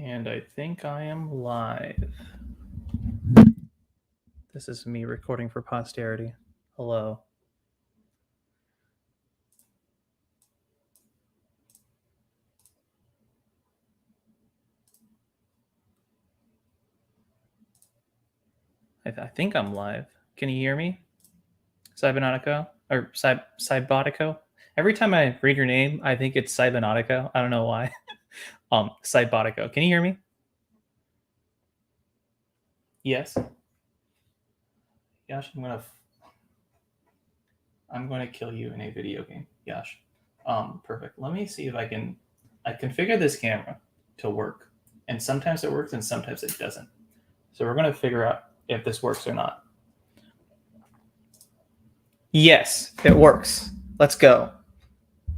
And I think I am live. This is me recording for posterity. Hello. I think I'm live. Can you hear me? Cybernatico? Or Cybotico? Every time I read your name, I think it's Cybernatico. I don't know why. Cybotico. Can you hear me? Yes. Yash, I'm gonna kill you in a video game. Yash. Perfect. Let me see if I configure this camera to work. And sometimes it works and sometimes it doesn't. So we're gonna figure out if this works or not. Yes, it works. Let's go.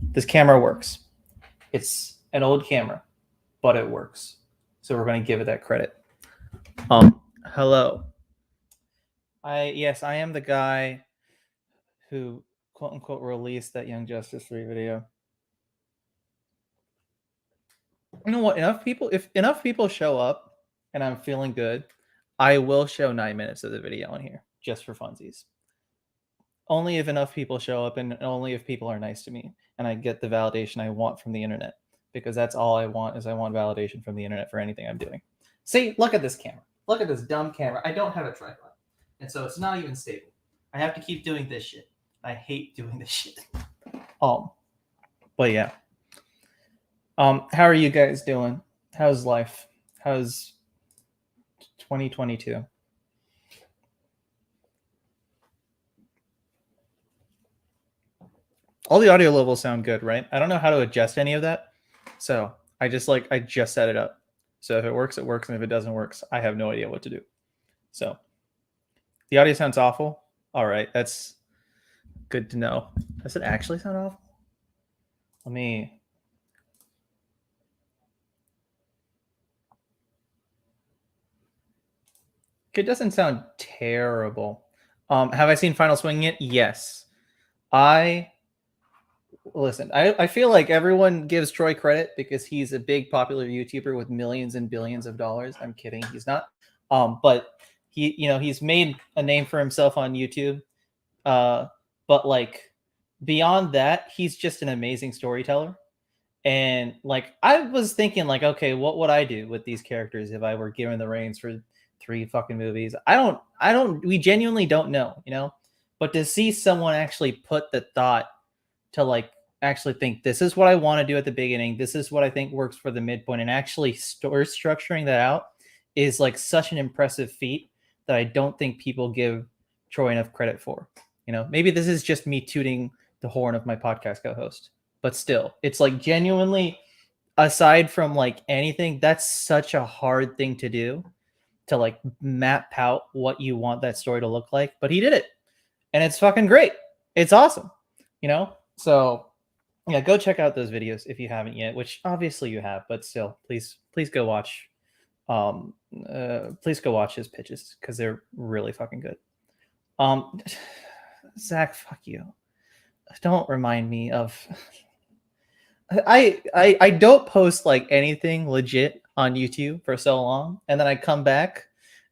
This camera works. It's an old camera, but it works. So we're going to give it that credit. Hello. I am the guy who quote unquote released that Young Justice 3 video. You know what? If enough people show up and I'm feeling good, I will show 9 minutes of the video on here just for funsies. Only if enough people show up and only if people are nice to me and I get the validation I want from the internet, because that's all I want validation from the internet for anything I'm doing. See, look at this camera. Look at this dumb camera. I don't have a tripod. And so it's not even stable. I have to keep doing this shit. I hate doing this shit. But yeah. How are you guys doing? How's life? How's 2022? All the audio levels sound good, right? I don't know how to adjust any of that. So I just set it up. So if it works, it works. And if it doesn't work, I have no idea what to do. So the audio sounds awful. All right. That's good to know. Does it actually sound awful? Let me. It doesn't sound terrible. Have I seen Final Swing yet? Yes. Listen, I feel like everyone gives Troy credit because he's a big popular YouTuber with millions and billions of dollars. I'm kidding, he's not. But he's made a name for himself on YouTube. But like beyond that, he's just an amazing storyteller. And like I was thinking, like, okay, what would I do with these characters if I were given the reins for 3 fucking movies? We genuinely don't know, But to see someone actually put the thought to like actually think this is what I want to do at the beginning, this is what I think works for the midpoint, and actually structuring that out is like such an impressive feat that I don't think people give Troy enough credit for. Maybe this is just me tooting the horn of my podcast co-host, but still, it's like genuinely, aside from like anything, that's such a hard thing to do, to like map out what you want that story to look like. But he did it, and it's fucking great. It's awesome, So yeah, go check out those videos if you haven't yet, which obviously you have, but still, please go watch. Please go watch his pitches because they're really fucking good. Zach, fuck you. Don't remind me of. I don't post like anything legit on YouTube for so long, and then I come back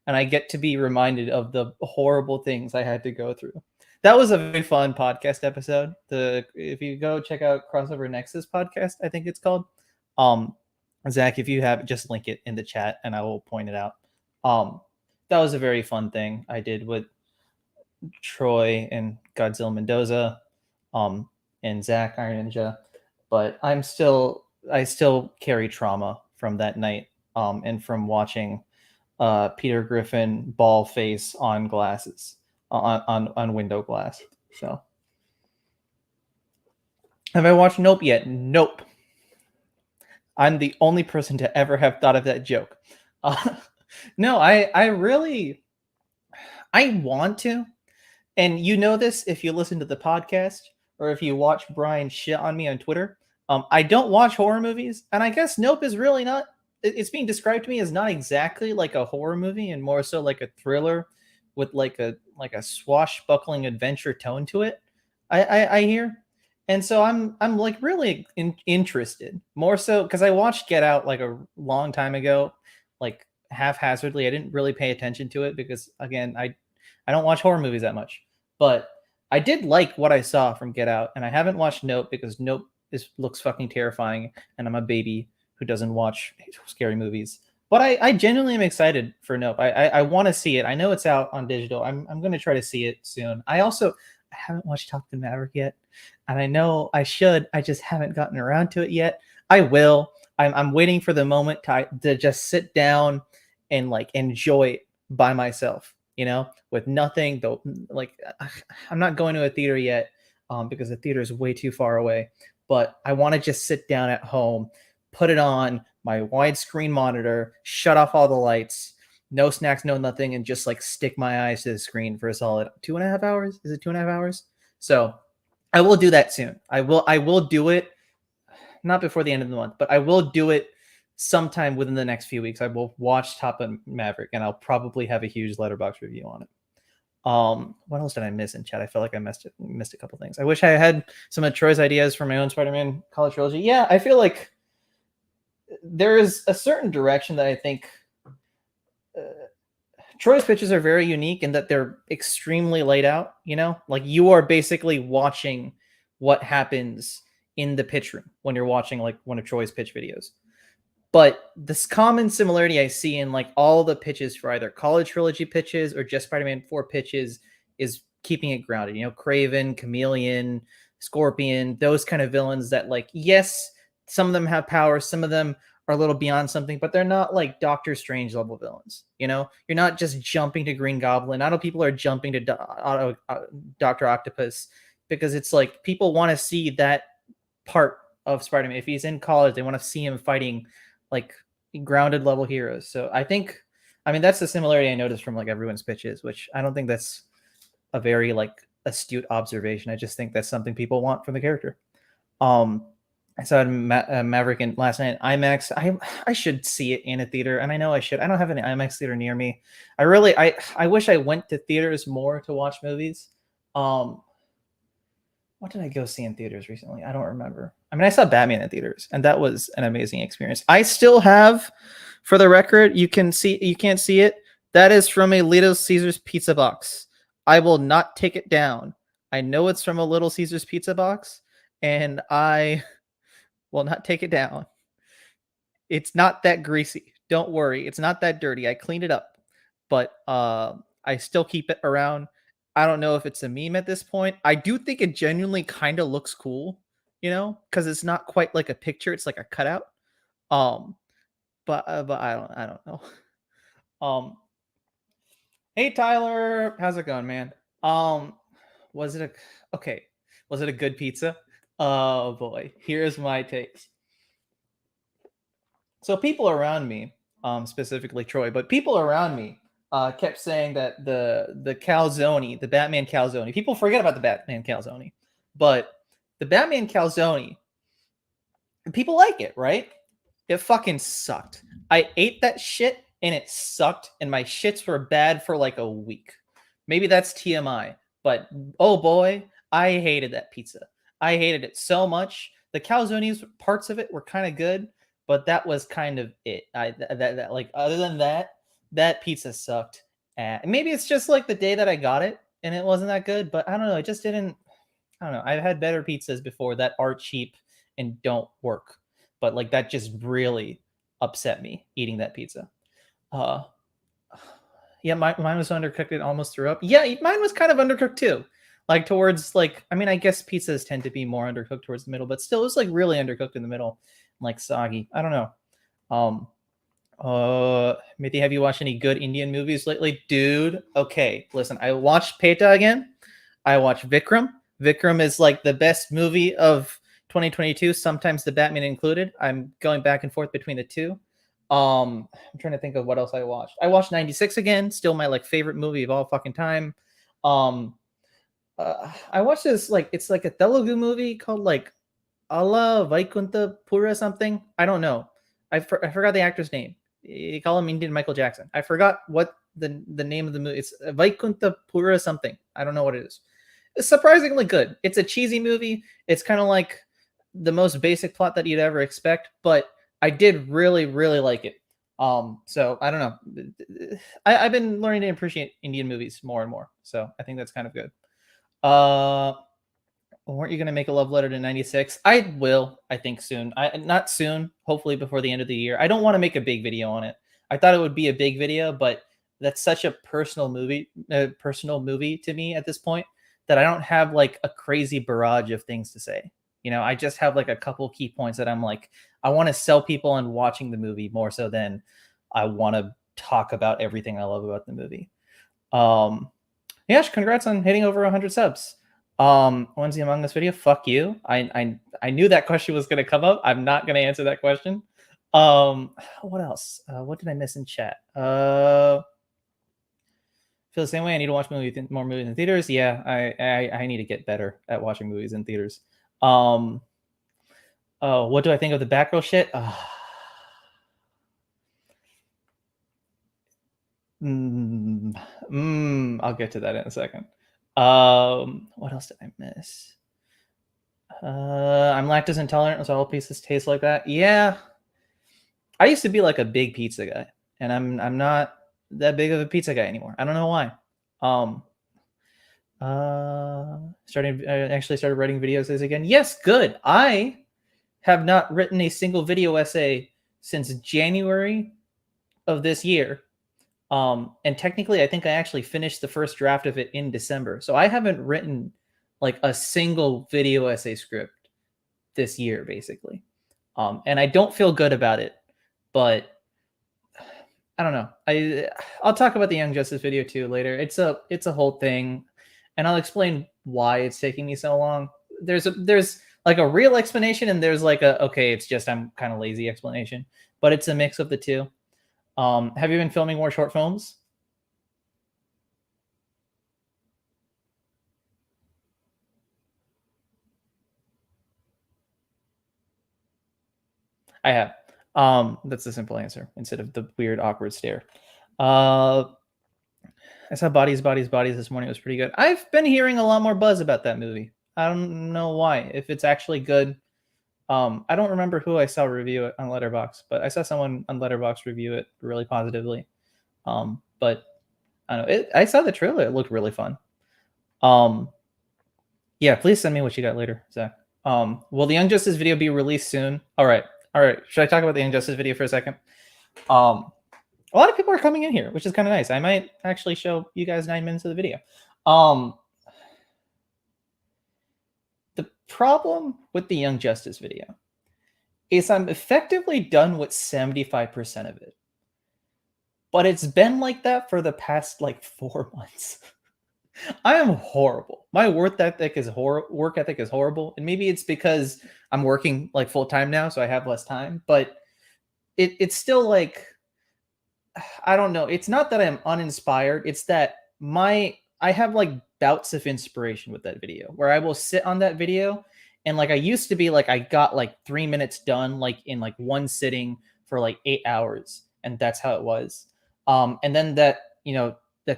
and I get to be reminded of the horrible things I had to go through. That was a very fun podcast episode. If you go check out Crossover Nexus podcast, I think it's called. Zach, if you have, just link it in the chat and I will point it out. That was a very fun thing I did with Troy and Godzilla Mendoza, and Zach Iron Ninja. But I still carry trauma from that night, and from watching Peter Griffin ball face on glasses, on window glass. So have I watched Nope yet? Nope. I'm the only person to ever have thought of that joke. No, I really want to. And you know this if you listen to the podcast or if you watch Brian shit on me on Twitter. I don't watch horror movies, and I guess Nope is really not. It's being described to me as not exactly like a horror movie, and more so like a thriller with like a swashbuckling adventure tone to it. I hear, And so I'm like really interested, more so because I watched Get Out like a long time ago, like haphazardly. I didn't really pay attention to it because again, I don't watch horror movies that much. But I did like what I saw from Get Out, and I haven't watched Nope because Nope looks fucking terrifying, and I'm a baby who doesn't watch scary movies. But I genuinely am excited for Nope. I want to see it. I know it's out on digital. I'm going to try to see it soon. I haven't watched Top Gun Maverick yet, and I know I should. I just haven't gotten around to it yet. I will. I'm waiting for the moment to just sit down and like enjoy it by myself. With nothing though. Like I'm not going to a theater yet because the theater is way too far away. But I want to just sit down at home, put it on my widescreen monitor, shut off all the lights, no snacks, no nothing, and just like stick my eyes to the screen for a solid 2.5 hours. Is it 2.5 hours? So I will do that soon. I will do it, not before the end of the month, but I will do it sometime within the next few weeks. I will watch Top Gun Maverick, and I'll probably have a huge letterbox review on it. What else did I miss in chat? I felt like I missed a couple things. I wish I had some of Troy's ideas for my own Spider-Man college trilogy. Yeah, I feel like there is a certain direction that I think Troy's pitches are very unique in that they're extremely laid out. Like you are basically watching what happens in the pitch room when you're watching like one of Troy's pitch videos. But this common similarity I see in like all the pitches for either college trilogy pitches or just Spider-Man 4 pitches is keeping it grounded. Craven, Chameleon, Scorpion, those kind of villains that like, yes, some of them have powers, some of them are a little beyond something, but they're not like Doctor Strange level villains. You're not just jumping to Green Goblin. I know people are jumping to Dr. Octopus because it's like people want to see that part of Spider-Man. If he's in college, they want to see him fighting like grounded level heroes. So that's the similarity I noticed from like everyone's pitches, which I don't think that's a very like astute observation. I just think that's something people want from the character. I saw Maverick in last night IMAX. I should see it in a theater, and I know I should. I don't have any IMAX theater near me. I wish I went to theaters more to watch movies. What did I go see in theaters recently? I don't remember. I saw Batman in theaters, and that was an amazing experience. I still have, for the record, you can't see it. That is from a Little Caesars pizza box. I will not take it down. I know it's from a Little Caesars pizza box, and I will not take it down. It's not that greasy. Don't worry. It's not that dirty. I cleaned it up, but I still keep it around. I don't know if it's a meme at this point. I do think it genuinely kind of looks cool, because it's not quite like a picture. It's like a cutout. But I don't know. Hey Tyler, how's it going, man? Was it a good pizza? Oh boy, here's my takes. So people around me, specifically Troy, but people around me kept saying that the calzone, the Batman calzone, people forget about the Batman calzone, but the Batman calzone, people like it, right? It fucking sucked. I ate that shit and it sucked, and my shits were bad for like a week. Maybe that's TMI, but oh boy, I hated that pizza. I hated it so much. The calzones, parts of it were kind of good, but that was kind of it. Like other than that pizza sucked. Maybe it's just like the day that I got it and it wasn't that good, but I don't know. It just didn't. I don't know. I've had better pizzas before that are cheap and don't work, but like that just really upset me eating that pizza. Yeah, mine was undercooked. It almost threw up. Yeah, mine was kind of undercooked too. Like towards like, I guess pizzas tend to be more undercooked towards the middle, but still, it was like really undercooked in the middle, like soggy. I don't know. Mithy, have you watched any good Indian movies lately, dude? Okay, listen, I watched Peta again. I watched Vikram. Vikram is like the best movie of 2022. Sometimes the Batman included. I'm going back and forth between the two. I'm trying to think of what else I watched. I watched 96 again, still my like favorite movie of all fucking time. I watched this it's like a Telugu movie called like Allah Vaikunta Pura something. I don't know. I forgot the actor's name. You call him Indian Michael Jackson. I forgot what the name of the movie. It's Vaikunta Pura something. I don't know what it is. surprisingly good. It's a cheesy movie. It's kind of like the most basic plot that you'd ever expect, but I did really, really like it. So I don't know. I've been learning to appreciate Indian movies more and more. So I think that's kind of good. Uh, weren't you gonna make a love letter to '96? I will. I think soon. I not soon. Hopefully before the end of the year. I don't want to make a big video on it. I thought it would be a big video, but that's such a personal movie to me at this point that I don't have like a crazy barrage of things to say. I just have like a couple key points that I'm like, I want to sell people on watching the movie more so than I want to talk about everything I love about the movie. Yash, congrats on hitting over 100 subs. When's the Among Us video? Fuck you. I knew that question was gonna come up. I'm not gonna answer that question. What else? What did I miss in chat? Feel the same way. I need to watch more movies in theaters. Yeah, I need to get better at watching movies in theaters. Oh, what do I think of the Batgirl shit? I'll get to that in a second. What else did I miss? I'm lactose intolerant, so all pieces taste like that. Yeah, I used to be like a big pizza guy, and I'm not that big of a pizza guy anymore. I don't know why. Actually started writing video essays again. Yes, good. I have not written a single video essay since January of this year. And technically, I think I actually finished the first draft of it in December. So I haven't written like a single video essay script this year, basically. And I don't feel good about it, but I don't know. I'll talk about the Young Justice video too later. It's a whole thing, and I'll explain why it's taking me so long. There's like a real explanation, and there's like a okay, it's just I'm kind of lazy explanation, but it's a mix of the two. Have you been filming more short films? I have. That's the simple answer instead of the weird awkward stare. I saw Bodies this morning. It was pretty good. I've been hearing a lot more buzz about that movie. I don't know why. If it's actually good. I don't remember who I saw review it on Letterboxd, but I saw someone on Letterboxd review it really positively. But I don't know. I saw the trailer. It looked really fun. Yeah, please send me what you got later, Zach. Will the Young Justice video be released soon? All right. Should I talk about the Young Justice video for a second? A lot of people are coming in here, which is kind of nice. I might actually show you guys 9 minutes of the video. The problem with the Young Justice video is I'm effectively done with 75% of it. But it's been like that for the past like 4 months. I am horrible. My work ethic is horrible, and maybe it's because I'm working like full time now, so I have less time. But it's still like I don't know. It's not that I'm uninspired. It's that I have like bouts of inspiration with that video where I will sit on that video and like I used to be like I got like 3 minutes done like in like one sitting for like 8 hours, and that's how it was. And then that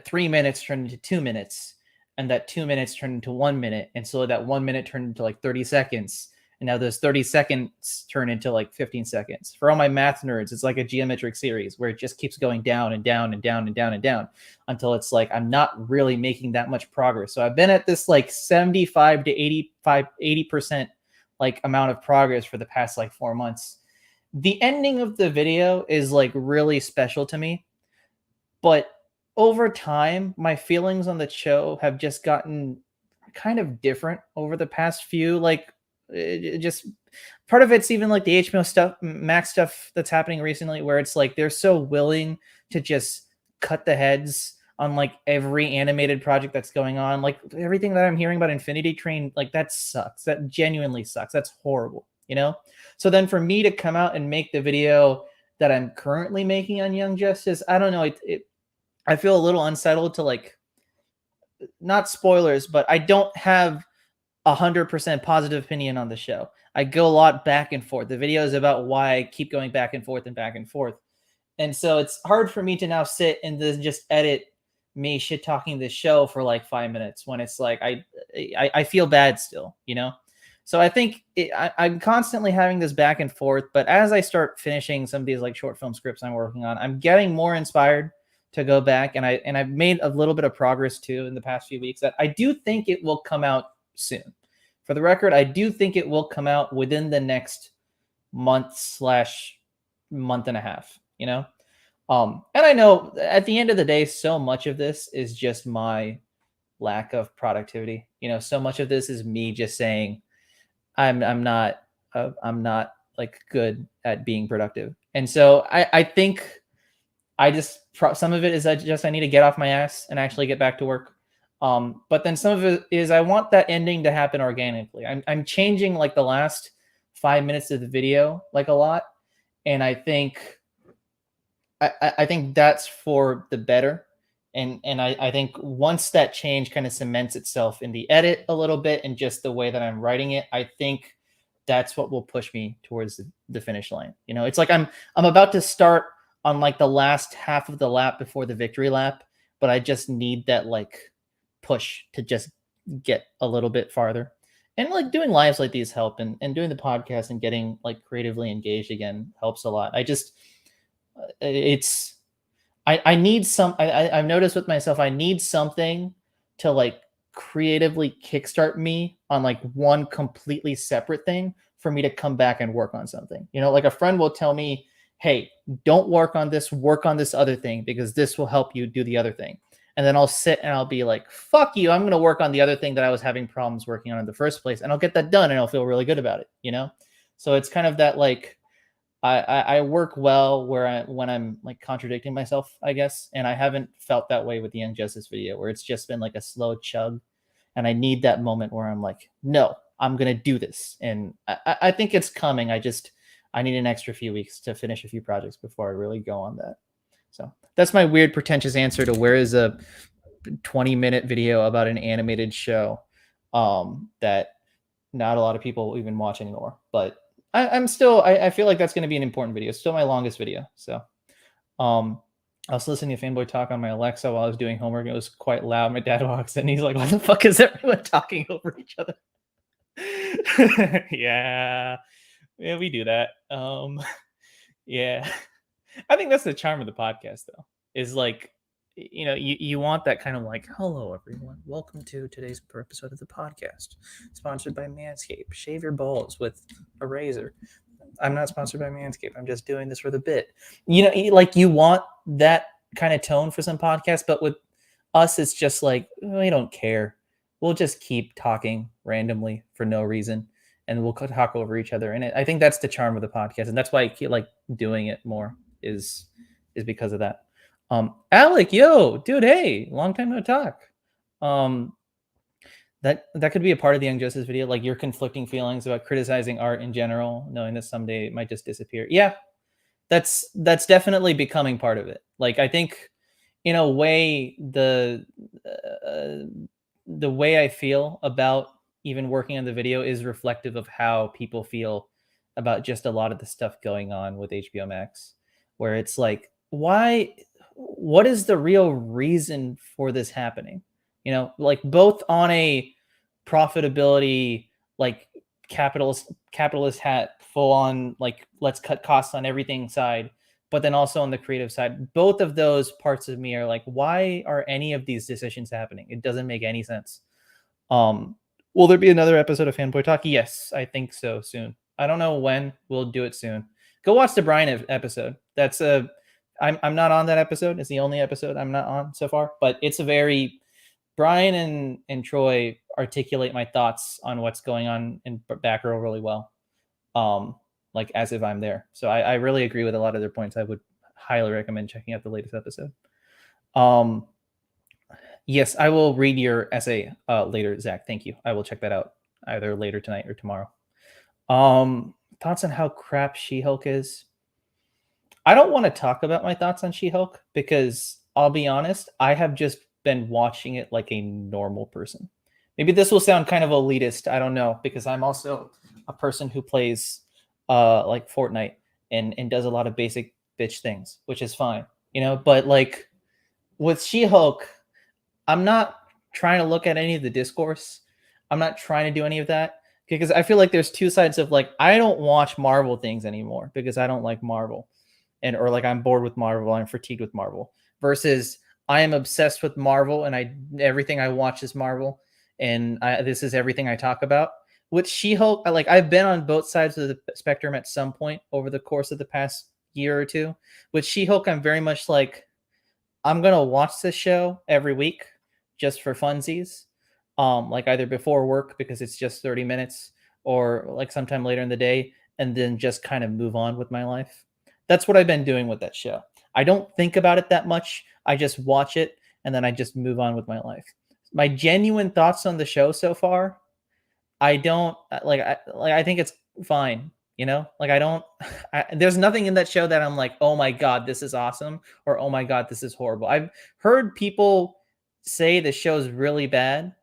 3 minutes turned into 2 minutes, and that 2 minutes turned into 1 minute, and so that 1 minute turned into like 30 seconds, and now those 30 seconds turn into like 15 seconds. For all my math nerds, it's like a geometric series where it just keeps going down and down and down and down and down until it's like I'm not really making that much progress. So I've been at this like 75 to 80% like amount of progress for the past like 4 months. The ending of the video is like really special to me, but over time, my feelings on the show have just gotten kind of different over the past few, like just part of it's even like the HBO stuff, Max stuff that's happening recently, where it's like they're so willing to just cut the heads on like every animated project that's going on. Like everything that I'm hearing about Infinity Train, like that sucks. That genuinely sucks. That's horrible, So then for me to come out and make the video that I'm currently making on Young Justice, I don't know. I feel a little unsettled to like, not spoilers, but I don't have 100% positive opinion on the show. I go a lot back and forth. The video is about why I keep going back and forth and back and forth. And so it's hard for me to now sit and then just edit me shit talking this show for like 5 minutes when it's like I feel bad still, you know. So I think I'm constantly having this back and forth. But as I start finishing some of these like short film scripts I'm working on, I'm getting more inspired to go back, and I've made a little bit of progress too in the past few weeks. That I do think it will come out soon. For the record, I do think it will come out within the next month/month and a half. You know, and I know at the end of the day, so much of this is just my lack of productivity. You know, so much of this is me just saying I'm not I'm not like good at being productive, and so I think I just some of it is I need to get off my ass and actually get back to work. But then some of it is I want that ending to happen organically. I'm changing like the last 5 minutes of the video like a lot, and I think I think that's for the better. And I think once that change kind of cements itself in the edit a little bit and just the way that I'm writing it, I think that's what will push me towards the finish line. You know, it's like I'm about to start on like the last half of the lap before the victory lap, but I just need that like push to just get a little bit farther. And like doing lives like these help, and doing the podcast and getting like creatively engaged again helps a lot. I just it's I need I've noticed with myself, I need something to like creatively kickstart me on like one completely separate thing for me to come back and work on something. You know, like a friend will tell me, hey, don't work on this other thing because this will help you do the other thing. And then I'll sit and I'll be like, fuck you, I'm going to work on the other thing that I was having problems working on in the first place. And I'll get that done and I'll feel really good about it, you know? So it's kind of that like, I work well when I'm like contradicting myself, I guess. And I haven't felt that way with the Young Justice video where it's just been like a slow chug. And I need that moment where I'm like, no, I'm going to do this. And I think it's coming. I need an extra few weeks to finish a few projects before I really go on that. So that's my weird, pretentious answer to where is a 20-minute video about an animated show that not a lot of people even watch anymore. But I'm still, I feel like that's going to be an important video. It's still my longest video. So I was listening to Fanboy Talk on my Alexa while I was doing homework. It was quite loud. My dad walks in. He's like, "What the fuck is everyone talking over each other?" yeah, we do that. Yeah, I think that's the charm of the podcast, though. Is like, you know, you want that kind of like, hello everyone, welcome to today's episode of the podcast, sponsored by Manscaped. Shave your balls with a razor. I'm not sponsored by Manscaped. I'm just doing this for the bit. You know, like you want that kind of tone for some podcasts, but with us, it's just like we don't care. We'll just keep talking randomly for no reason, and we'll talk over each other. And I think that's the charm of the podcast, and that's why I keep like doing it more. Is because of that. Alec, yo, dude, hey, long time no talk. That could be a part of the Young Justice video, like your conflicting feelings about criticizing art in general, knowing that someday it might just disappear. Yeah, that's definitely becoming part of it. Like I think, in a way, the way I feel about even working on the video is reflective of how people feel about just a lot of the stuff going on with HBO Max, where it's like, what is the real reason for this happening? You know, like both on a profitability, like capitalist hat, full on, like, let's cut costs on everything side, but then also on the creative side, both of those parts of me are like, why are any of these decisions happening? It doesn't make any sense. Will there be another episode of Fanboy Talk? Yes, I think so soon. I don't know when. We'll do it soon. Go watch the Brian episode. That's I'm not on that episode. It's the only episode I'm not on so far, but it's a very Brian and Troy articulate my thoughts on what's going on in Batgirl really well. Like as if I'm there. So I really agree with a lot of their points. I would highly recommend checking out the latest episode. Yes, I will read your essay later, Zach. Thank you. I will check that out either later tonight or tomorrow. Thoughts on how crap She-Hulk is. I don't want to talk about my thoughts on She-Hulk because I'll be honest, I have just been watching it like a normal person. Maybe this will sound kind of elitist. I don't know, because I'm also a person who plays like Fortnite and does a lot of basic bitch things, which is fine, you know, but like with She-Hulk, I'm not trying to look at any of the discourse. I'm not trying to do any of that because I feel like there's two sides of like I don't watch Marvel things anymore because I don't like Marvel and or like I'm bored with Marvel, I'm fatigued with Marvel versus I am obsessed with Marvel and I everything I watch is Marvel and this is everything I talk about. With She-Hulk, like I've been on both sides of the spectrum at some point over the course of the past year or two. With She-Hulk, I'm very much like I'm gonna watch this show every week just for funsies. Like either before work because it's just 30 minutes or like sometime later in the day, and then just kind of move on with my life. That's what I've been doing with that show. I don't think about it that much. I just watch it and then I just move on with my life. My genuine thoughts on the show so far, I don't I think it's fine, you know? Like I don't there's nothing in that show that I'm like, "Oh my god, this is awesome," or "Oh my god, this is horrible." I've heard people say the show's really bad,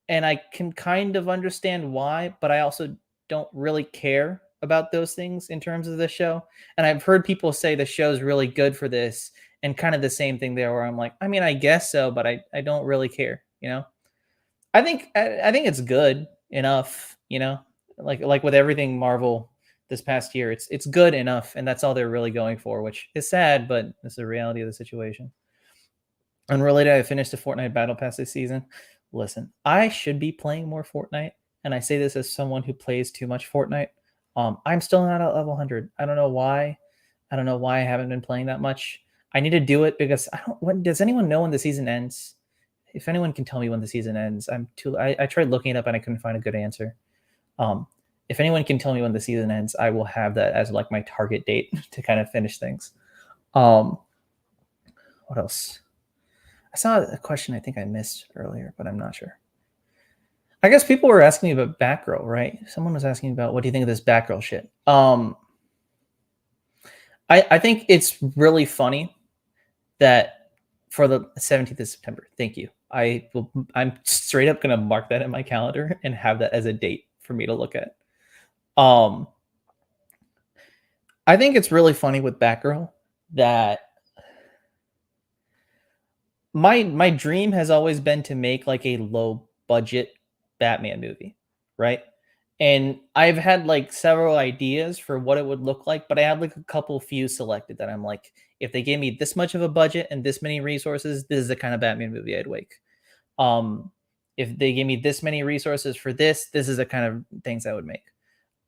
and I can kind of understand why, but I also don't really care about those things in terms of the show. And I've heard people say the show's really good for this and kind of the same thing there where I'm like, I mean, I guess so, but I don't really care, you know? I think it's good enough, you know. Like with everything Marvel this past year, it's good enough, and that's all they're really going for, which is sad, but it's the reality of the situation. Unrelated, I finished the Fortnite Battle Pass this season. Listen, I should be playing more Fortnite, and I say this as someone who plays too much Fortnite. I'm still not at level 100. I don't know why. I don't know why I haven't been playing that much. I need to do it because I don't. When does anyone know when the season ends? If anyone can tell me when the season ends, I tried looking it up and I couldn't find a good answer. Um, if anyone can tell me when the season ends, I will have that as like my target date to kind of finish things. Um, what else? I saw a question I think I missed earlier, but I'm not sure. I guess people were asking me about Batgirl, right? Someone was asking about what do you think of this Batgirl shit. I think it's really funny that for the 17th of September. Thank you. I'm straight up gonna mark that in my calendar and have that as a date for me to look at. Um, I think it's really funny with Batgirl that my dream has always been to make like a low budget Batman movie, right? And I've had like several ideas for what it would look like, but I had like a couple few selected that I'm like, if they gave me this much of a budget and this many resources, this is the kind of Batman movie I'd make. Um, if they gave me this many resources for this, this is the kind of things I would make.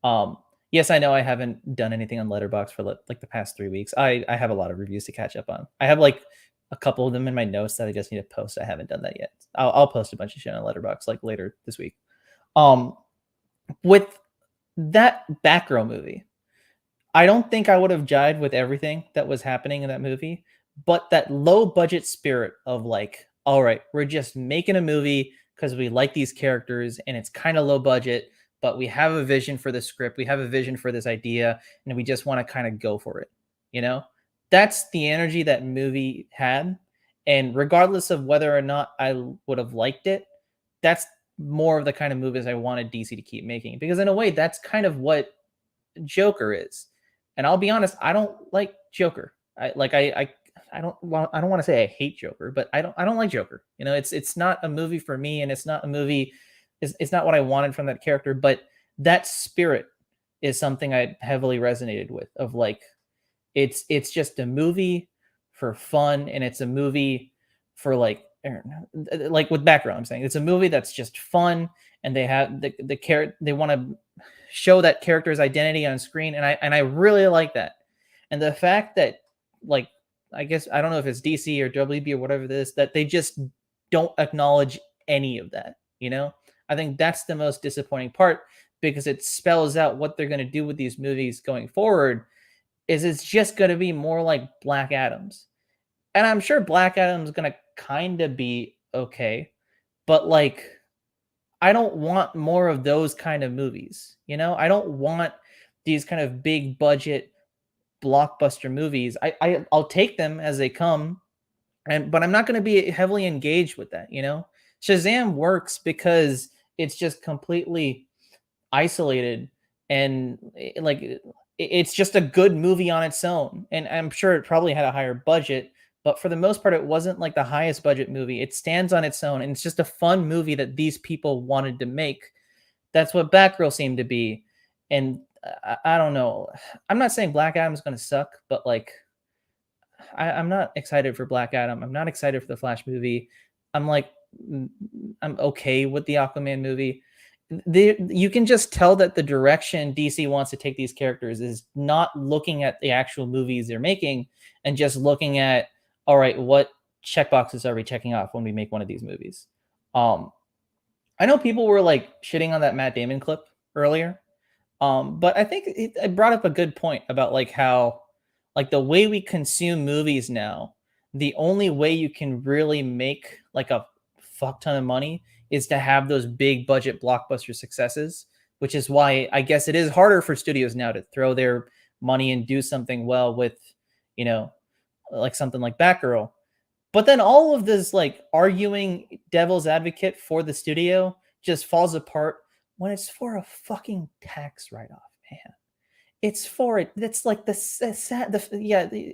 Um, yes, I know I haven't done anything on Letterbox for like the past 3 weeks. I have a lot of reviews to catch up on. I have like a couple of them in my notes that I just need to post. I haven't done that yet. I'll post a bunch of shit on Letterbox like later this week. Um, with that Batgirl movie, I don't think I would have jived with everything that was happening in that movie, but that low budget spirit of like, all right, we're just making a movie because we like these characters and it's kind of low budget, but we have a vision for the script, we have a vision for this idea, and we just want to kind of go for it. You know, that's the energy that movie had. And regardless of whether or not I would have liked it, that's more of the kind of movies I wanted DC to keep making because in a way that's kind of what Joker is. And I'll be honest, I don't like Joker. I don't want to say I hate Joker, but I don't like Joker. You know, it's not a movie for me and it's not a movie it's not what I wanted from that character, but that spirit is something I heavily resonated with of like it's just a movie for fun and it's a movie for like with background I'm saying it's a movie that's just fun and they have the character they want to show that character's identity on screen and I really like that. And the fact that like I guess I don't know if it's DC or WB or whatever this that they just don't acknowledge any of that, you know? I think that's the most disappointing part because it spells out what they're going to do with these movies going forward is it's just going to be more like Black Adams. And I'm sure Black Adam's going to kind of be okay, but like I don't want more of those kind of movies. You know, I don't want these kind of big budget blockbuster movies. I'll take them as they come, and but I'm not going to be heavily engaged with that. You know, Shazam works because it's just completely isolated and it's just a good movie on its own. And I'm sure it probably had a higher budget, but for the most part, it wasn't like the highest budget movie. It stands on its own, and it's just a fun movie that these people wanted to make. That's what Batgirl seemed to be, and I don't know. I'm not saying Black Adam's going to suck, but like I'm not excited for Black Adam. I'm not excited for the Flash movie. I'm like, I'm okay with the Aquaman movie. You can just tell that the direction DC wants to take these characters is not looking at the actual movies they're making and just looking at, all right, what checkboxes are we checking off when we make one of these movies? I know people were like shitting on that Matt Damon clip earlier, but I think it brought up a good point about like how like the way we consume movies now, the only way you can really make like a fuck ton of money is to have those big budget blockbuster successes, which is why I guess it is harder for studios now to throw their money and do something well with, you know, like something like Batgirl. But then all of this like arguing devil's advocate for the studio just falls apart when it's for a fucking tax write-off, man. It's for it. That's like the sad.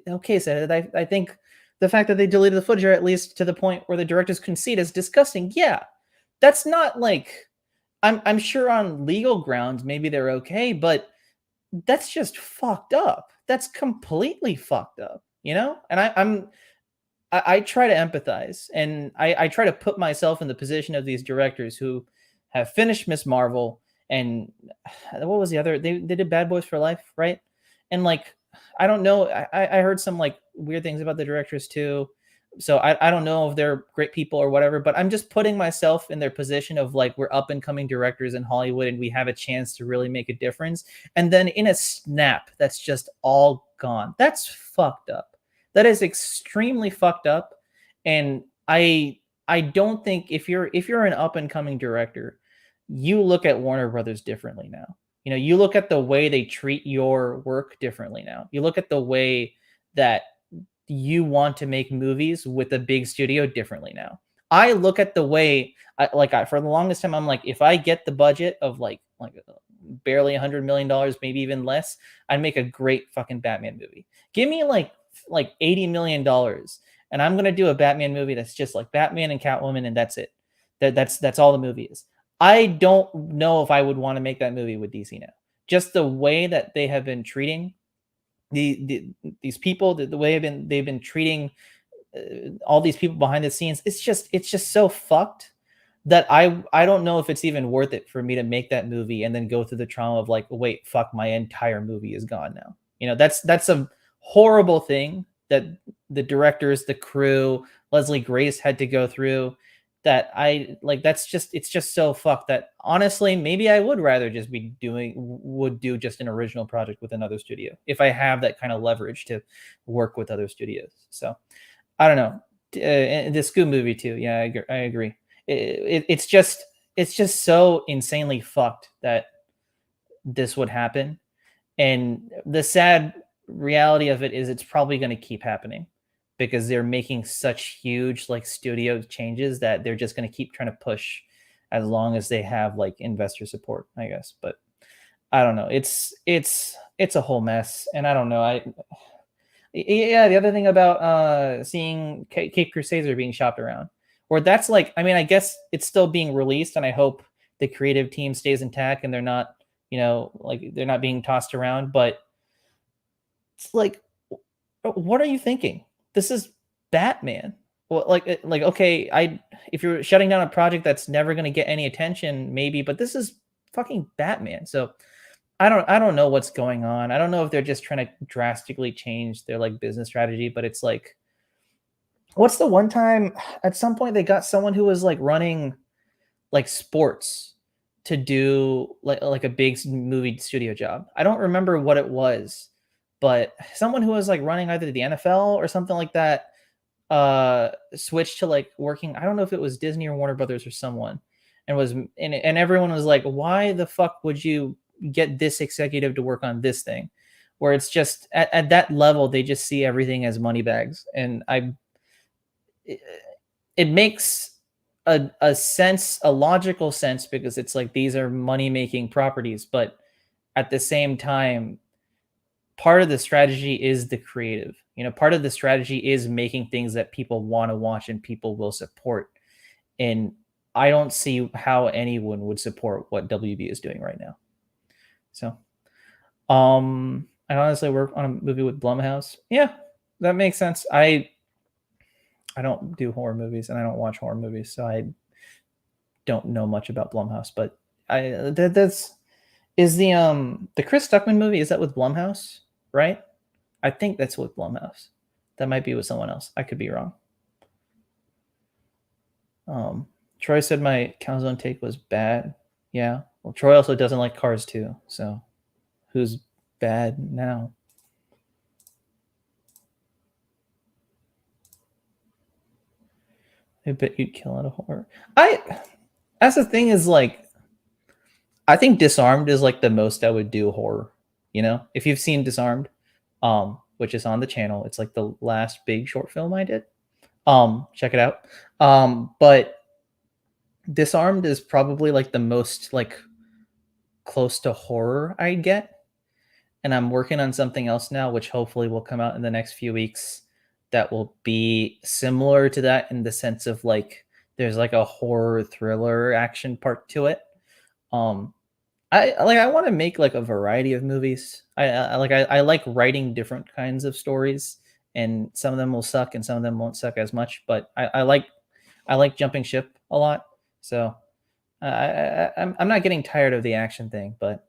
Okay, so I think the fact that they deleted the footage, or at least to the point where the directors concede, is disgusting. Yeah, that's not like I'm sure on legal grounds maybe they're okay, but that's just fucked up. That's completely fucked up, you know. And I try to empathize, and I try to put myself in the position of these directors who have finished Miss Marvel, and what was the other? They did Bad Boys for Life, right? And like, I don't know. I heard some like weird things about the directors too. So I don't know if they're great people or whatever, but I'm just putting myself in their position of like, we're up and coming directors in Hollywood and we have a chance to really make a difference. And then in a snap, that's just all gone. That's fucked up. That is extremely fucked up. And I don't think if you're an up and coming director, you look at Warner Brothers differently now. You know, you look at the way they treat your work differently now. You look at the way that you want to make movies with a big studio differently now. I look at the way for the longest time I'm like, if I get the budget of like barely $100 million, maybe even less, I'd make a great fucking Batman movie. Give me like $80 million, and I'm gonna do a Batman movie that's just like Batman and Catwoman, and that's it. That's all the movie is. I don't know if I would want to make that movie with DC now. Just the way that they have been treating these people, the way they've been treating all these people behind the scenes, it's just so fucked that I don't know if it's even worth it for me to make that movie and then go through the trauma of like, wait, fuck, my entire movie is gone now. You know, that's a horrible thing that the directors, the crew, Leslie Grace had to go through. That it's just so fucked that honestly, maybe I would rather just do just an original project with another studio if I have that kind of leverage to work with other studios. So I don't know. The Scoob movie too. Yeah, I agree. It's just so insanely fucked that this would happen. And the sad reality of it is it's probably going to keep happening because they're making such huge like studio changes that they're just going to keep trying to push as long as they have like investor support, I guess. But I don't know. It's a whole mess. And I don't know. The other thing about seeing Cape Crusader being shopped around, or that's like, I mean, I guess it's still being released, and I hope the creative team stays intact and they're not, you know, like they're not being tossed around. But it's like, what are you thinking? This is Batman. Well, like okay, if you're shutting down a project that's never going to get any attention, maybe, but this is fucking Batman. So I don't know what's going on. I don't know if they're just trying to drastically change their like business strategy, but it's like, what's the one time at some point they got someone who was like running like sports to do like a big movie studio job. I don't remember what it was, but someone who was like running either the NFL or something like that switched to like working. I don't know if it was Disney or Warner Brothers or someone, and everyone was like, why the fuck would you get this executive to work on this thing? Where it's just at that level, they just see everything as money bags. And it makes a sense, a logical sense, because it's like these are money making properties, but at the same time, part of the strategy is the creative. Part of the strategy is making things that people want to watch and people will support. And I don't see how anyone would support what WB is doing right now. So, I honestly work on a movie with Blumhouse. Yeah, that makes sense. I don't do horror movies and I don't watch horror movies, so I don't know much about Blumhouse. But that's is the Chris Stuckman movie. Is that with Blumhouse? Right? I think that's with Blumhouse. That might be with someone else. I could be wrong. Troy said my calzone take was bad. Yeah. Well, Troy also doesn't like Cars too. So who's bad now? I bet you'd kill out a horror. That's the thing is like, I think Disarmed is like the most I would do horror. If you've seen Disarmed, which is on the channel, it's like the last big short film I did. Check it out. But Disarmed is probably like the most like close to horror I get. And I'm working on something else now, which hopefully will come out in the next few weeks that will be similar to that in the sense of like there's like a horror thriller action part to it. I want to make like a variety of movies. I like writing different kinds of stories, and some of them will suck and some of them won't suck as much, but I like jumping ship a lot. So I'm not getting tired of the action thing, but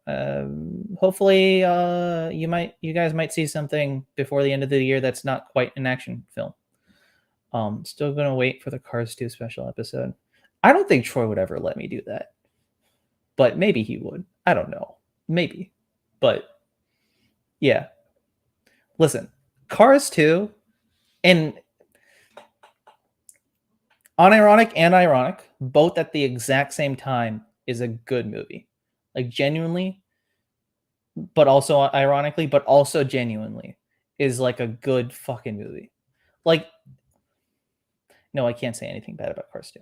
hopefully you guys might see something before the end of the year that's not quite an action film. Still gonna wait for the Cars 2 special episode. I don't think Troy would ever let me do that, but maybe he would. I don't know. Maybe, but yeah. Listen, Cars 2, and unironic and ironic, both at the exact same time, is a good movie. Like genuinely, but also ironically, but also genuinely is like a good fucking movie. Like, no, I can't say anything bad about Cars 2.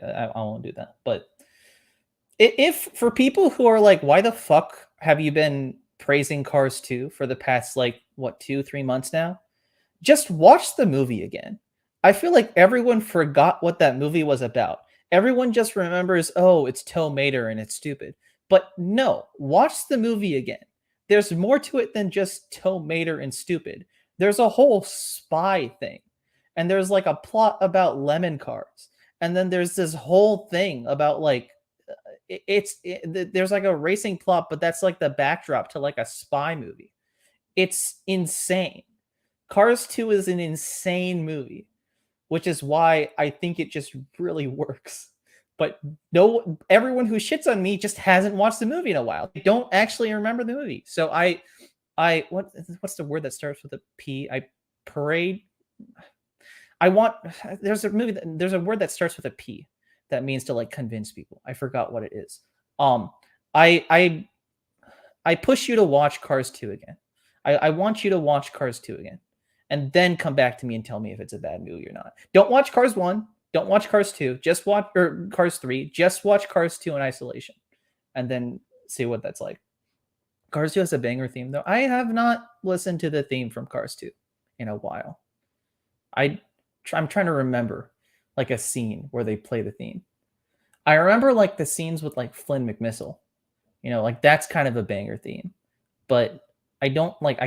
I won't do that. But if for people who are like, why the fuck have you been praising Cars 2 for the past like what 2-3 months now? Just watch the movie again. I feel like everyone forgot what that movie was about. Everyone just remembers, oh, it's Tow Mater and it's stupid. But no, watch the movie again. There's more to it than just Tow Mater and stupid. There's a whole spy thing. And there's like a plot about lemon cars. And then there's this whole thing about like, there's like a racing plot, but that's like the backdrop to like a spy movie. It's insane. Cars 2 is an insane movie, which is why I think it just really works. But no, everyone who shits on me just hasn't watched the movie in a while. They don't actually remember the movie. So what's the word that starts with a P? There's a word that starts with a P that means to like convince people. I forgot what it is. I push you to watch Cars 2 again. I want you to watch Cars 2 again. And then come back to me and tell me if it's a bad movie or not. Don't watch Cars 1. Don't watch Cars 2. Just watch Cars 3. Just watch Cars 2 in isolation. And then see what that's like. Cars 2 has a banger theme, though. I have not listened to the theme from Cars 2 in a while. I'm trying to remember like a scene where they play the theme. I remember like the scenes with like Flynn McMissile. Like that's kind of a banger theme. But I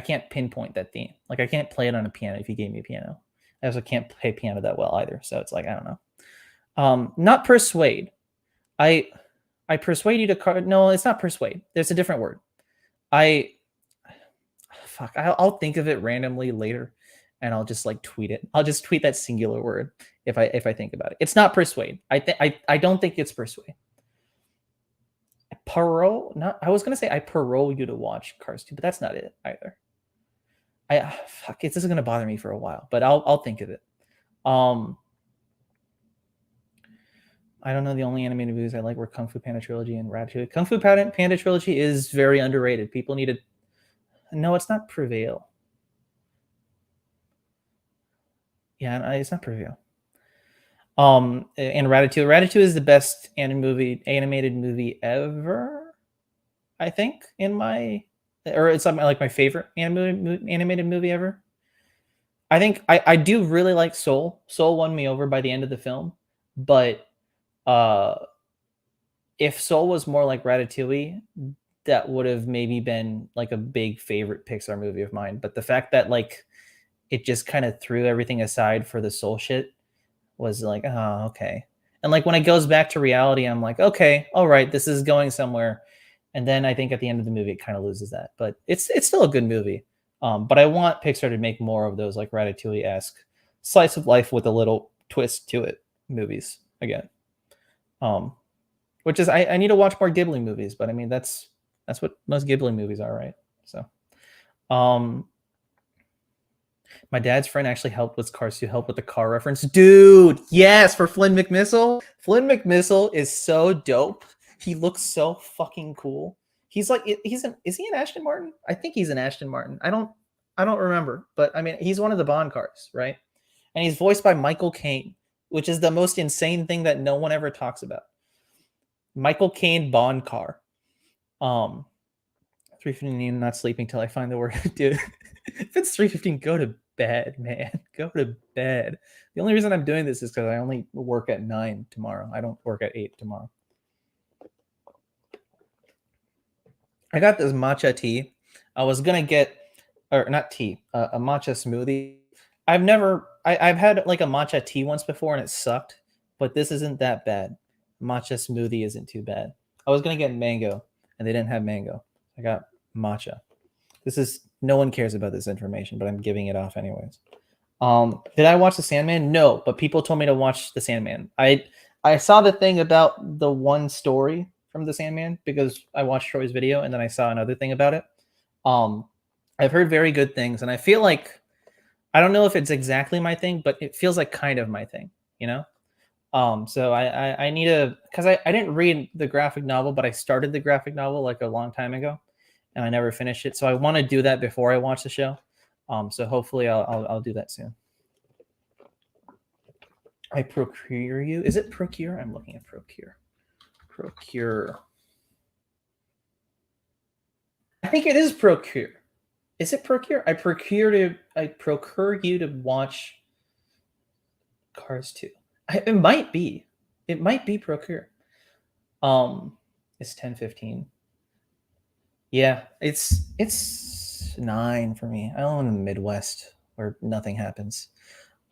can't pinpoint that theme. Like I can't play it on a piano if you gave me a piano. I also can't play piano that well either. So it's like, I don't know. Not persuade. I persuade you to no, it's not persuade. There's a different word. I'll think of it randomly later and I'll just like tweet it. I'll just tweet that singular word if I think about it. It's not persuade. I don't think it's persuade. I was gonna say I parole you to watch Cars 2, but that's not it either. This is gonna bother me for a while, but I'll think of it. I don't know. The only animated movies I like were Kung Fu Panda Trilogy and Ratatouille. Kung Fu Panda Trilogy is very underrated. People need to. No, it's not Prevail. Yeah, it's not Prevail. And Ratatouille. Ratatouille is the best animated movie ever, I think, in my or it's something like my favorite animated movie ever. I think I do really like Soul. Soul won me over by the end of the film, but uh, if Soul was more like Ratatouille, that would have maybe been like a big favorite Pixar movie of mine. But the fact that like it just kind of threw everything aside for the Soul shit was like, oh, okay. And like when it goes back to reality, I'm like, okay, all right, this is going somewhere. And then I think at the end of the movie, it kind of loses that. But it's still a good movie. But I want Pixar to make more of those like Ratatouille esque slice of life with a little twist to it movies again. Um, which is I need to watch more Ghibli movies, but I mean that's what most Ghibli movies are, right? So um my dad's friend actually helped with Cars 2, helped with the car reference. Dude, yes, for Flynn McMissile. Flynn McMissile is so dope. He looks so fucking cool. He's like is he an Ashton Martin? I think he's an Ashton Martin. I don't remember, but I mean he's one of the Bond cars, right? And he's voiced by Michael Caine, which is the most insane thing that no one ever talks about. Michael Caine Bond car. 3:15, not sleeping till I find the word. Dude, if it's 3:15, go to bed, man. Go to bed. The only reason I'm doing this is because I only work at 9 tomorrow. I don't work at 8 tomorrow. I got this matcha tea. I was gonna get, or not tea, a matcha smoothie. I've had like a matcha tea once before and it sucked, but this isn't that bad. Matcha smoothie isn't too bad. I was gonna get mango and they didn't have mango. I got matcha. This is no one cares about this information, but I'm giving it off anyways. Did I watch The Sandman? No, but people told me to watch The Sandman. I saw the thing about the one story from The Sandman because I watched Troy's video and then I saw another thing about it. Um, I've heard very good things, and I feel like I don't know if it's exactly my thing, but it feels like kind of my thing, you know. So I need to because I didn't read the graphic novel, but I started the graphic novel like a long time ago, and I never finished it. So I want to do that before I watch the show. So hopefully I'll do that soon. I procure you. Is it procure? I'm looking at procure. Procure. I think it is procure. Is it procure? I procure you to watch Cars 2. It might be. It might be procure. It's 10:15. Yeah, it's 9 for me. I live in the Midwest where nothing happens.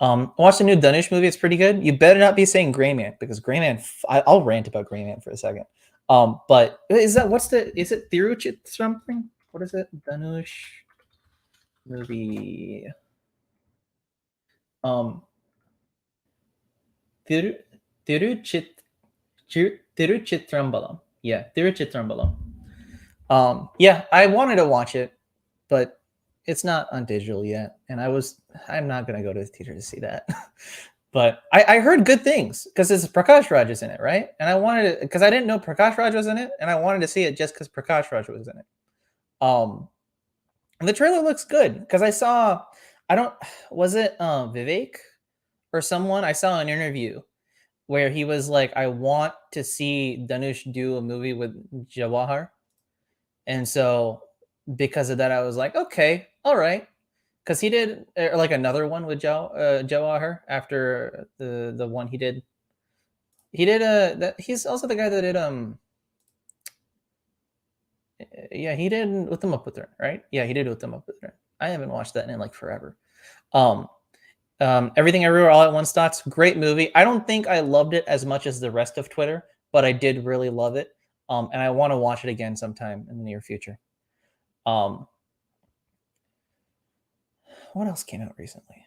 Watch the new Danish movie. It's pretty good. You better not be saying Gray Man because Gray Man. I'll rant about Gray Man for a second. But is it Thiruchit something? What is it? Danish movie. Um, Thiru Thiruchit Tiruchitrambalam. Yeah, Tiruchitrambalam. Yeah, I wanted to watch it, but it's not on digital yet, and I'm not gonna go to the theater to see that. But I heard good things because it's Prakash Raj is in it, right? And I wanted to because I didn't know Prakash Raj was in it, and I wanted to see it just because Prakash Raj was in it. And the trailer looks good because I don't was it Vivek or someone I saw an interview where he was like, I want to see Dhanush do a movie with Jawahar. And so because of that, I was like, okay, all right. Because he did like another one with Jawahar after the one he did. He did he's also the guy that did yeah, he did With Them Up With Her, right? Yeah, he did With Them Up With Her. I haven't watched that in like forever. Um Everything Everywhere All at Once Thoughts, great movie. I don't think I loved it as much as the rest of Twitter, but I did really love it. And I want to watch it again sometime in the near future. Um, what else came out recently?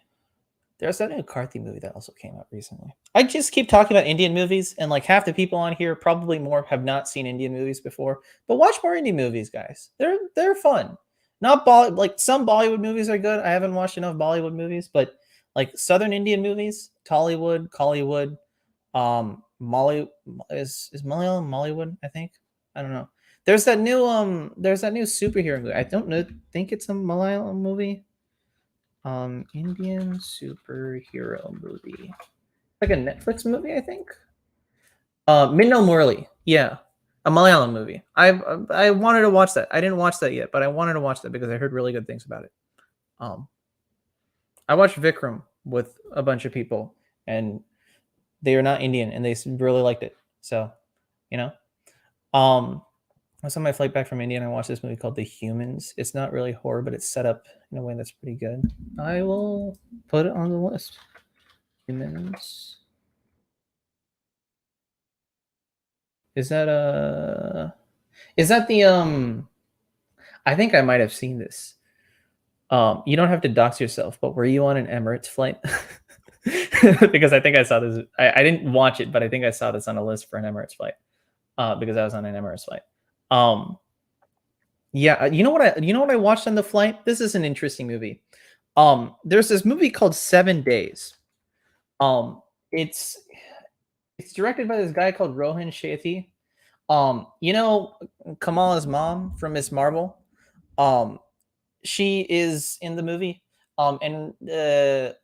There's that new Karthi movie that also came out recently. I just keep talking about Indian movies, and like half the people on here, probably more, have not seen Indian movies before. But watch more Indian movies, guys. They're fun. Not like some Bollywood movies are good. I haven't watched enough Bollywood movies, but like Southern Indian movies, Tollywood, Collywood, Molly is Malayalam Mollywood, I think. I don't know. There's that new superhero movie. I don't know. Think it's a Malayalam movie. Indian superhero movie. Like a Netflix movie, I think. Minnal Murli. Yeah. A Malayalam movie. I wanted to watch that. I didn't watch that yet, but I wanted to watch that because I heard really good things about it. Um, I watched Vikram with a bunch of people, and they are not Indian, and they really liked it. So, you know, um, I was on my flight back from India, and I watched this movie called The Humans. It's not really horror, but it's set up in a way that's pretty good. I will put it on the list. Humans. Is that Is that the I think I might have seen this. You don't have to dox yourself, but were you on an Emirates flight? Because I think I saw this. I didn't watch it, but I think I saw this on a list for an Emirates flight. Because I was on an Emirates flight. Yeah, you know what I watched on the flight? This is an interesting movie. There's this movie called 7 Days. Um, it's it's directed by this guy called Rohan Shathi. You know Kamala's mom from Miss Marvel. Um, she is in the movie. And the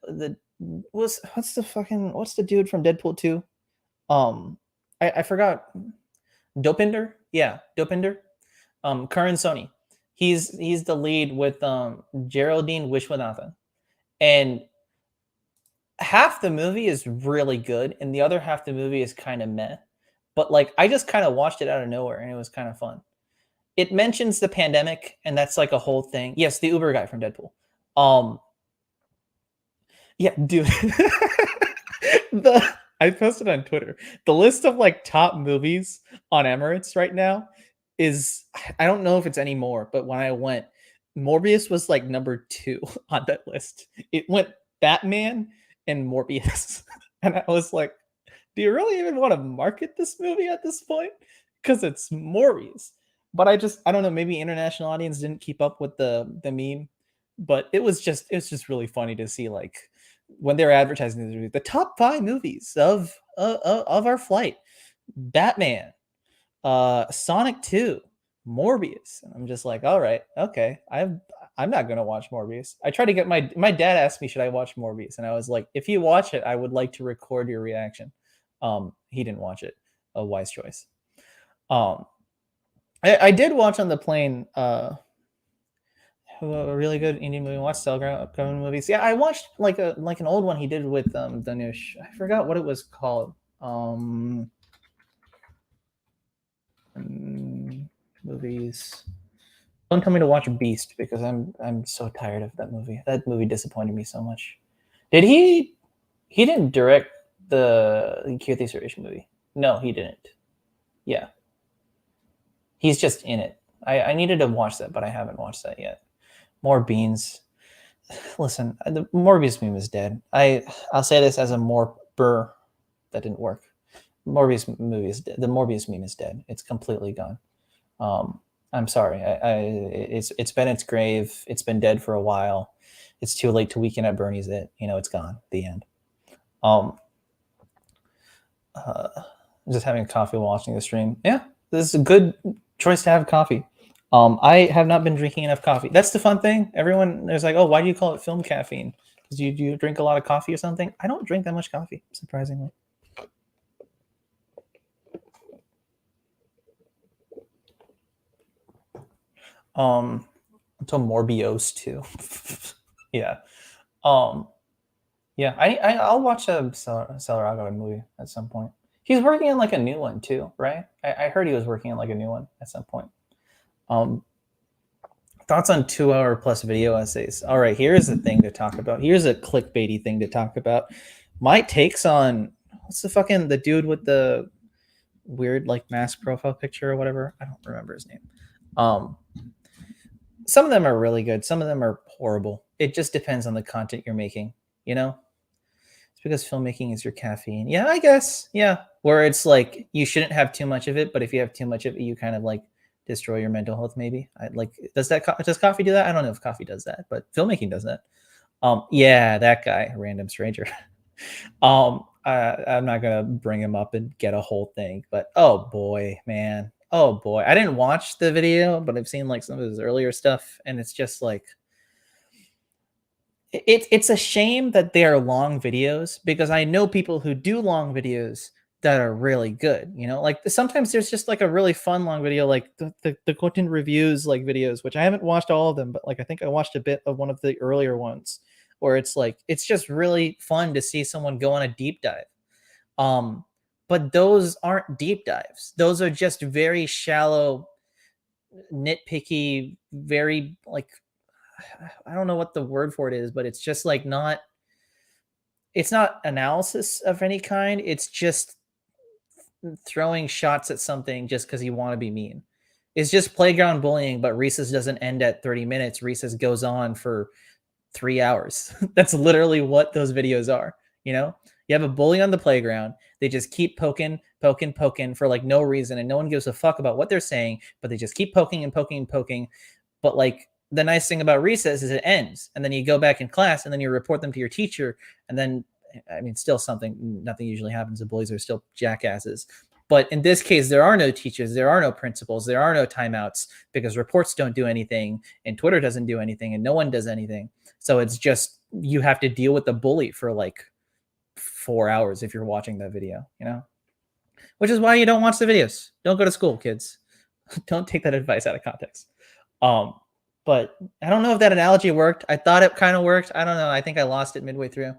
what's the dude from Deadpool 2? I forgot. Dopinder? Yeah, Dopinder. Karan Soni. He's the lead with Geraldine Wishwanathan. And half the movie is really good, and the other half the movie is kind of meh. But like I just kind of watched it out of nowhere and it was kind of fun. It mentions the pandemic, and that's like a whole thing. Yes, the Uber guy from Deadpool. Um yeah, dude. I posted on Twitter. The list of like top movies on Emirates right now is I don't know if it's anymore, but when I went, Morbius was like number 2 on that list. It went Batman and Morbius. And I was like, do you really even want to market this movie at this point? Because it's Morbius. But I don't know, maybe international audience didn't keep up with the meme. But it was just really funny to see like when they were advertising this movie, the top 5 movies of our flight. Batman, Sonic 2, Morbius. And I'm just like, all right, okay. I'm not gonna watch Morbius. I tried to get my dad asked me, should I watch Morbius? And I was like, if you watch it, I would like to record your reaction. He didn't watch it. A wise choice. Um, I did watch on the plane a really good Indian movie. Watch Selgram movies. Yeah, I watched like an old one he did with Danush. I forgot what it was called. Movies. Don't tell me to watch Beast because I'm so tired of that movie. That movie disappointed me so much. Did he? He didn't direct the Kirti Suresh movie. No, he didn't. Yeah, he's just in it. I needed to watch that, but I haven't watched that yet. More beans. Listen, the Morbius meme is dead. I'll say this as a more burr that didn't work. Morbius movie is dead. The Morbius meme is dead. It's completely gone. I'm sorry. It's been its grave. It's been dead for a while. It's too late to Weekend at Bernie's it. It's gone. The end. Just having coffee while watching the stream. Yeah, this is a good choice to have coffee. I have not been drinking enough coffee. That's the fun thing. Everyone is like, oh, why do you call it film caffeine? Because you drink a lot of coffee or something? I don't drink that much coffee, surprisingly. Until Morbius too. Yeah. Yeah, I'll watch a Salarago movie at some point. He's working on like a new one too, right? I heard he was working on like a new one at some point. Thoughts on 2 hour plus video essays. All right, here's a thing to talk about. Here's a clickbaity thing to talk about. My takes on what's the dude with the weird like mask profile picture or whatever. I don't remember his name. Some of them are really good. Some of them are horrible. It just depends on the content you're making. It's because filmmaking is your caffeine. Yeah, I guess. Yeah, where it's like you shouldn't have too much of it, but if you have too much of it, you kind of like destroy your mental health. Maybe. Does coffee do that? I don't know if coffee does that, but filmmaking does that. Yeah, that guy, random stranger. I'm not gonna bring him up and get a whole thing, but oh boy, man. Oh boy, I didn't watch the video, but I've seen like some of his earlier stuff, and it's just like it's a shame that they are long videos because I know people who do long videos that are really good, you know? Like sometimes there's just like a really fun long video, like the Quentin reviews like videos, which I haven't watched all of them, but like I think I watched a bit of one of the earlier ones where it's like it's just really fun to see someone go on a deep dive. Um, but those aren't deep dives. Those are just very shallow, nitpicky, very like I don't know what the word for it is, but it's just like not it's not analysis of any kind. It's just throwing shots at something just because you want to be mean. It's just playground bullying, but recess doesn't end at 30 minutes. Recess goes on for 3 hours. That's literally what those videos are. You know, you have a bully on the playground. They just keep poking, poking, poking for like no reason, and no one gives a fuck about what they're saying, but they just keep poking and poking and poking. But like the nice thing about recess is it ends, and then you go back in class, and then you report them to your teacher, and then I mean, still nothing usually happens. The bullies are still jackasses. But in this case, there are no teachers, there are no principals, there are no timeouts because reports don't do anything and Twitter doesn't do anything and no one does anything. So it's just you have to deal with the bully for like 4 hours if you're watching that video, you know? Which is why you don't watch the videos. Don't go to school, kids. Don't take that advice out of context. Um, but I don't know if that analogy worked. I thought it kind of worked. I don't know. I think I lost it midway through.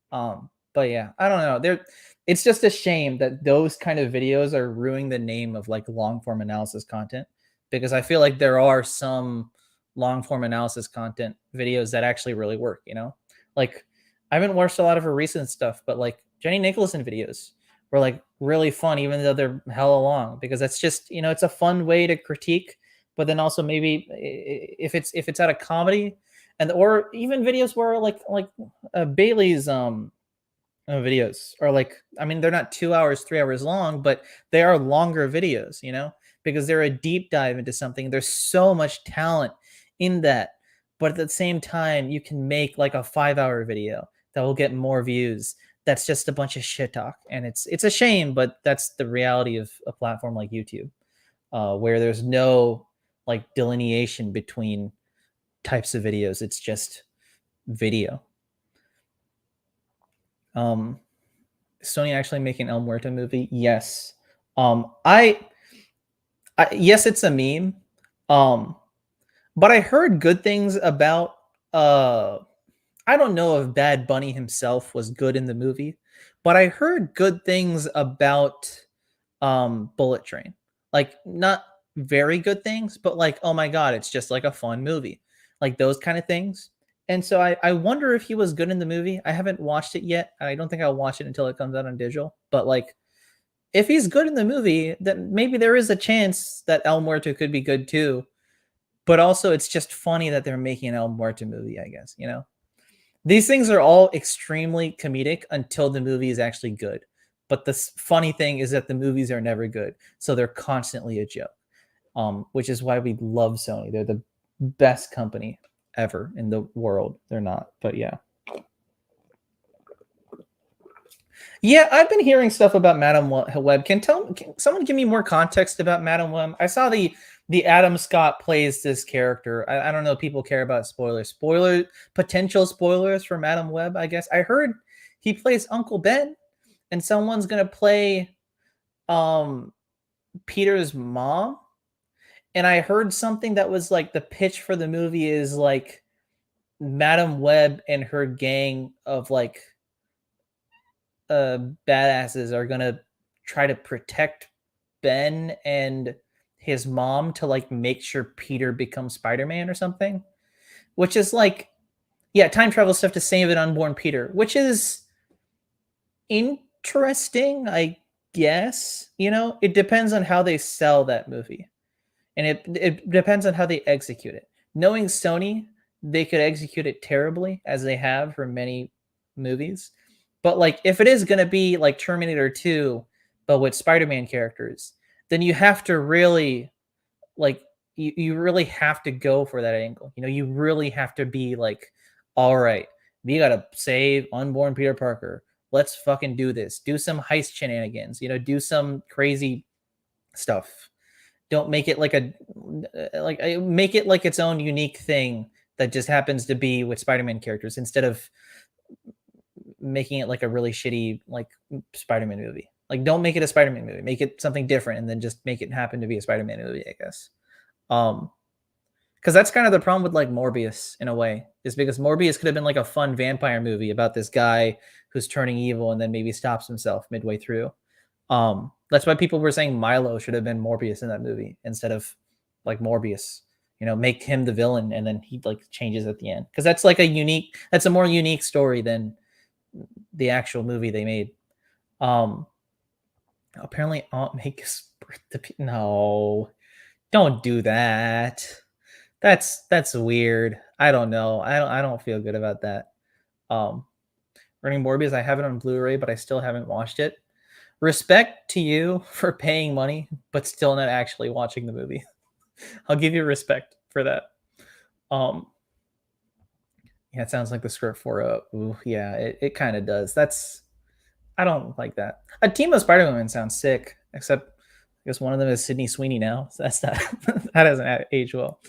But yeah, I don't know. It's just a shame that those kind of videos are ruining the name of like long form analysis content because I feel like there are some long form analysis content videos that actually really work, you know? Like I haven't watched a lot of her recent stuff, but like Jenny Nicholson videos were like really fun, even though they're hella long, because that's just, you know, it's a fun way to critique, but then also maybe if it's out of comedy and or even videos where like Bailey's videos are like, I mean, they're not 2 hours, 3 hours long, but they are longer videos, you know, because they're a deep dive into something. There's so much talent in that. But at the same time, you can make like a 5 hour video that will get more views. That's just a bunch of shit talk. And it's a shame, but that's the reality of a platform like YouTube, where there's no like delineation between types of videos. It's just video. Sony actually making El Muerto movie? Yes. Yes, it's a meme. But I heard good things about I don't know if Bad Bunny himself was good in the movie, but I heard good things about Bullet Train. Like not very good things, but like, oh my god, it's just like a fun movie. Like those kind of things. And so I wonder if he was good in the movie. I haven't watched it yet. I don't think I'll watch it until it comes out on digital. But like if he's good in the movie, then maybe there is a chance that El Muerto could be good too. But also it's just funny that they're making an El Muerto movie, I guess, you know? These things are all extremely comedic until the movie is actually good. But the funny thing is that the movies are never good. So they're constantly a joke, which is why we love Sony. They're the best company ever in the world. They're not, but yeah. Yeah, I've been hearing stuff about Madam Web. Can someone give me more context about Madam Web? I saw the Adam Scott plays this character. I don't know if people care about spoilers. Potential spoilers for Madam Web, I guess. I heard he plays Uncle Ben, and someone's gonna play Peter's mom. And I heard something that was like the pitch for the movie is like Madam Web and her gang of like badasses are gonna try to protect Ben and his mom to like make sure Peter becomes Spider-Man or something, which is like, yeah, time travel stuff to save an unborn Peter, which is interesting, I guess. You know, it depends on how they sell that movie, and it depends on how they execute it. Knowing Sony, they could execute it terribly, as they have for many movies. But like, if it is going to be like Terminator 2, but with Spider-Man characters, then you have to really like you really have to go for that angle. You know, you really have to be like, all right, we got to save unborn Peter Parker. Let's fucking do this. Do some heist shenanigans. You know, do some crazy stuff. Don't make it like make it like its own unique thing that just happens to be with Spider-Man characters instead of making it like a really shitty like Spider-Man movie. Like, don't make it a Spider-Man movie. Make it something different, and then just make it happen to be a Spider-Man movie, I guess. Because that's kind of the problem with like Morbius in a way, is because Morbius could have been like a fun vampire movie about this guy who's turning evil and then maybe stops himself midway through. That's why people were saying Milo should have been Morbius in that movie instead of like Morbius. Make him the villain and then he like changes at the end, because that's like that's a more unique story than the actual movie they made. Apparently Aunt May gives birth to no, don't do that. That's weird. I don't know. I don't feel good about that. Running Morbius, I have it on Blu-ray, but I still haven't watched it. Respect to you for paying money, but still not actually watching the movie. I'll give you respect for that. Yeah, it sounds like the script for yeah, it kind of does. I don't like that. A team of Spider-Women sounds sick, except I guess one of them is Sydney Sweeney now. So that's not that doesn't age well.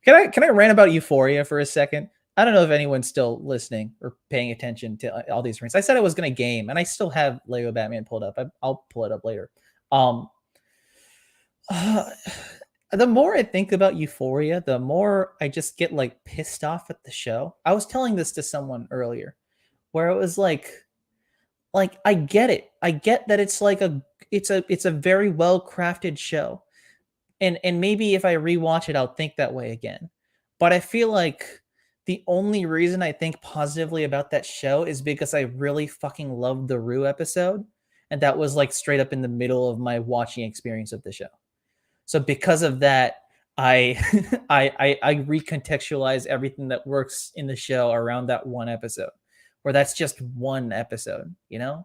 Can I rant about Euphoria for a second? I don't know if anyone's still listening or paying attention to all these rants. I said I was going to game, and I still have Lego Batman pulled up. I'll pull it up later. The more I think about Euphoria, the more I just get like pissed off at the show. I was telling this to someone earlier, where it was like I get it. I get that it's like it's a very well crafted show, and maybe if I rewatch it, I'll think that way again. But I feel like the only reason I think positively about that show is because I really fucking loved the Rue episode, and that was like straight up in the middle of my watching experience of the show. So because of that, I I recontextualize everything that works in the show around that one episode, where that's just one episode. The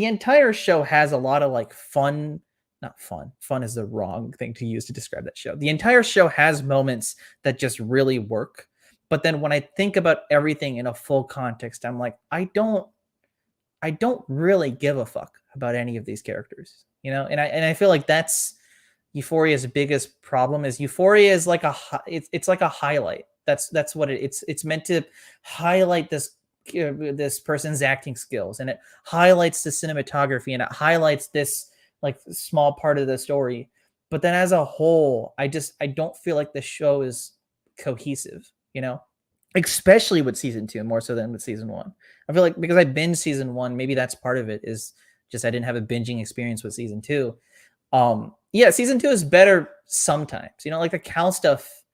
entire show has a lot of like fun. Not fun. Fun is the wrong thing to use to describe that show. The entire show has moments that just really work. But then when I think about everything in a full context, I'm like, I don't really give a fuck about any of these characters, and I feel like that's Euphoria's biggest problem. Is Euphoria is like it's like a highlight. That's what it's meant to highlight this person's acting skills, and it highlights the cinematography, and it highlights this like small part of the story. But then as a whole, I don't feel like the show is cohesive, especially with season 2 more so than with season 1. I feel like because I binged season 1, maybe that's part of it, is just I didn't have a binging experience with season 2. Yeah, season 2 is better sometimes. Like the Cal stuff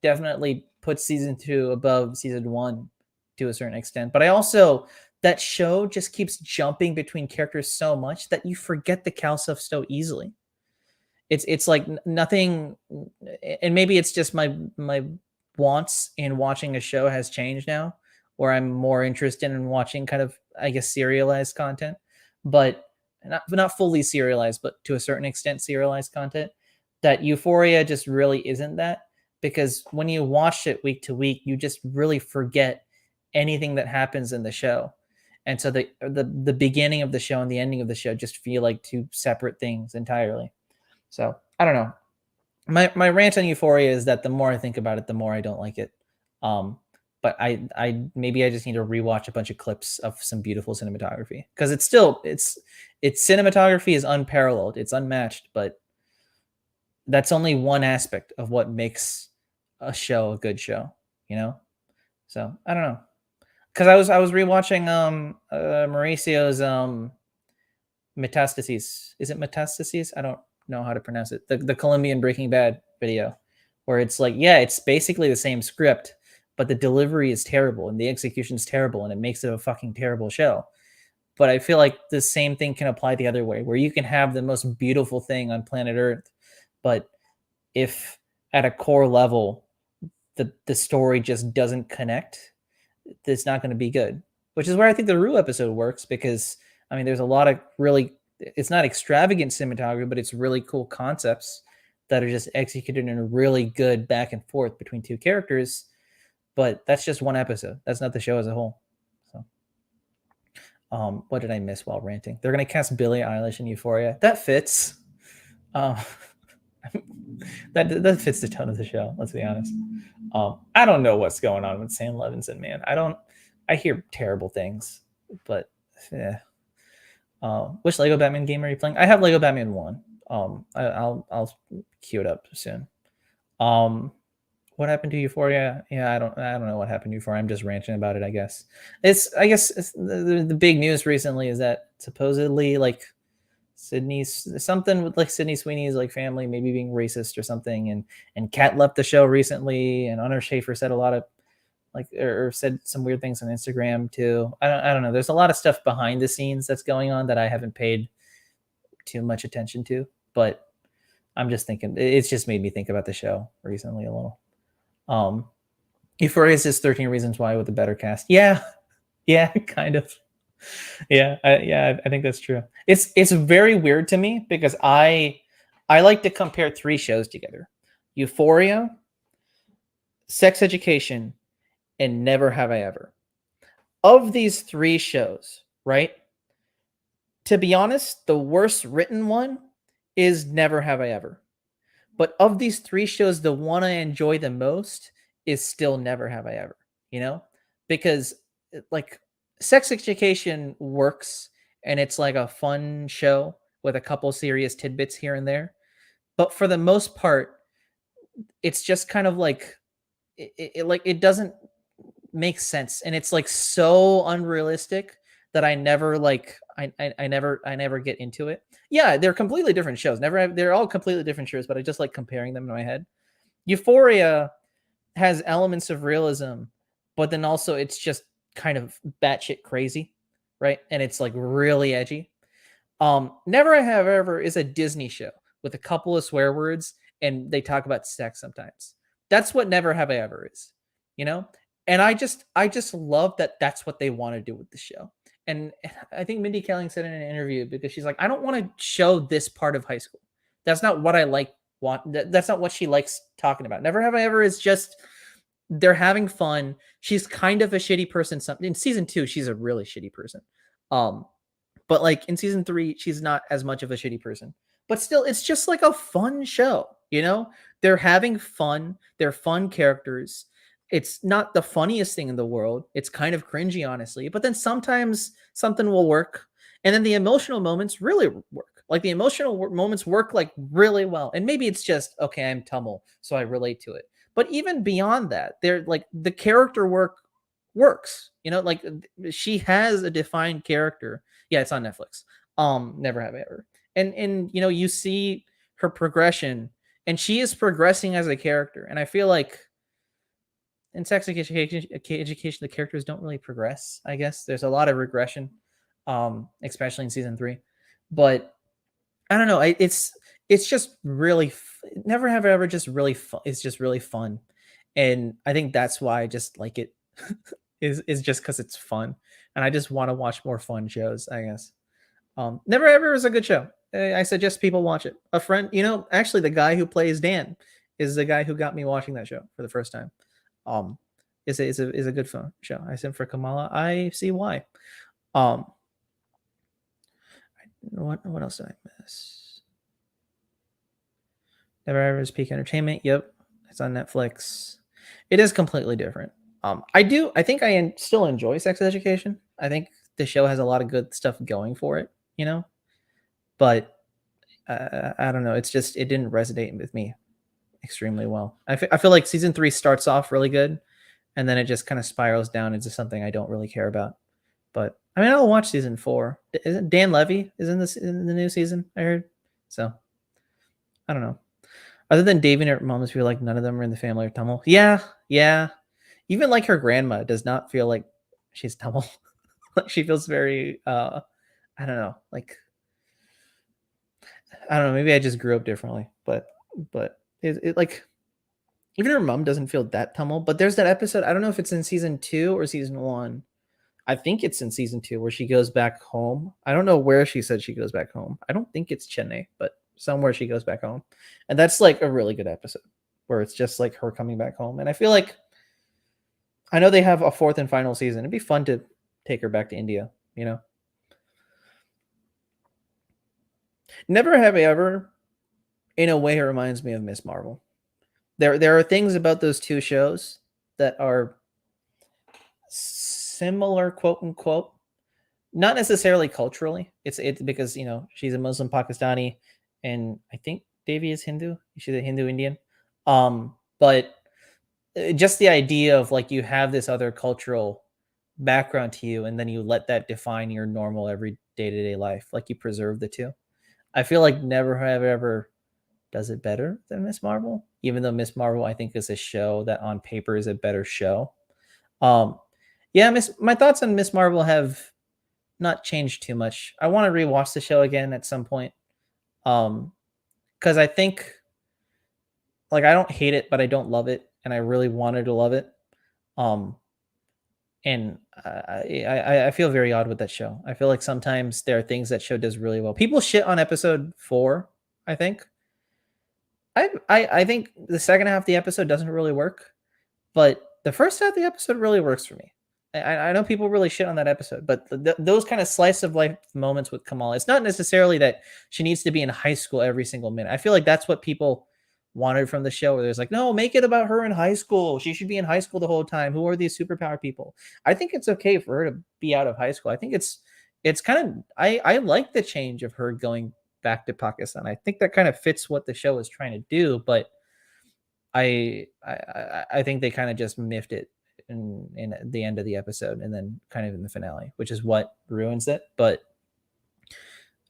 definitely puts season 2 above season 1 to a certain extent. But I also, that show just keeps jumping between characters so much that you forget the Cal stuff so easily. It's like nothing, and maybe it's just my wants in watching a show has changed now, where I'm more interested in watching kind of, I guess, serialized content, but not fully serialized, but to a certain extent serialized content. That Euphoria just really isn't that, because when you watch it week to week, you just really forget anything that happens in the show. And so the beginning of the show and the ending of the show just feel like two separate things entirely. So I don't know. My rant on Euphoria is that the more I think about it, the more I don't like it. But I maybe I just need to rewatch a bunch of clips of some beautiful cinematography, because it's cinematography is unparalleled, it's unmatched, but that's only one aspect of what makes a show a good show, So I don't know, because I was rewatching Mauricio's Metastases. Is it Metastases? I don't know how to pronounce it. The Colombian Breaking Bad video, where it's like, yeah, it's basically the same script, but the delivery is terrible and the execution is terrible, and it makes it a fucking terrible show. But I feel like the same thing can apply the other way, where you can have the most beautiful thing on planet Earth, but if at a core level the story just doesn't connect, it's not going to be good. Which is where I think the Rue episode works, because I mean, there's a lot of really, it's not extravagant cinematography, but it's really cool concepts that are just executed in a really good back and forth between two characters. But that's just one episode. That's not the show as a whole. So, what did I miss while ranting? They're going to cast Billie Eilish in Euphoria. That fits. That fits the tone of the show. Let's be honest. I don't know what's going on with Sam Levinson, man. I hear terrible things, but yeah. Which Lego Batman game are you playing? I have Lego Batman 1. I'll queue it up soon. What happened to Euphoria? Yeah, I don't know what happened to Euphoria. I'm just ranting about it. I guess it's the big news recently is that supposedly like Sydney's something with like Sydney Sweeney's like family maybe being racist or something, and Kat left the show recently, and Hunter Schafer said a lot of like or said some weird things on Instagram too. I don't know. There's a lot of stuff behind the scenes that's going on that I haven't paid too much attention to, but I'm just thinking it's just made me think about the show recently a little. Um, Euphoria is just 13 Reasons Why with a better cast. Yeah, yeah, kind of. I think that's true. It's very weird to me because I like to compare three shows together: Euphoria, Sex Education, and Never Have I Ever. Of these three shows, right? To be honest, the worst written one is Never Have I Ever. But of these three shows, the one I enjoy the most is still Never Have I Ever, you know? Because like Sex Education works and it's like a fun show with a couple serious tidbits here and there. But for the most part, it's just kind of like it doesn't make sense and it's like so unrealistic that I never like I never get into it. Yeah, they're completely different shows. They're all completely different shows, but I just like comparing them in my head. Euphoria has elements of realism, but then also it's just kind of batshit crazy, right? And it's like really edgy. Never Have Ever is a Disney show with a couple of swear words and they talk about sex sometimes. That's what Never Have I Ever is, you know? And I just love that that's what they want to do with the show. And I think Mindy Kaling said in an interview because she's like, I don't want to show this part of high school. That's not what I like. That's not what she likes talking about. Never Have I Ever is just they're having fun. She's kind of a shitty person. In season 2, she's a really shitty person. Um, but like in season 3, she's not as much of a shitty person. But still, it's just like a fun show, you know? They're having fun. They're fun characters. It's not the funniest thing in the world. It's kind of cringy, honestly. But then sometimes something will work. And then the emotional moments really work. Like the emotional moments work like really well. And maybe it's just, okay, I'm Tummel, so I relate to it. But even beyond that, they're like the character work works. You know, like she has a defined character. Yeah, it's on Netflix. Never Have I Ever. And you know, you see her progression and she is progressing as a character. And I feel like in Sex Education, the characters don't really progress. I guess there's a lot of regression, especially in season 3. But I don't know. It's just really Never Have I Ever just really fun. It's just really fun, and I think that's why I just like it. is just because it's fun, and I just want to watch more fun shows. I guess. Never Ever is a good show. I suggest people watch it. A friend, you know, actually the guy who plays Dan is the guy who got me watching that show for the first time. Um, is a good fun show. I sent for Kamala. I see why. Um, what else did I miss? Never Ever is Peak Entertainment. Yep, it's on Netflix. It is completely different. I think still enjoy Sex Education. I think the show has a lot of good stuff going for it, you know. But I don't know. It's just it didn't resonate with me extremely well. I feel like season 3 starts off really good, and then it just kind of spirals down into something I don't really care about. But I mean, I'll watch season 4. Isn't Dan Levy is in this in the new season? I heard. So I don't know. Other than Davy and her moms feel like none of them are in the family of Tummel. Yeah, yeah. Even like her grandma does not feel like she's Tummel. Like she feels very I don't know, like I don't know, maybe I just grew up differently, but it like even her mom doesn't feel that Tummel. But there's that episode, I don't know if it's in season 2 or season 1. I think it's in season 2 where she goes back home. I don't know where she said she goes back home. I don't think it's Chennai, but somewhere she goes back home. And that's like a really good episode where it's just like her coming back home. And I feel like I know they have a 4th and final season. It'd be fun to take her back to India, you know? Never Have I Ever, in a way, it reminds me of Miss Marvel. There are things about those two shows that are similar, quote unquote, not necessarily culturally. It's because she's a Muslim Pakistani, and I think Devi is Hindu. She's a Hindu Indian. But just the idea of like you have this other cultural background to you, and then you let that define your normal every day to day life. Like you preserve the two. I feel like Never Have Ever does it better than Miss Marvel, even though Miss Marvel I think is a show that on paper is a better show. Um, yeah, my thoughts on Miss Marvel have not changed too much. I want to rewatch the show again at some point. Because I think like I don't hate it, but I don't love it, and I really wanted to love it. Um, and I feel very odd with that show. I feel like sometimes there are things that show does really well. People shit on episode 4. I think. I think the second half of the episode doesn't really work, but the first half of the episode really works for me. I know people really shit on that episode, but those kind of slice of life moments with Kamal, it's not necessarily that she needs to be in high school every single minute. I feel like that's what people wanted from the show, where there's like, no, make it about her in high school. She should be in high school the whole time. Who are these superpower people? I think it's okay for her to be out of high school. I think it's kind of I like the change of her going back to Pakistan. I think that kind of fits what the show is trying to do, but I think they kind of just miffed it in the end of the episode and then kind of in the finale, which is what ruins it. But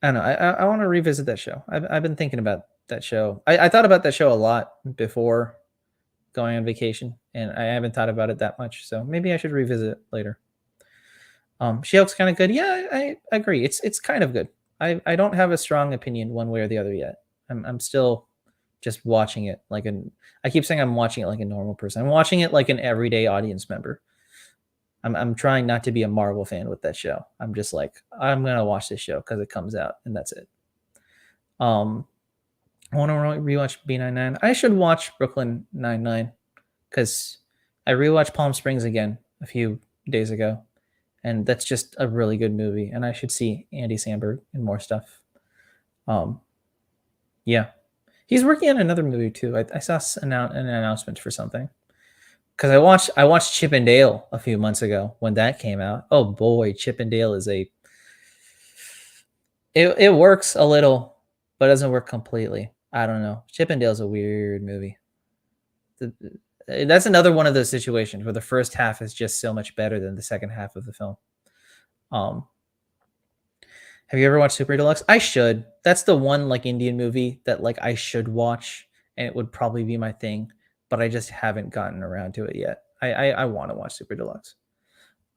I don't know. I want to revisit that show. I've been thinking about that show. I thought about that show a lot before going on vacation, and I haven't thought about it that much. So maybe I should revisit it later. SheHulk's kind of good. Yeah, I agree. It's kind of good. I don't have a strong opinion one way or the other yet. I'm still just watching it like I keep saying I'm watching it like a normal person. I'm watching it like an everyday audience member. I'm trying not to be a Marvel fan with that show. I'm just like, I'm gonna watch this show because it comes out and that's it. I want to rewatch B99. I should watch Brooklyn 99 because I rewatched Palm Springs again a few days ago, and that's just a really good movie. And I should see Andy Samberg and more stuff. Yeah, he's working on another movie too. I saw an announcement for something because I watched Chip and Dale a few months ago when that came out. Oh boy, Chip and Dale is it works a little, but it doesn't work completely. I don't know. Chip and Dale's a weird movie. That's another one of those situations where the first half is just so much better than the second half of the film. Have you ever watched Super Deluxe? I should. That's the one like Indian movie that like I should watch, and it would probably be my thing, but I just haven't gotten around to it yet. I want to watch Super Deluxe.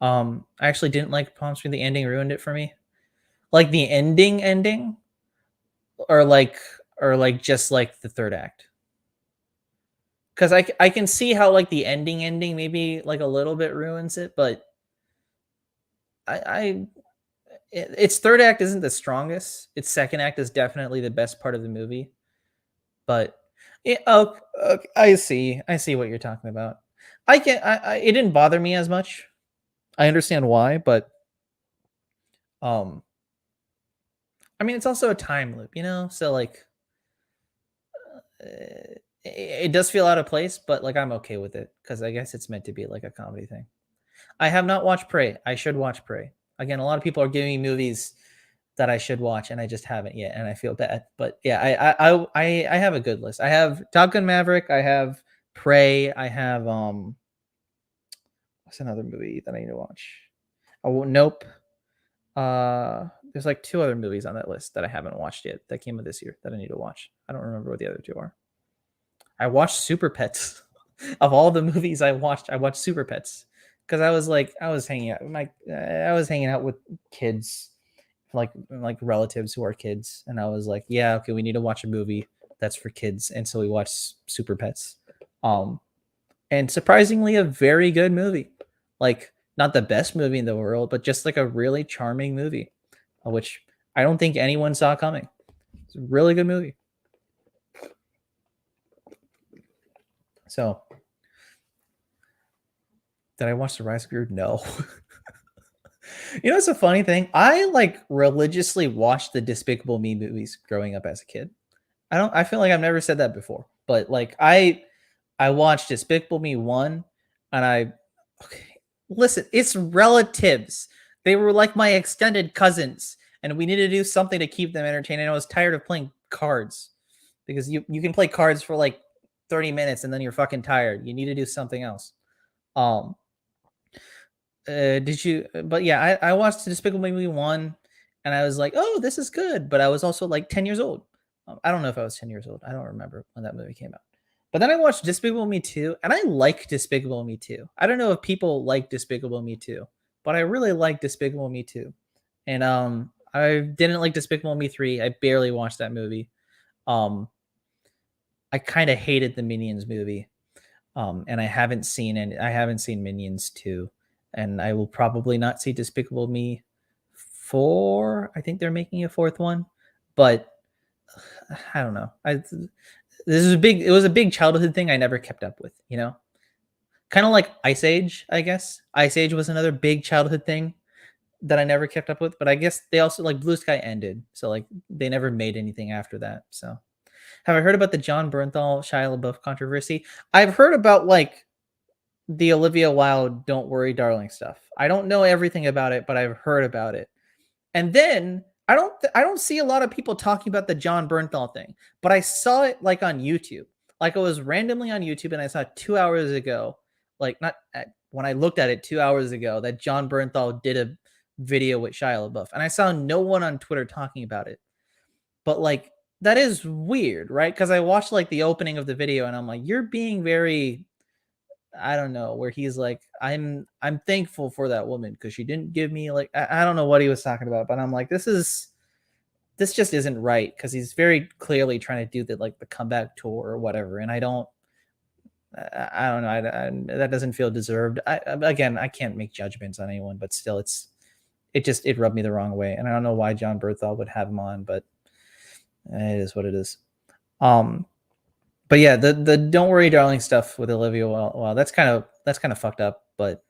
I actually didn't like Palm Springs. The ending ruined it for me. Like the ending, or like just like the third act. Because I can see how like the ending maybe like a little bit ruins it, but its third act isn't the strongest. Its second act is definitely the best part of the movie. But I see what you're talking about. It didn't bother me as much. I understand why, but I mean it's also a time loop, so like it does feel out of place, but like I'm okay with it because I guess it's meant to be like a comedy thing. I have not watched Prey. I should watch Prey. Again, a lot of people are giving me movies that I should watch, and I just haven't yet, and I feel bad. But yeah, I have a good list. I have Top Gun Maverick. I have Prey. I have what's another movie that I need to watch? Oh, Nope. There's like 2 other movies on that list that I haven't watched yet that came out this year that I need to watch. I don't remember what the other 2 are. I watched Super Pets. Of all the movies I watched Super Pets because I was hanging out with kids, like relatives who are kids, and I was like, yeah, okay, we need to watch a movie that's for kids, and so we watched Super Pets, and surprisingly a very good movie, like not the best movie in the world, but just like a really charming movie, which I don't think anyone saw coming. It's a really good movie. So, did I watch The Rise of Gru? No. It's a funny thing. I like religiously watched the Despicable Me movies growing up as a kid. I feel like I've never said that before, but like I watched Despicable Me 1, and okay, listen, it's relatives. They were like my extended cousins, and we needed to do something to keep them entertained. And I was tired of playing cards because you can play cards for like 30 minutes and then you're fucking tired. You need to do something else. Um, did you? But yeah, I watched Despicable Me 1, and I was like, oh, this is good. But I was also like 10 years old. I don't know if I was 10 years old. I don't remember when that movie came out. But then I watched Despicable Me 2, and I like Despicable Me 2. I don't know if people like Despicable Me 2, but I really like Despicable Me 2. And I didn't like Despicable Me 3. I barely watched that movie. Um I kind of hated the Minions movie. And I haven't seen Minions 2, and I will probably not see Despicable Me 4. I think they're making a fourth one, but I don't know. It was a big childhood thing I never kept up with, you know? Kind of like Ice Age, I guess. Ice Age was another big childhood thing that I never kept up with, but I guess they also like Blue Sky ended, so like they never made anything after that. So, have I heard about the John Bernthal Shia LaBeouf controversy? I've heard about like the Olivia Wilde "Don't Worry, Darling" stuff. I don't know everything about it, but I've heard about it. And then I don't see a lot of people talking about the John Bernthal thing, but I saw it like on YouTube. Like I was randomly on YouTube and I saw 2 hours ago, like not at, when I looked at it 2 hours ago, that John Bernthal did a video with Shia LaBeouf, and I saw no one on Twitter talking about it. But like that is weird, right? Because I watched like the opening of the video and I'm like, you're being very, I don't know, where he's like, I'm thankful for that woman because she didn't give me like, I don't know what he was talking about, but I'm like, this just isn't right, because he's very clearly trying to do the like the comeback tour or whatever, and I don't know, that doesn't feel deserved. Again, I can't make judgments on anyone, but still, it rubbed me the wrong way, and I don't know why John Berthal would have him on, but it is what it is. But yeah, the "Don't Worry, Darling" stuff with Olivia, well, that's kind of fucked up. But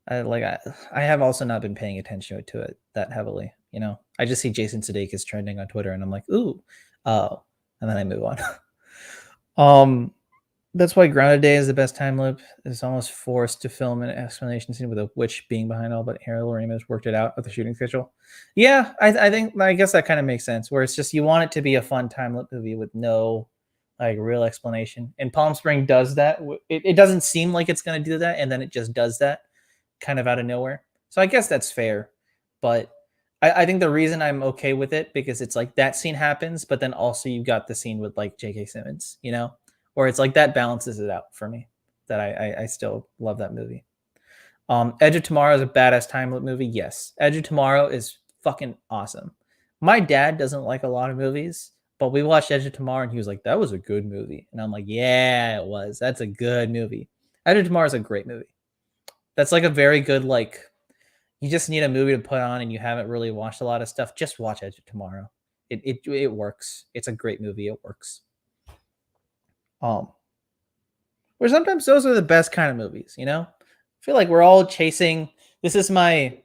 I have also not been paying attention to it that heavily. You know, I just see Jason Sudeikis trending on Twitter, and I'm like, ooh, oh, and then I move on. um, that's why Grounded Day is the best time loop. It's almost forced to film an explanation scene with a witch being behind all, but Harold Ramis worked it out with the shooting schedule. Yeah, I guess that kind of makes sense. Where it's just you want it to be a fun time loop movie with no like real explanation. And Palm Spring does that. It doesn't seem like it's going to do that, and then it just does that kind of out of nowhere. So I guess that's fair. But I think the reason I'm okay with it, because it's like that scene happens, but then also you got the scene with like J.K. Simmons, you know, where it's like that balances it out for me. That I still love that movie. Edge of Tomorrow is a badass time loop movie. Yes, Edge of Tomorrow is fucking awesome. My dad doesn't like a lot of movies, but we watched Edge of Tomorrow and he was like, "That was a good movie," and I'm like, "Yeah, it was. That's a good movie." Edge of Tomorrow is a great movie. That's like a very good like. You just need a movie to put on and you haven't really watched a lot of stuff. Just watch Edge of Tomorrow. It works. It's a great movie. It works. Um, where sometimes those are the best kind of movies, you know? I feel like we're all chasing this is my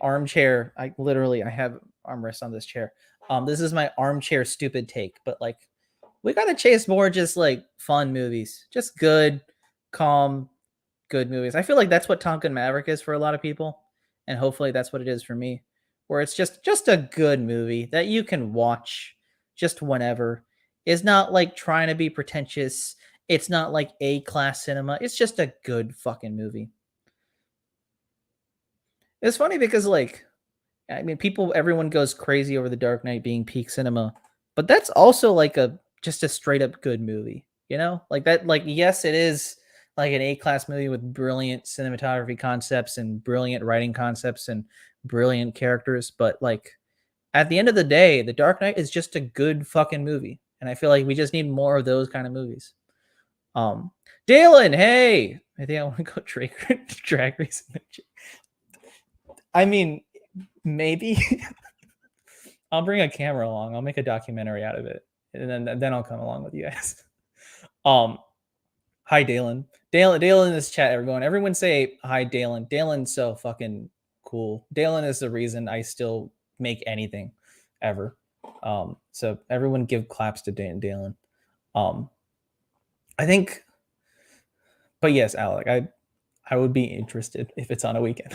armchair. I have armrest on this chair. This is my armchair stupid take, but like we gotta chase more just like fun movies. Just good, calm, good movies. I feel like that's what Top Gun Maverick is for a lot of people, and hopefully that's what it is for me, where it's just a good movie that you can watch just whenever. It's not like trying to be pretentious. It's not like A-class cinema. It's just a good fucking movie. It's funny because like I mean everyone goes crazy over The Dark Knight being peak cinema, but that's also like a just a straight up good movie, you know? Like that like yes, it is like an A-class movie with brilliant cinematography concepts and brilliant writing concepts and brilliant characters, but like at the end of the day, The Dark Knight is just a good fucking movie. And I feel like we just need more of those kind of movies. Um Dalen, hey, I think I want to go drag racing. I mean, maybe I'll bring a camera along. I'll make a documentary out of it, and then I'll come along with you guys. Um, hi Dalen. Dalen in this chat. Everyone say hi Dalen. Dalen's so fucking cool. Dalen is the reason I still make anything ever. So everyone give claps to Dalen. I think, but yes, Alec, I would be interested if it's on a weekend.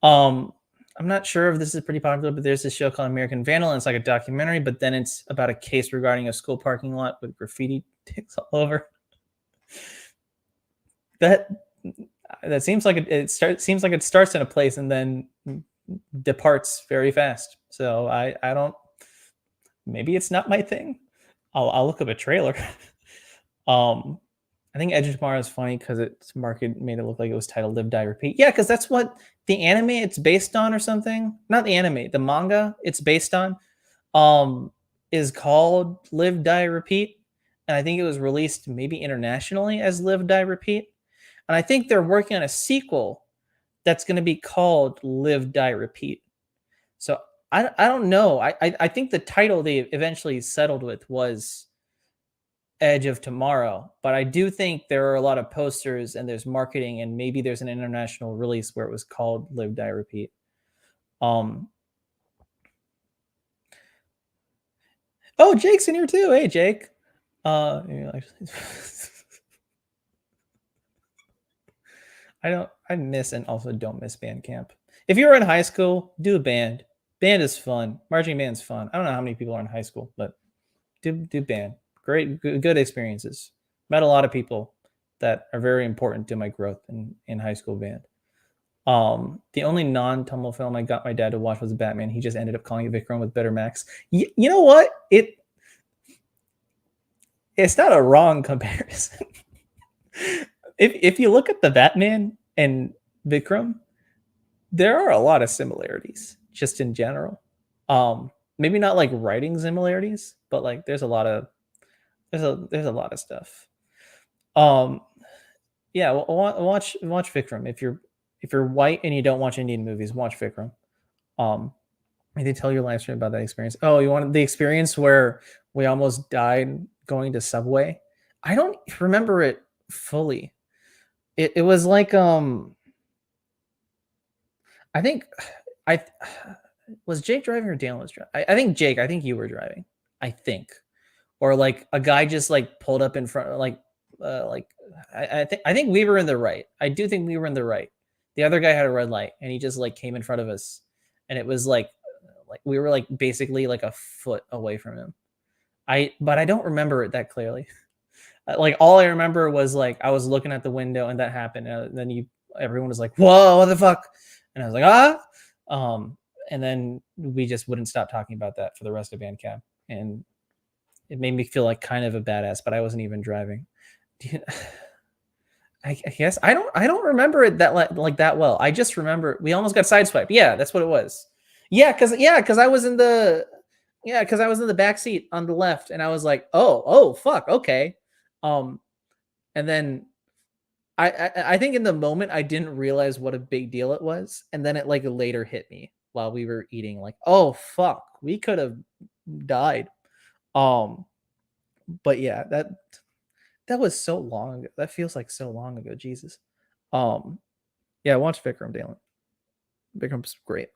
um, I'm not sure if this is pretty popular, but there's this show called American Vandal, and it's like a documentary, but then it's about a case regarding a school parking lot with graffiti ticks all over. That that seems like seems like it starts in a place and then departs very fast. So I don't, maybe it's not my thing. I'll look up a trailer. um I think Edge of Tomorrow is funny because its market made it look like it was titled Live Die Repeat. Yeah, because that's what the anime it's based on or something. Not the anime, the manga it's based on is called Live Die Repeat. And I think it was released maybe internationally as Live Die Repeat. And I think they're working on a sequel that's going to be called Live Die Repeat. So I don't know. I think the title they eventually settled with was Edge of Tomorrow, but I do think there are a lot of posters and there's marketing and maybe there's an international release where it was called Live Die Repeat. Oh, Jake's in here too. Hey, Jake. I miss and also don't miss band camp. If you were in high school, do a band. Band is fun. Marching band's fun. I don't know how many people are in high school, but do band. Great, good experiences. Met a lot of people that are very important to my growth in high school band. The only non-tumble film I got my dad to watch was Batman. He just ended up calling it Vikram with better Max. You know what? It's not a wrong comparison. if you look at the Batman and Vikram, there are a lot of similarities just in general. Maybe not like writing similarities, but like there's a lot of stuff. Yeah, watch Vikram. If you're white and you don't watch Indian movies, watch Vikram. I did tell your live stream about that experience. Oh, you wanted the experience where we almost died going to Subway? I don't remember it fully. It was like I think I was Jake driving or Daniel was driving. I think Jake. I think you were driving. I think, or like a guy just like pulled up in front, like I think we were in the right. I do think we were in the right. The other guy had a red light, and he just like came in front of us, and it was like we were like basically like a foot away from him. But I don't remember it that clearly. Like all I remember was like I was looking at the window and that happened, and then everyone was like, "Whoa, what the fuck?" And I was like, "Ah." And then we just wouldn't stop talking about that for the rest of Bandcamp, and it made me feel like kind of a badass, but I wasn't even driving. I guess I don't remember it that like that well. I just remember we almost got sideswiped. Yeah, that's what it was. Because I was in the back seat on the left, and I was like, oh fuck, okay. And then I think in the moment I didn't realize what a big deal it was, and then it like later hit me while we were eating, like, oh fuck, we could have died. But yeah, that was so long ago. That feels like so long ago. Jesus. Yeah, watch Vikram, Dalen. Vikram's great.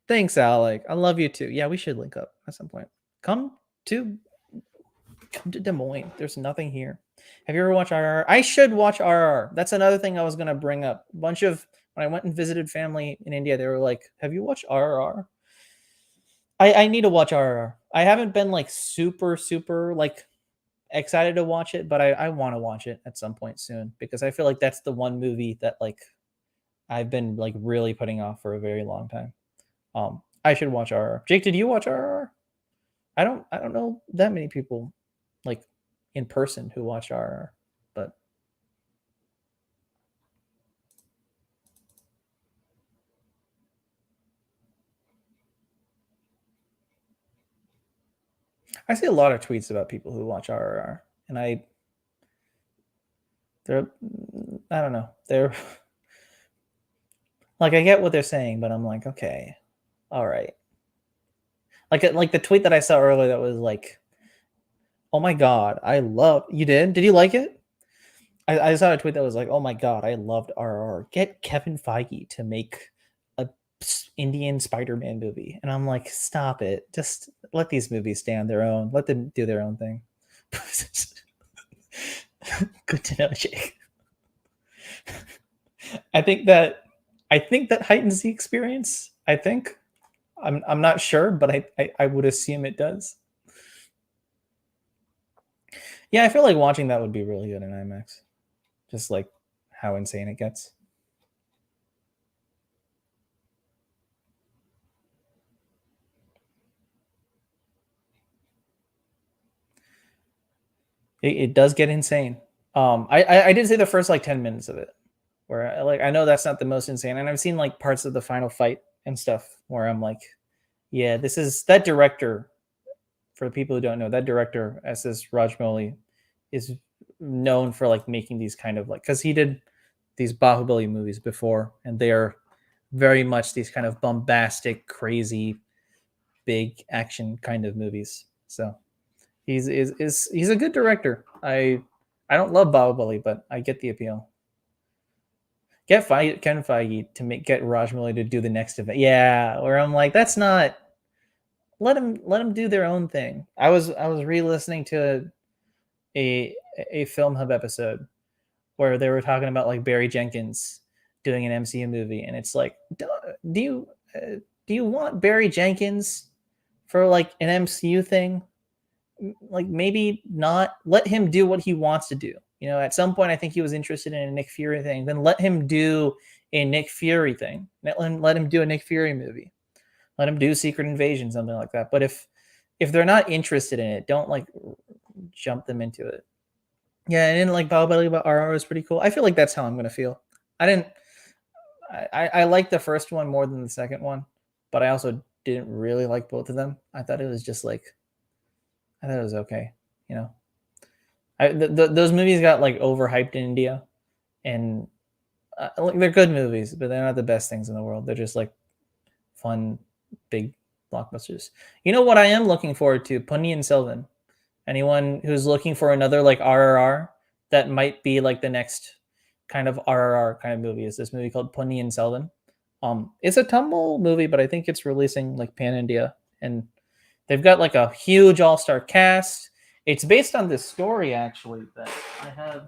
Thanks, Alec. I love you too. Yeah, we should link up at some point. Come to Des Moines. There's nothing here. Have you ever watched RR? I should watch RR. That's another thing I was gonna bring up. A bunch of when I went and visited family in India, they were like, "Have you watched RR?" I need to watch RR. I haven't been like super like excited to watch it, but I want to watch it at some point soon because I feel like that's the one movie that like I've been like really putting off for a very long time. I should watch RR. Jake, did you watch RR? I don't know that many people like in person who watch RR, but I see a lot of tweets about people who watch RR, and I don't know. They're like I get what they're saying, but I'm like, okay, all right. Like the tweet that I saw earlier that was like, "Oh my god, I love you." Did you like it? I saw a tweet that was like, "Oh my god, I loved RR. Get Kevin Feige to make a Indian Spider-Man movie." And I'm like, "Stop it. Just let these movies stay on their own. Let them do their own thing." Good to know, Jake. I think that I think that heightens the experience. I think I'm not sure, but I would assume it does. Yeah, I feel like watching that would be really good in IMAX. Just like how insane it gets. It does get insane. I did say the first like 10 minutes of it, where like I know that's not the most insane, and I've seen like parts of the final fight and stuff where I'm like, yeah, this is that director. For the people who don't know, that director, SS Rajmouli, is known for like making these kind of like because he did these Bahubali movies before, and they are very much these kind of bombastic, crazy, big action kind of movies. So he's a good director. I don't love Bahubali, but I get the appeal. Get Ken Feige to get Rajmouli to do the next event. Yeah, where I'm like, that's not. Let them do their own thing. I was re-listening to a a Film Hub episode where they were talking about like Barry Jenkins doing an MCU movie, and it's like, do you do you want Barry Jenkins for like an MCU thing? Like maybe not. Let him do what he wants to do. You know, at some point, I think he was interested in a Nick Fury thing. Then let him do a Nick Fury thing. Let him do a Nick Fury movie. Let him do Secret Invasion, something like that. But if they're not interested in it, don't like jump them into it. Yeah, and like Bahubali RR was pretty cool. I feel like that's how I'm gonna feel. I didn't. I like the first one more than the second one, but I also didn't really like both of them. I thought it was just like I thought it was okay. You know, those movies got like overhyped in India, and like they're good movies, but they're not the best things in the world. They're just like fun, big blockbusters. You know what I am looking forward to? Ponniyin Selvan. Anyone who's looking for another like RRR that might be like the next kind of RRR kind of movie is this movie called Ponniyin Selvan. It's a Tamil movie, but I think it's releasing like pan India, and they've got like a huge all star cast. It's based on this story actually that I have.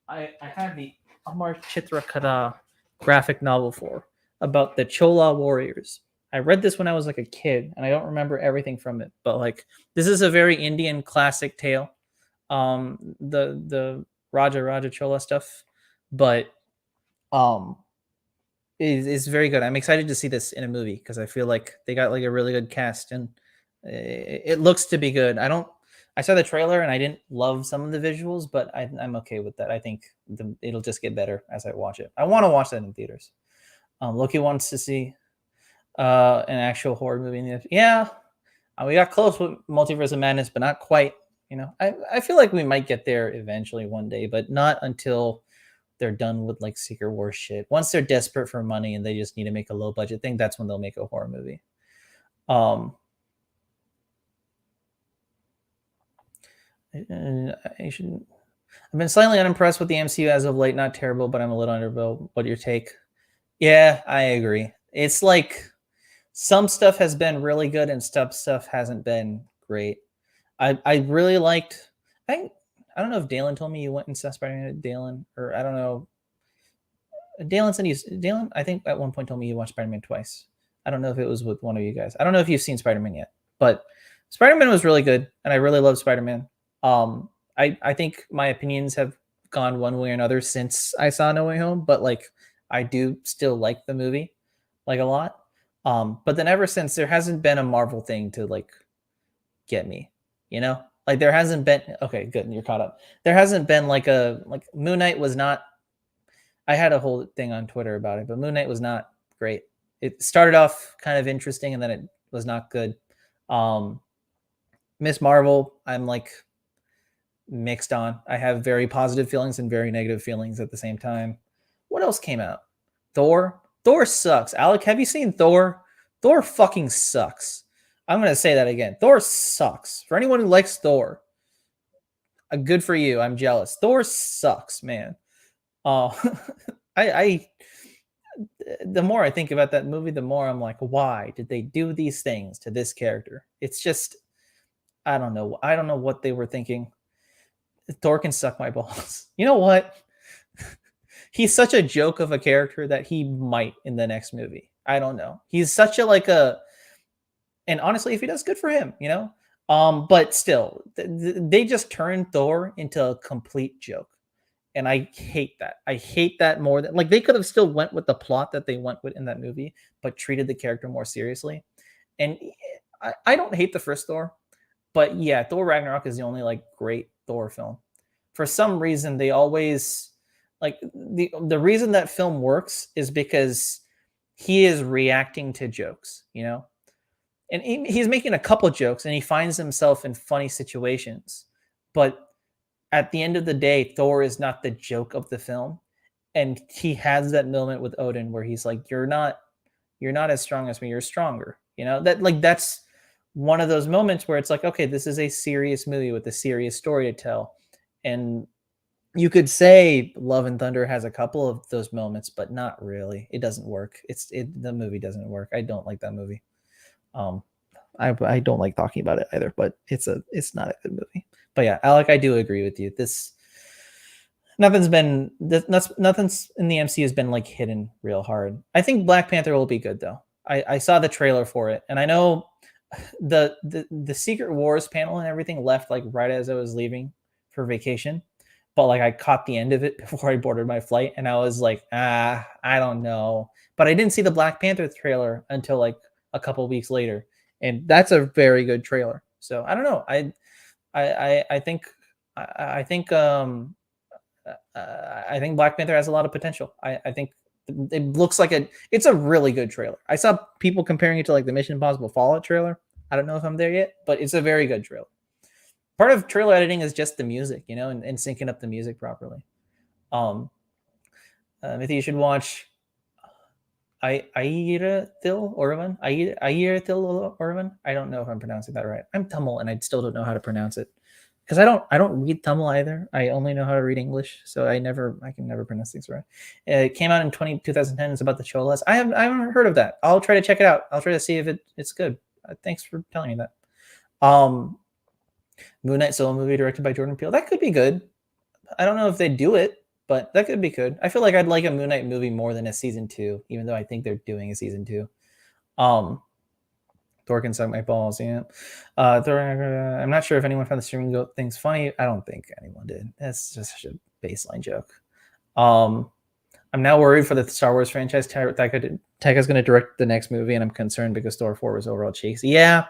I had the Amar Chitrakada graphic novel for about the Chola warriors. I read this when I was like a kid, and I don't remember everything from it. But like, this is a very Indian classic tale. The Raja Chola stuff, but um, is very good. I'm excited to see this in a movie because I feel like they got like a really good cast, and it looks to be good. I don't. I saw the trailer and I didn't love some of the visuals, but I'm okay with that. I think it'll just get better as I watch it. I want to watch that in theaters. Loki wants to see an actual horror movie. Yeah, we got close with Multiverse of Madness, but not quite. You know, I feel like we might get there eventually one day, but not until they're done with like Secret War shit. Once they're desperate for money and they just need to make a low budget thing, that's when they'll make a horror movie. I should. I've been slightly unimpressed with the MCU as of late. Not terrible, but I'm a little underbuilt. What your take? Yeah, I agree. It's like some stuff has been really good and stuff hasn't been great. I really liked. I don't know if Dalen told me you went and saw Spider-Man with Dalen, or I don't know. Dalen said Dalen. I think at one point told me you watched Spider-Man twice. I don't know if it was with one of you guys. I don't know if you've seen Spider-Man yet, but Spider-Man was really good, and I really love Spider-Man. I think my opinions have gone one way or another since I saw No Way Home, but like I do still like the movie like a lot. But then ever since there hasn't been a Marvel thing to like get me, you know? Like there hasn't been okay, good, you're caught up. There hasn't been like a like Moon Knight was not I had a whole thing on Twitter about it, but Moon Knight was not great. It started off kind of interesting and then it was not good. Um Miss Marvel, I'm like mixed on. I have very positive feelings and very negative feelings at the same time. What else came out? Thor. Thor sucks. Alec, have you seen Thor? Thor fucking sucks. I'm gonna say that again. Thor sucks. For anyone who likes Thor, good for you. I'm jealous. Thor sucks, man. Uh, I the more I think about that movie, the more I'm like, why did they do these things to this character? It's just I don't know. I don't know what they were thinking. Thor can suck my balls. You know what? he's such a joke of a character that he might in the next movie. I don't know. He's such a like a, and honestly, if he does, good for him, you know. But still, they just turned Thor into a complete joke, and I hate that. I hate that more than, like, they could have still went with the plot that they went with in that movie, but treated the character more seriously. And I don't hate the first Thor, but yeah, Thor Ragnarok is the only like great Thor film. For some reason, they always like the reason that film works is because he is reacting to jokes, you know, and he's making a couple jokes and he finds himself in funny situations, but at the end of the day, Thor is not the joke of the film, and he has that moment with Odin where he's like, you're not as strong as me, you're stronger, you know, that like that's one of those moments where it's like, okay, this is a serious movie with a serious story to tell. And you could say Love and Thunder has a couple of those moments, but not really. It doesn't work. The movie doesn't work. I don't like that movie. um I don't like talking about it either, but it's not a good movie. But yeah, Alec, I do agree with you. Nothing's in the MC has been like hidden real hard. I think Black Panther will be good though. I saw the trailer for it, and I know the Secret Wars panel and everything left like right as I was leaving for vacation, but like I caught the end of it before I boarded my flight, and I was like, I don't know. But I didn't see the Black Panther trailer until like a couple weeks later, and that's a very good trailer. So I don't know. I think I think I think Black Panther has a lot of potential. I think it looks like it's a really good trailer. I saw people comparing it to like the Mission Impossible Fallout trailer. I don't know if I'm there yet, but it's a very good trailer. Part of trailer editing is just the music, you know, and syncing up the music properly. I think you should watch Ayirathil Orvan. Ayirathil Orvan. I don't know if I'm pronouncing that right. I'm Tamil and I still don't know how to pronounce it, because I don't read Tamil either. I only know how to read English, so I can never pronounce things right. It came out in 2010. It's about the Cholas. I haven't heard of that. I'll try to check it out. I'll try to see if it's good. Thanks for telling me that. Moon Knight solo movie directed by Jordan Peele. That could be good. I don't know if they do it, but that could be good. I feel like I'd like a Moon Knight movie more than a season 2, even though I think they're doing a season 2. Thor can suck my balls, yeah. I'm not sure if anyone found the streaming things funny. I don't think anyone did. That's just such a baseline joke. I'm now worried for the Star Wars franchise. Taika's going to direct the next movie, and I'm concerned because Thor 4 was overall cheesy. Yeah,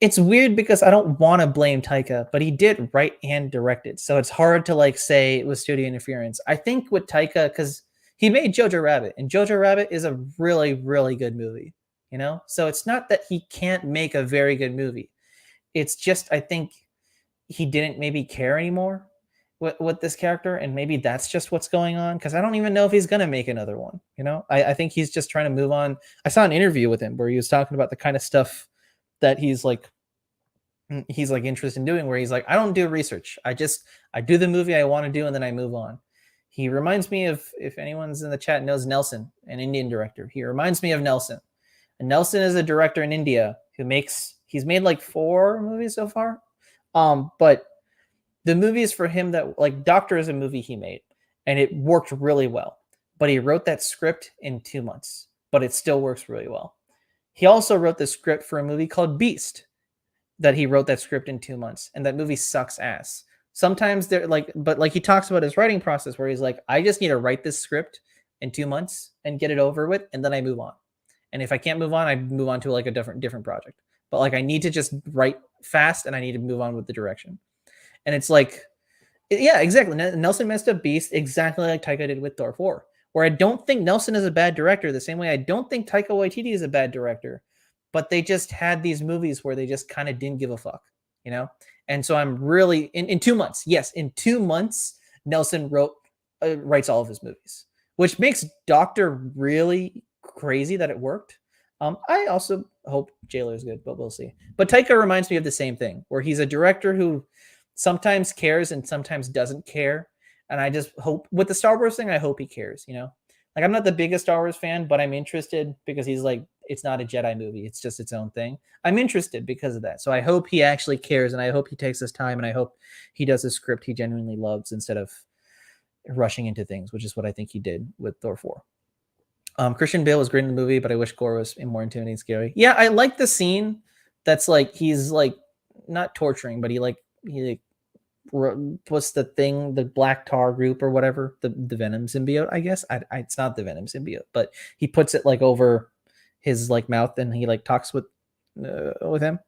it's weird because I don't want to blame Taika, but he did write and direct it, so it's hard to like say it was studio interference. I think with Taika, because he made Jojo Rabbit, and Jojo Rabbit is a really, really good movie, you know? So it's not that he can't make a very good movie. It's just, I think he didn't maybe care anymore with this character, and maybe that's just what's going on, because I don't even know if he's going to make another one, you know? I think he's just trying to move on. I saw an interview with him where he was talking about the kind of stuff that he's like interested in doing, where he's like, I don't do research. I do the movie I want to do, and then I move on. He reminds me of, if anyone's in the chat knows Nelson, an Indian director, he reminds me of Nelson. And Nelson is a director in India he's made like 4 movies so far. But the movies for him that, like, Doctor is a movie he made, and it worked really well. But he wrote that script in 2 months, but it still works really well. He also wrote the script for a movie called Beast, that he wrote that script in 2 months, and that movie sucks ass. Sometimes they're like, but like he talks about his writing process where he's like, I just need to write this script in 2 months and get it over with, and then I move on. And if I can't move on, I move on to like a different project. But like I need to just write fast, and I need to move on with the direction. And it's like, yeah, exactly. Nelson messed up Beast exactly like Taika did with Thor 4, where I don't think Nelson is a bad director the same way I don't think Taika Waititi is a bad director. But they just had these movies where they just kind of didn't give a fuck, you know? And so I'm really, in 2 months, yes, in 2 months, Nelson writes all of his movies, which makes Doctor really crazy that it worked. I also hope Jailer is good, but we'll see. But Taika reminds me of the same thing, where he's a director who sometimes cares and sometimes doesn't care. And I just hope, with the Star Wars thing, I hope he cares, you know? Like, I'm not the biggest Star Wars fan, but I'm interested because he's like, it's not a Jedi movie. It's just its own thing. I'm interested because of that. So I hope he actually cares, and I hope he takes his time, and I hope he does a script he genuinely loves instead of rushing into things, which is what I think he did with Thor 4. Christian Bale was great in the movie, but I wish Gore was more intimidating, scary. Yeah, I like the scene that's like he's like not torturing, but he what's the thing, the black tar group or whatever, the Venom symbiote, I guess. It's not the Venom symbiote, but he puts it like over his like mouth and he like talks with him.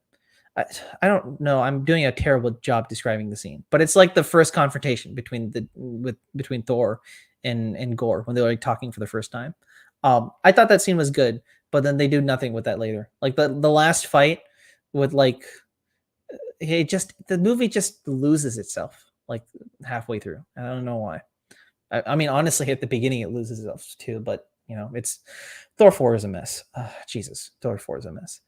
I don't know. I'm doing a terrible job describing the scene, but it's like the first confrontation between Thor and Gore when they were like talking for the first time. I thought that scene was good, but then they do nothing with that later. Like the last fight with like the movie just loses itself like halfway through. I don't know why. I mean, honestly, at the beginning it loses itself too, but it's Thor 4 is a mess. Jesus, Thor 4 is a mess.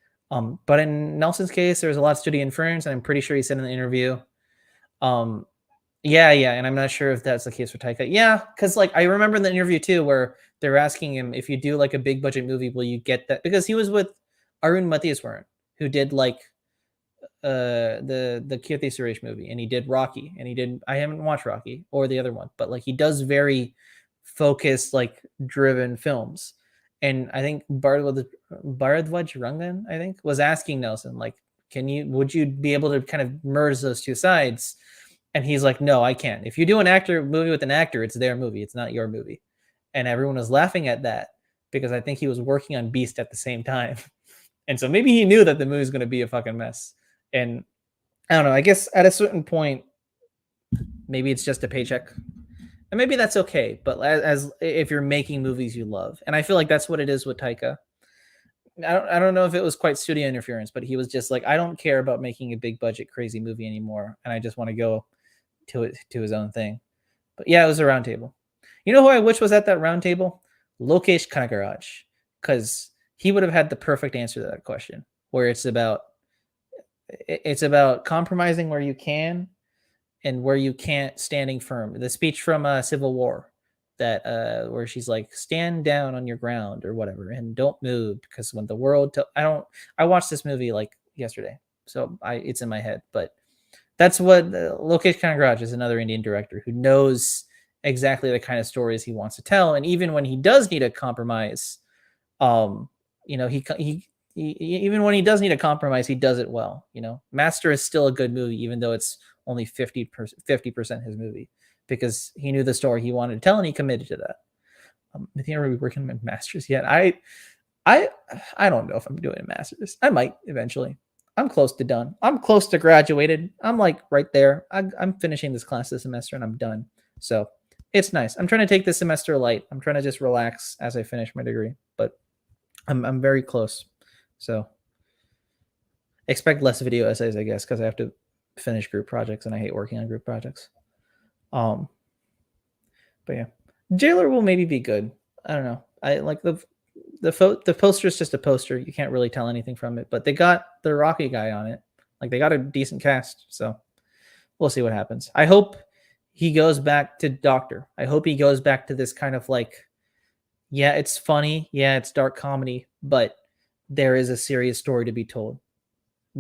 But in Nelson's case, there's a lot of studio inference, and I'm pretty sure he said in the interview, yeah, and I'm not sure if that's the case for Taika. Yeah, because like I remember in the interview too, where they're asking him if you do like a big budget movie, will you get that? Because he was with Arun Mathiaswaran, who did like the Kirti Suresh movie, and he did Rocky, and he did I haven't watched Rocky or the other one, but like he does very focused, like driven films. And I think Bharadwaj Rangan, I think, was asking Nelson, like, would you be able to kind of merge those two sides? And he's like, no, I can't. If you do an movie with an actor, it's their movie. It's not your movie. And everyone was laughing at that because I think he was working on Beast at the same time. And so maybe he knew that the movie was going to be a fucking mess. And I don't know, I guess at a certain point, maybe it's just a paycheck. And maybe that's okay, but as if you're making movies you love, and I feel like that's what it is with Taika. I don't know if it was quite studio interference, but he was just like, I don't care about making a big budget crazy movie anymore, and I just want to go to his own thing. But yeah, it was a round table. You know who I wish was at that round table? Lokesh Kanagaraj, because he would have had the perfect answer to that question, where it's about compromising where you can and where you can't, standing firm. The speech from Civil War, that where she's like, stand down on your ground or whatever and don't move, because when the world I watched this movie like yesterday, so it's in my head. But that's what Lokesh Kanagaraj is, another Indian director who knows exactly the kind of stories he wants to tell, and even when he does need a compromise, he even when he does need a compromise, he does it well. Master is still a good movie, even though it's only 50% his movie, because he knew the story he wanted to tell and he committed to that. I think I'm really working on Masters yet. I don't know if I'm doing a Masters. I might eventually. I'm close to done. I'm close to graduated. I'm like right there. I'm finishing this class this semester and I'm done. So it's nice. I'm trying to take this semester light. I'm trying to just relax as I finish my degree, but I'm very close. So expect less video essays, I guess, because I have to finish group projects and I hate working on group projects. But yeah, Jailer will maybe be good. I don't know. I like the poster is just a poster. You can't really tell anything from it, but they got the Rocky guy on it. Like they got a decent cast, so we'll see what happens. I hope he goes back to Doctor. I hope he goes back to this kind of like, yeah, it's funny, yeah, it's dark comedy, but there is a serious story to be told.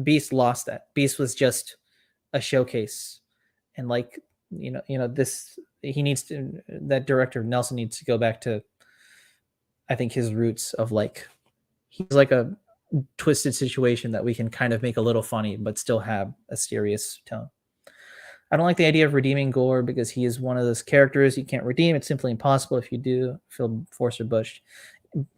Beast lost that. Beast was just a showcase, and like this, that director Nelson needs to go back to, I think, his roots of like, he's like a twisted situation that we can kind of make a little funny but still have a serious tone. I don't like the idea of redeeming Gore because he is one of those characters you can't redeem. It's simply impossible. If you do, feel forced or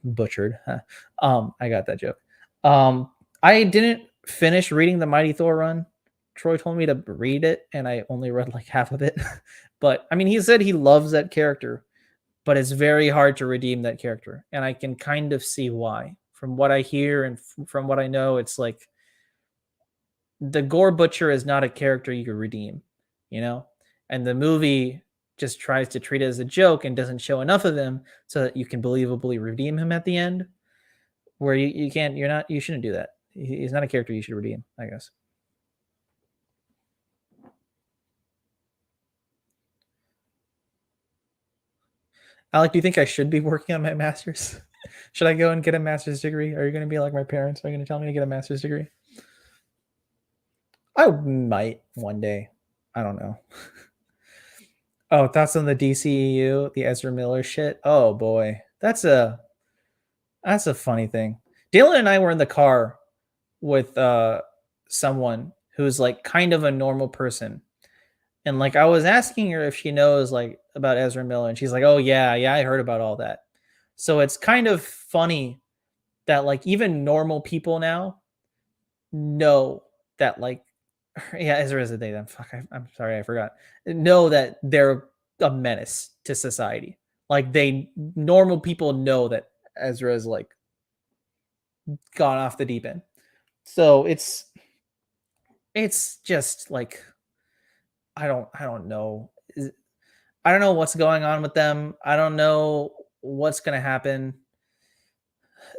butchered. Huh? I got that joke. I didn't finish reading the Mighty Thor run. Troy told me to read it, and I only read like half of it. But I mean, he said he loves that character, but it's very hard to redeem that character, and I can kind of see why. From what I hear and from what I know, it's like the Gore Butcher is not a character you could redeem, and the movie just tries to treat it as a joke and doesn't show enough of him so that you can believably redeem him at the end. Where you shouldn't do that. He's not a character you should redeem, I guess. Alec, do you think I should be working on my master's? Should I go and get a master's degree? Are you going to be like my parents? Are you going to tell me to get a master's degree? I might one day. I don't know. Oh, thoughts on the DCEU, the Ezra Miller shit? Oh boy, that's a funny thing. Dylan and I were in the car with someone who's like kind of a normal person, and like I was asking her if she knows like about Ezra Miller, and she's like, "Oh yeah, yeah, I heard about all that." So it's kind of funny that like even normal people now know that like yeah, Ezra is a they them. Fuck, I'm sorry, I forgot. Know that they're a menace to society. Like they normal people know that Ezra is like gone off the deep end. So it's just like I don't know. I don't know what's going on with them. I don't know what's gonna happen.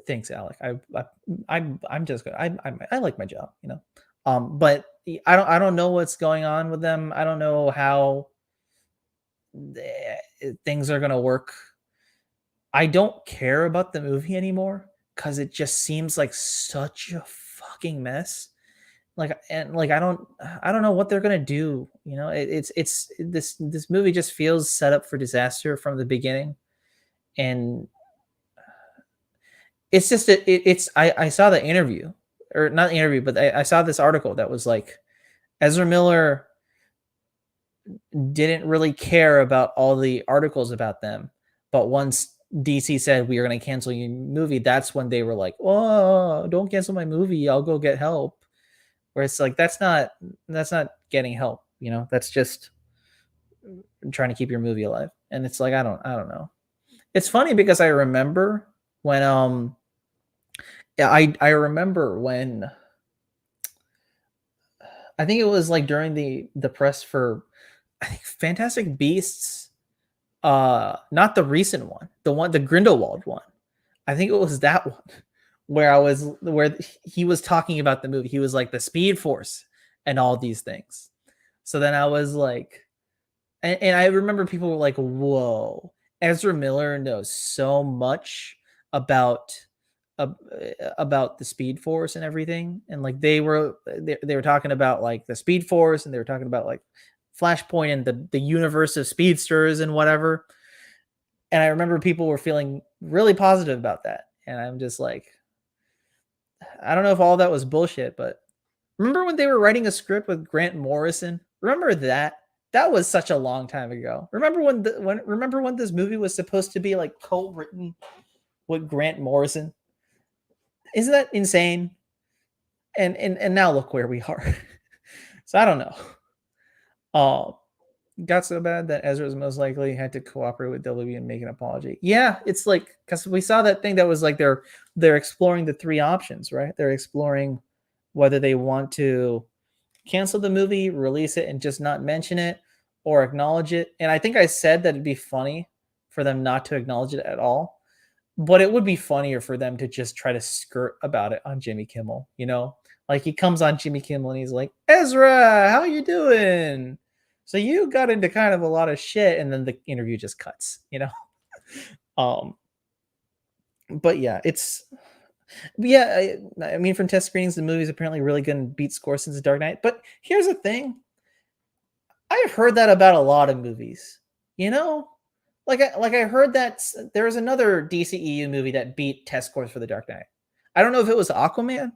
Thanks, Alec. I'm just good. I like my job, you know. But I don't know what's going on with them. I don't know how things are gonna work. I don't care about the movie anymore because it just seems like such a fucking mess. Like and like I don't know what they're gonna do. You know, it's this movie just feels set up for disaster from the beginning, and it's just it's I saw the interview or not the interview, but I saw this article that was like Ezra Miller didn't really care about all the articles about them, but once DC said we are going to cancel your movie, that's when they were like, "Oh, don't cancel my movie. I'll go get help." Where it's like that's not getting help. You know, that's just trying to keep your movie alive. And it's like I don't know. It's funny because I remember when yeah, I remember when I think it was like during the press for I think Fantastic Beasts, not the recent one, the Grindelwald one. I think it was that one where he was talking about the movie. He was like the Speed Force and all these things. So then I was like, and I remember people were like, "Whoa, Ezra Miller knows so much about uh, about the Speed Force and everything." And like they were talking about like the Speed Force, and they were talking about like Flashpoint and the universe of speedsters and whatever. And I remember people were feeling really positive about that, and I'm just like, I don't know if all that was bullshit, but remember when they were writing a script with Grant Morrison? Remember that? That was such a long time ago. Remember when this movie was supposed to be like co-written with Grant Morrison? Isn't that insane? And now look where we are. So I don't know. Oh, got so bad that Ezra's most likely had to cooperate with WB and make an apology. Yeah, it's like because we saw that thing that was like they're exploring the three options, right? They're exploring whether they want to cancel the movie, release it, and just not mention it or acknowledge it. And I think I said that it'd be funny for them not to acknowledge it at all. But it would be funnier for them to just try to skirt about it on Jimmy Kimmel, you know? Like he comes on Jimmy Kimmel and he's like, "Ezra, how you doing? So you got into kind of a lot of shit," and then the interview just cuts, you know? Um, but yeah, I mean, from test screenings, the movie's apparently really good and beat score since The Dark Knight. But here's the thing: I've heard that about a lot of movies. You know, like I heard that there was another DCEU movie that beat test scores for The Dark Knight. I don't know if it was Aquaman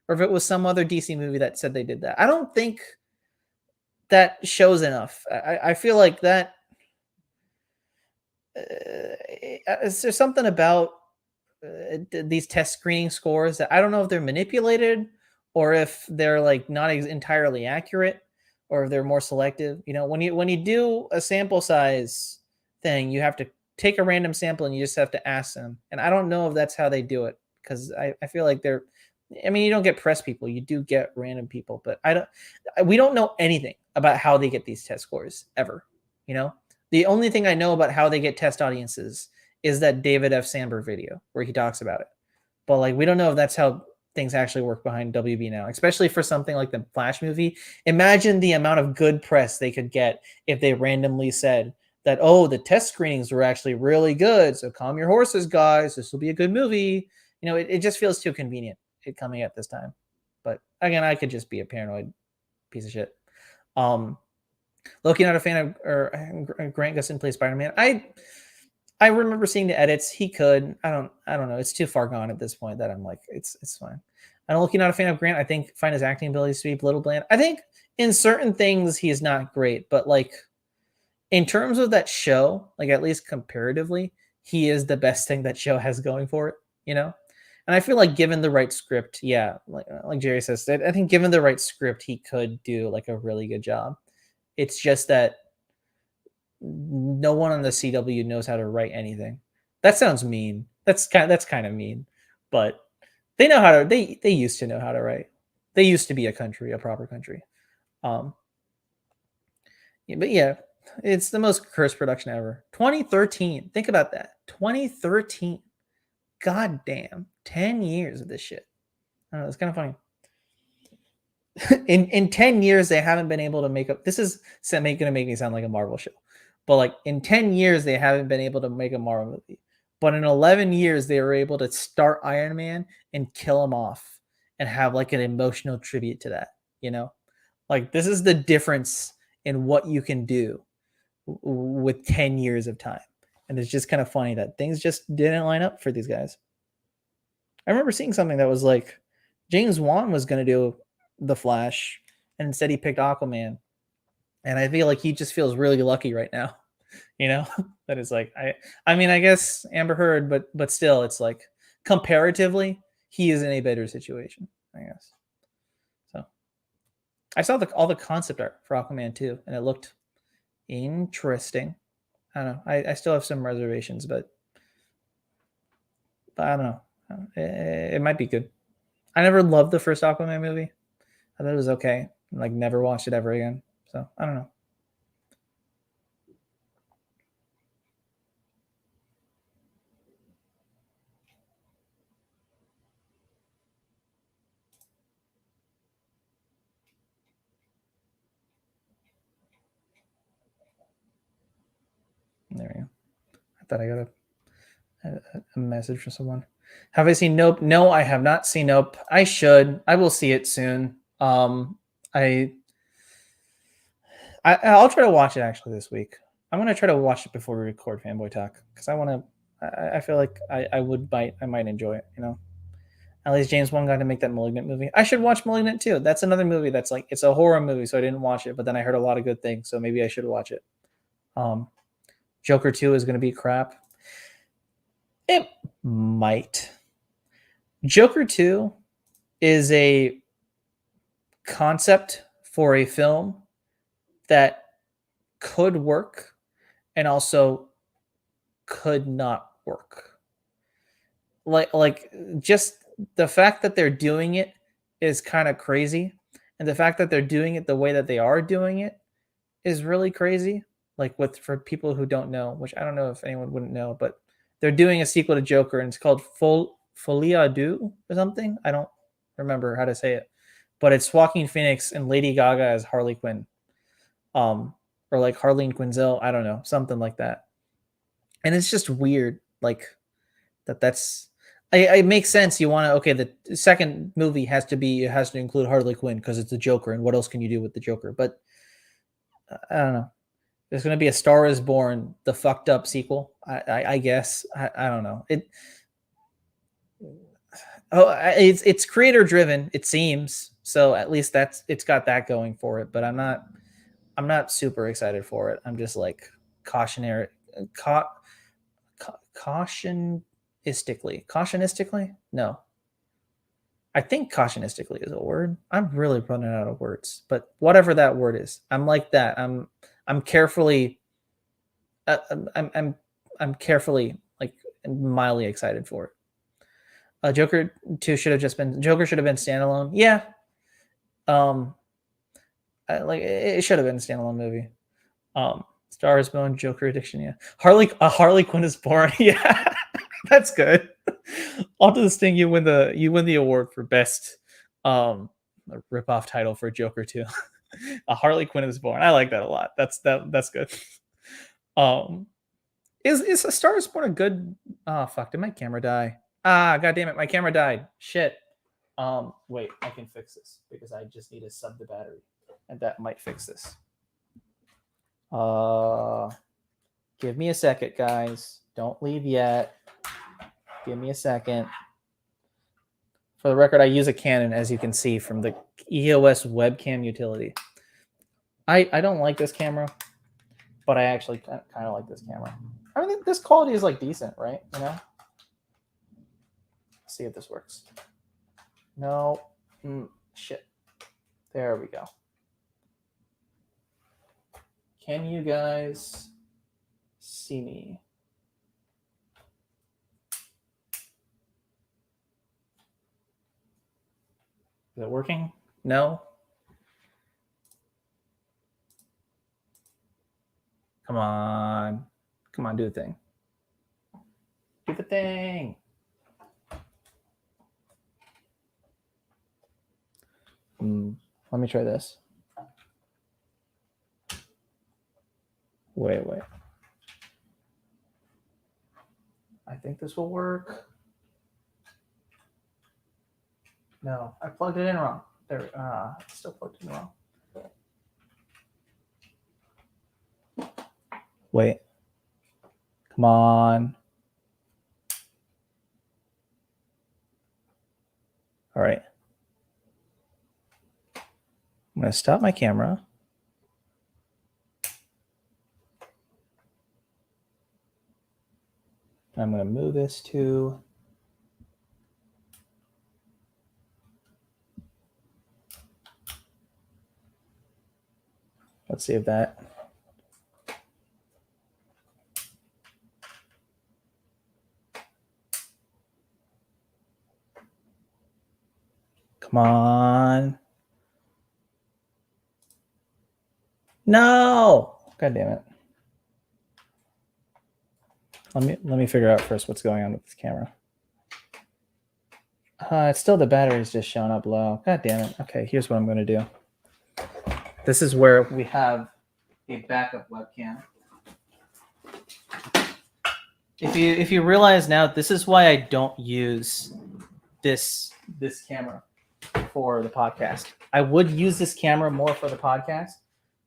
or if it was some other DC movie that said they did that. I don't think that shows enough. I feel like that. Is there something about these test screening scores that I don't know if they're manipulated or if they're like not entirely accurate or if they're more selective. You know, when you do a sample size thing, you have to take a random sample and you just have to ask them. And I don't know if that's how they do it because I feel like they're. I mean, you don't get press people, you do get random people, but we don't know anything about how they get these test scores ever. You know, the only thing I know about how they get test audiences is that David F. Sandberg video where he talks about it. But like we don't know if that's how things actually work behind WB now, especially for something like the Flash movie. Imagine the amount of good press they could get if they randomly said that, oh, the test screenings were actually really good. So calm your horses, guys. This will be a good movie. You know, it just feels too convenient it coming at this time. But again, I could just be a paranoid piece of shit. Um, Loki not a fan of or Grant Gustin plays Spider-Man. I remember seeing the edits. He could. I don't know. It's too far gone at this point that I'm like, it's fine. I don't Loki not a fan of Grant. I think find his acting abilities to be a little bland. I think in certain things he's not great, but like in terms of that show, like at least comparatively, he is the best thing that show has going for it, you know? And I feel like given the right script, yeah, like Jerry says, I think given the right script, he could do like a really good job. It's just that no one on the CW knows how to write anything. That sounds mean. That's kind of mean, but they know how to. They used to know how to write. They used to be a country, a proper country. Um, but yeah, it's the most cursed production ever. 2013. Think about that. 2013. God damn. 10 years of this shit. I don't know. It's kind of funny. In 10 years, they haven't been able to make up. This is going to make me sound like a Marvel show. But like in 10 years, they haven't been able to make a Marvel movie. But in 11 years, they were able to start Iron Man and kill him off and have like an emotional tribute to that, you know? Like this is the difference in what you can do with 10 years of time. And it's just kind of funny that things just didn't line up for these guys. I remember seeing something that was like James Wan was going to do The Flash and instead he picked Aquaman. And I feel like he just feels really lucky right now, you know? That is like I mean, I guess Amber Heard, but still it's like comparatively he is in a better situation, I guess. So, I saw all the concept art for Aquaman too and it looked interesting. I don't know. I still have some reservations, but I don't know. It might be good. I never loved the first Aquaman movie. I thought it was okay. Like never watched it ever again. So I don't know. There we go. I thought I got a message from someone. Have I seen Nope? No, I have not seen Nope. I should. I will see it soon. I I'll try to watch it actually this week. I'm gonna try to watch it before we record Fanboy Talk because I want to. I feel like I would bite. I might enjoy it. You know. At least James Wan got to make that Malignant movie. I should watch Malignant too. That's another movie that's like it's a horror movie, so I didn't watch it. But then I heard a lot of good things, so maybe I should watch it. Um, Joker 2 is going to be crap. It might. Joker 2 is a concept for a film that could work and also could not work. Like just the fact that they're doing it is kind of crazy, and the fact that they're doing it the way that they are doing it is really crazy. Like with for people who don't know, which I don't know if anyone wouldn't know, but they're doing a sequel to Joker and it's called Folia Du or something. I don't remember how to say it, but it's Joaquin Phoenix and Lady Gaga as Harley Quinn, or like Harleen Quinzel. I don't know, something like that. And it's just weird, like that's. It makes sense. You want to okay. The second movie has to include Harley Quinn because it's the Joker, and what else can you do with the Joker? But I don't know. There's going to be a Star is Born, the fucked up sequel. I guess. I don't know. It's creator driven. It seems so. At least it's got that going for it. But I'm not super excited for it. I'm just like cautionary, cautionistically. No, I think cautionistically is a word. I'm really running out of words, but whatever that word is, I'm like that. I'm carefully uh, I'm, I'm I'm I'm carefully like mildly excited for it. Joker 2 should have just been Joker should have been standalone. Yeah. Um like it should have been a standalone movie. Star is Born, Joker addiction, yeah. Harley Quinn is born. Yeah. That's good. Onto this thing you win the award for best rip off title for Joker 2. A Harley Quinn is born. I like that a lot. That's good. Um is A Star is Born a good oh fuck, did my camera die? Ah, god damn it, my camera died. Shit. Wait, I can fix this because I just need to sub the battery. And that might fix this. Give me a second, guys. Don't leave yet. Give me a second. For the record, I use a Canon, as you can see from the EOS webcam utility. I don't like this camera, but I actually kind of like this camera. I mean, this quality is like decent, right? You know. Let's see if this works. No, shit. There we go. Can you guys see me? Is it working? No. Come on. Come on, do the thing. Do the thing. Let me try this. Wait. I think this will work. No, I plugged it in wrong. There, still plugged it in wrong. Wait. Come on. All right. I'm going to stop my camera. I'm going to move this to... Let's see if that... Come on. No! God damn it. Let me figure out first what's going on with this camera. It's still the battery's just showing up low. God damn it. Okay, here's what I'm going to do. This is where we have a backup webcam. If you realize now, this is why I don't use this camera for the podcast. I would use this camera more for the podcast,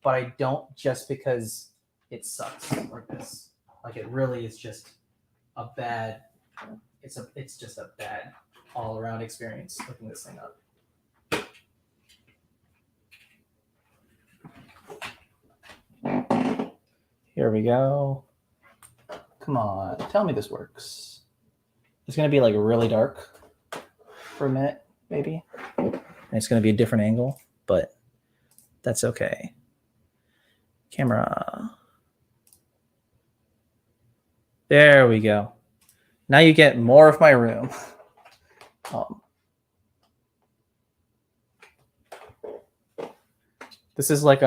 but I don't, just because it sucks like this. Like, it really is just a bad. It's just a bad all around experience looking this thing up. Here we go. Come on, tell me this works. It's gonna be like really dark for a minute, maybe. And it's gonna be a different angle, but that's okay. Camera. There we go. Now you get more of my room. This is like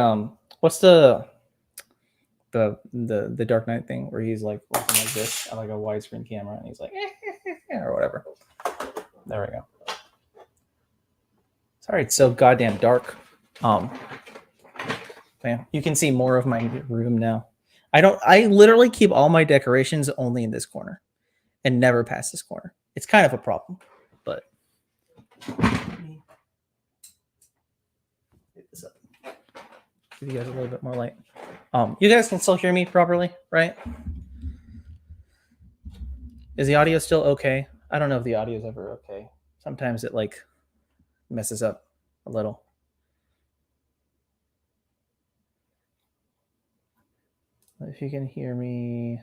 what's the Dark Knight thing where he's like looking like this at like a widescreen camera and he's like or whatever. There we go. Sorry, it's so goddamn dark. Man, you can see more of my room now. I literally keep all my decorations only in this corner and never past this corner. It's kind of a problem, but this up. Give you guys a little bit more light. You guys can still hear me properly, right? Is the audio still okay? I don't know if the audio is ever okay. Sometimes it like messes up a little. If you can hear me.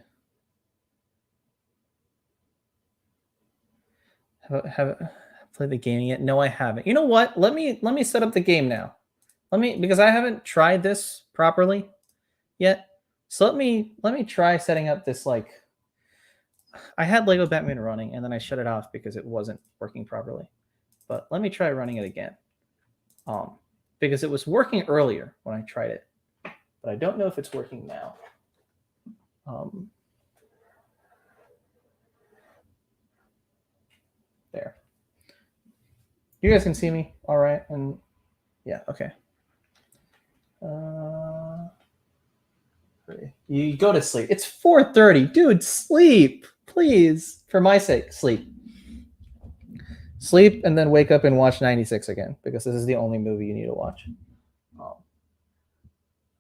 Have played the game yet? No, I haven't. You know what? Let me set up the game now. Because I haven't tried this properly yet. So let me try setting up this, like, I had Lego Batman running and then I shut it off because it wasn't working properly. But let me try running it again. Because it was working earlier when I tried it. But I don't know if it's working now. There. You guys can see me all right? And yeah, okay. You go to sleep. It's 4:30. Dude, sleep. Please. For my sake, sleep. Sleep and then wake up and watch 96 again, because this is the only movie you need to watch.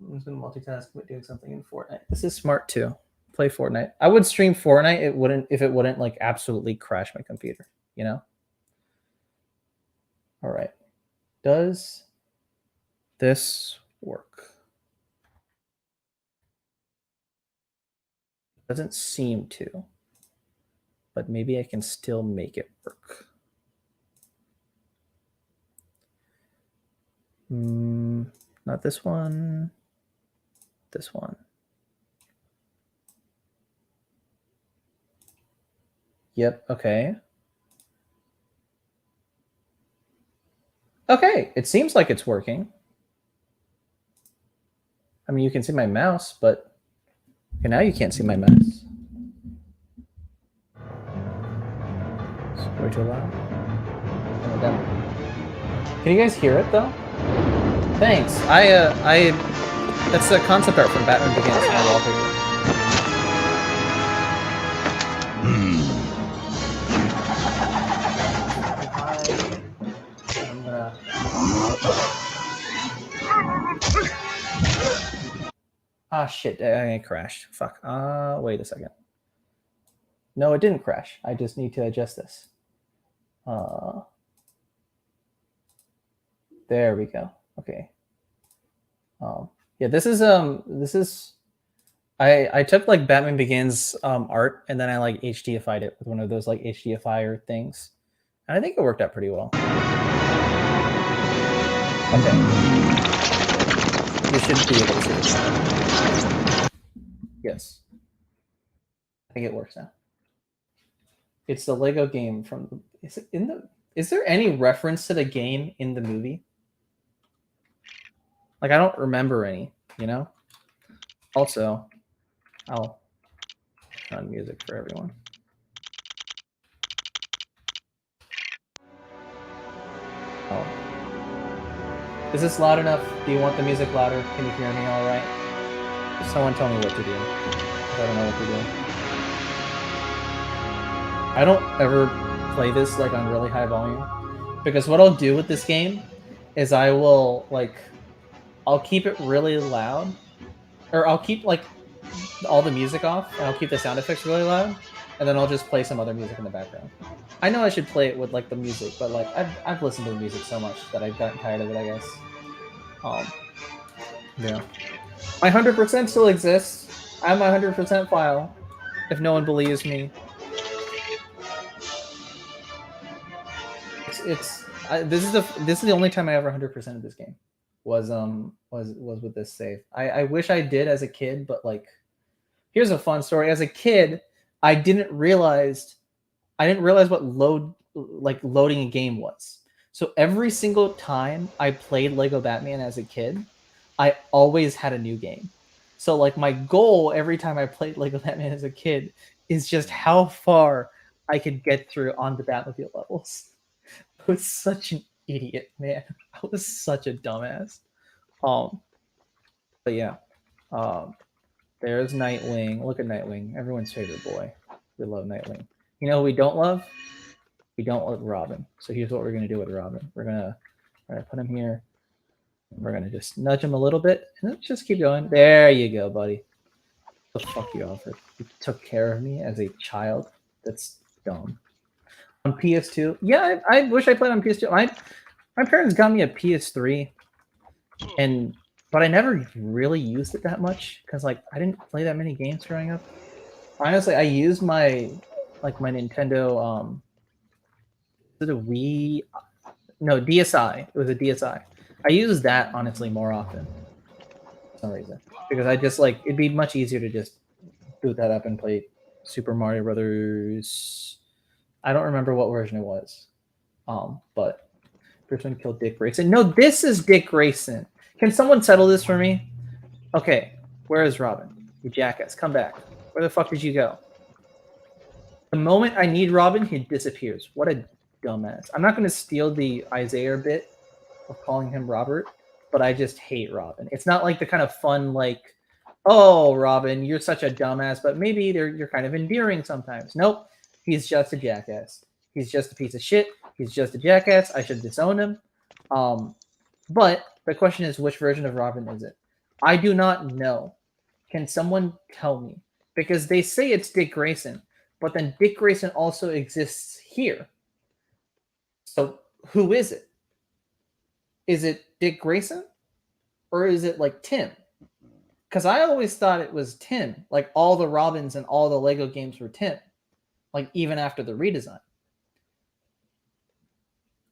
I'm just gonna multitask but doing something in Fortnite. This is smart too. Play Fortnite. I would stream Fortnite. It wouldn't if it wouldn't like absolutely crash my computer. You know. All right. Does this work? Doesn't seem to, but maybe I can still make it work. Not this one. This one. Yep. Okay. Okay. It seems like it's working. I mean, you can see my mouse, but okay, now you can't see my mouse. It's way too loud. Can you guys hear it though? Thanks. That's the concept art from Batman Begins. My wallpaper. I'm gonna. Ah, shit! I crashed. Fuck. Wait a second. No, it didn't crash. I just need to adjust this. There we go. Okay. Yeah, this is I took like Batman Begins art and then I like HDified it with one of those like HDifier things. And I think it worked out pretty well. Okay. You should be able to see this. Yes. I think it works now. It's the Lego game from is there any reference to the game in the movie? Like, I don't remember any, you know? Also, I'll turn on music for everyone. Oh. Is this loud enough? Do you want the music louder? Can you hear me all right? Someone tell me what to do. I don't know what to do. I don't ever play this like on really high volume because what I'll do with this game is I will like I'll keep it really loud, or I'll keep like all the music off, and I'll keep the sound effects really loud, and then I'll just play some other music in the background. I know I should play it with like the music, but like I've listened to the music so much that I've gotten tired of it, I guess. Yeah. My 100% still exists. I have my 100% file. If no one believes me, this is the only time I ever 100% of this game. Was with this save. I wish I did as a kid, but like, here's a fun story. As a kid, I didn't realize what loading a game was. So every single time I played Lego Batman as a kid, I always had a new game. So like my goal every time I played Lego Batman as a kid is just how far I could get through on the Batmobile levels. I was such an idiot, man. I was such a dumbass. But yeah. There's Nightwing. Look at Nightwing. Everyone's favorite boy. We love Nightwing. You know who we don't love? We don't love Robin. So here's what we're gonna do with Robin. We're gonna put him here. We're gonna just nudge him a little bit and let's just keep going. There you go, buddy. What the fuck you offered? You took care of me as a child. That's dumb. On PS2, yeah, I wish I played on PS2. My parents got me a PS3, but I never really used it that much because like I didn't play that many games growing up. Honestly, I used my Nintendo was it a Wii? No, DSi. It was a DSi. I used that honestly more often for some reason because I just like it'd be much easier to just boot that up and play Super Mario Brothers. I don't remember what version it was, but person killed Dick Grayson. No, this is Dick Grayson. Can someone settle this for me? Okay, where is Robin? You jackass, come back. Where the fuck did you go? The moment I need Robin, he disappears. What a dumbass. I'm not going to steal the Isaiah bit of calling him Robert, but I just hate Robin. It's not like the kind of fun, like, oh, Robin, you're such a dumbass, but maybe you're kind of endearing sometimes. Nope, he's just a jackass. He's just a piece of shit. He's just a jackass. I should disown him. But the question is, which version of Robin is it? I do not know. Can someone tell me? Because they say it's Dick Grayson, but then Dick Grayson also exists here. So who is it? Is it Dick Grayson? Or is it like Tim? Because I always thought it was Tim. Like all the Robins and all the Lego games were Tim. Like even after the redesign.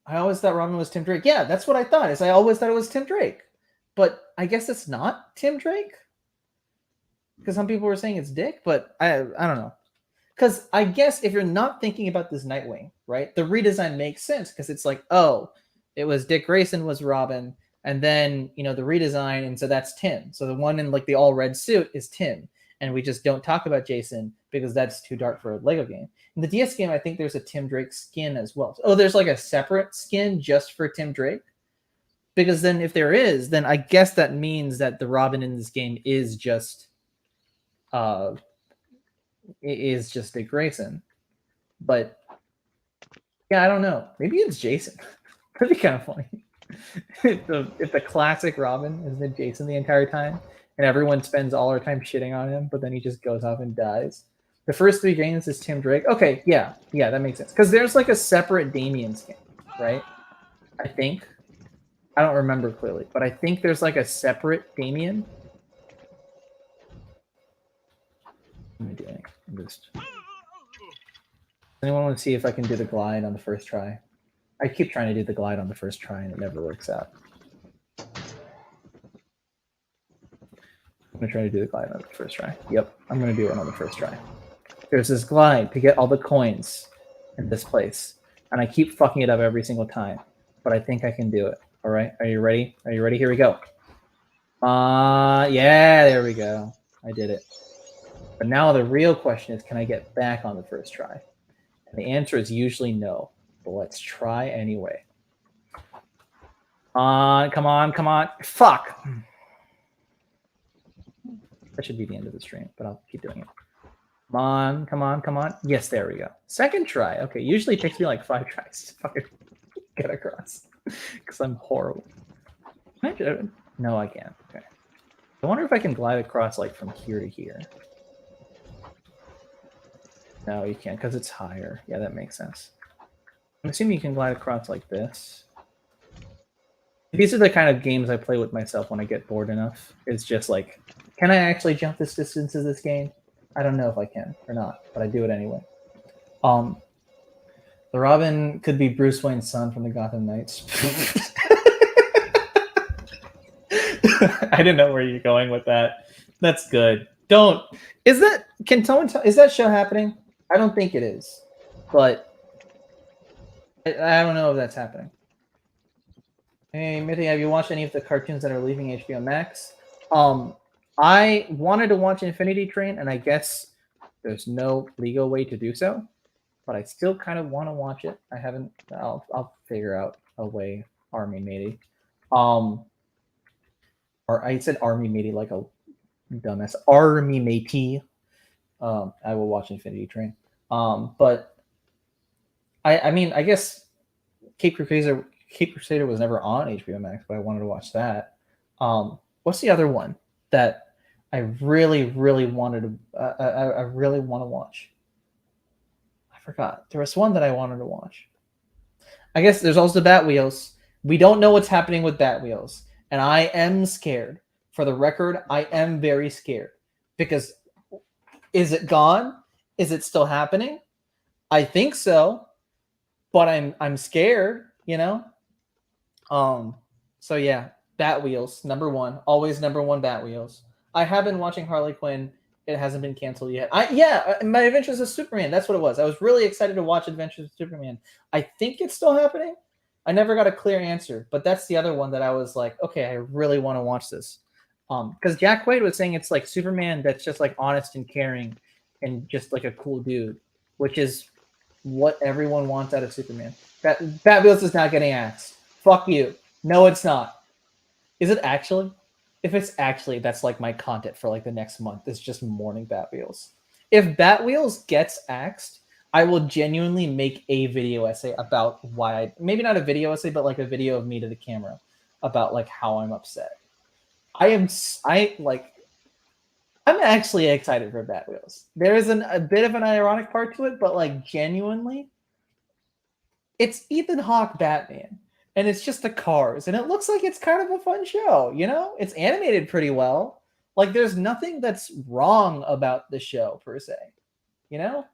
I always thought Robin was Tim Drake. Yeah, that's what I thought. Is I always thought it was Tim Drake. But I guess it's not Tim Drake. Because some people were saying it's Dick, but I don't know. Because I guess if you're not thinking about this Nightwing, right, the redesign makes sense because it's like, oh, it was Dick Grayson was Robin, and then the redesign, and so that's Tim. So the one in like the all red suit is Tim, and we just don't talk about Jason because that's too dark for a Lego game. In the DS game, I think there's a Tim Drake skin as well. Oh, there's like a separate skin just for Tim Drake. Because then if there is, then I guess that means that the Robin in this game is just Dick Grayson. But yeah, I don't know. Maybe it's Jason. That'd be kind of funny. if the classic Robin has been Jason the entire time, and everyone spends all our time shitting on him, but then he just goes off and dies. The first 3 games is Tim Drake. Okay, yeah, that makes sense. Because there's like a separate Damien skin, right? I think. I don't remember clearly, but I think there's like a separate Damien. What am I doing? Anyone want to see if I can do the glide on the first try? I keep trying to do the glide on the first try and it never works out. I'm going to try to do the glide on the first try. Yep, I'm going to do it on the first try. There's this glide to get all the coins in this place. And I keep fucking it up every single time. But I think I can do it. All right, are you ready? Are you ready? Here we go. Yeah, there we go. I did it. But now the real question is, can I get back on the first try? And the answer is usually no. But let's try anyway. Come on. Fuck. That should be the end of the stream, but I'll keep doing it. Come on. Yes, there we go. Second try. Okay, usually it takes me like 5 tries to fucking get across. Because I'm horrible. No, I can't. Okay. I wonder if I can glide across like from here to here. No, you can't because it's higher. Yeah, that makes sense. I'm assuming you can glide across like this. These are the kind of games I play with myself when I get bored enough. It's just like, can I actually jump this distance in this game? I don't know if I can or not, but I do it anyway. The Robin could be Bruce Wayne's son from the Gotham Knights. I didn't know where you're going with that. That's good. Can someone tell, is that show happening? I don't think it is, but I don't know if that's happening. Hey, Mithy, have you watched any of the cartoons that are leaving HBO Max? I wanted to watch Infinity Train, and I guess there's no legal way to do so. But I still kind of want to watch it. I haven't. I'll figure out a way. Army matey, or I said army matey like a dumbass. Army matey. I will watch Infinity Train. But I mean, I guess Cape Crusader was never on HBO Max, but I wanted to watch that. What's the other one that I really wanted to? I really want to watch. Forgot. There was one that I wanted to watch. I guess there's also Bat Wheels. We don't know what's happening with Bat Wheels, and I am scared. For the record, I am very scared because is it gone? Is it still happening? I think so, but I'm scared. So yeah, Bat Wheels number 1, always number 1. Bat Wheels. I have been watching Harley Quinn. It hasn't been canceled yet. My Adventures of Superman. That's what it was. I was really excited to watch Adventures of Superman. I think it's still happening. I never got a clear answer, but that's the other one that I was like, okay, I really want to watch this. Because Jack Quaid was saying it's like Superman that's just like honest and caring and just like a cool dude, which is what everyone wants out of Superman. Bat Wheels is not getting axed. Fuck you. No, it's not. Is it actually? If it's actually, that's like my content for like the next month. It's just mourning Bat Wheels. If Bat Wheels gets axed, I will genuinely make a video essay about why maybe not a video essay, but like a video of me to the camera about like how I'm upset. I'm actually excited for Batwheels. There is a bit of an ironic part to it, but like genuinely, it's Ethan Hawke Batman, and it's just the cars, and it looks like it's kind of a fun show. You know, it's animated pretty well. Like, there's nothing that's wrong about the show per se. You know,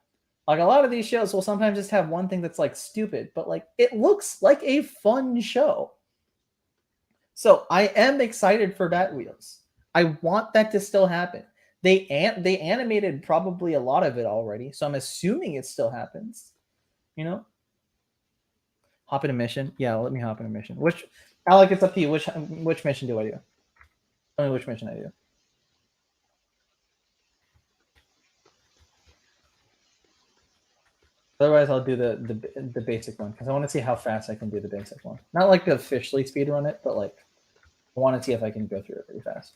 like a lot of these shows will sometimes just have one thing that's like stupid, but like it looks like a fun show. So I am excited for Batwheels. I want that to still happen. They animated probably a lot of it already, so I'm assuming it still happens. You know, hop in a mission. Yeah, let me hop in a mission. Which, Alec, it's up to you. Which mission do I do? Tell me which mission I do. Otherwise, I'll do the basic one because I want to see how fast I can do the basic one. Not like to officially speed run it, but like I want to see if I can go through it pretty fast.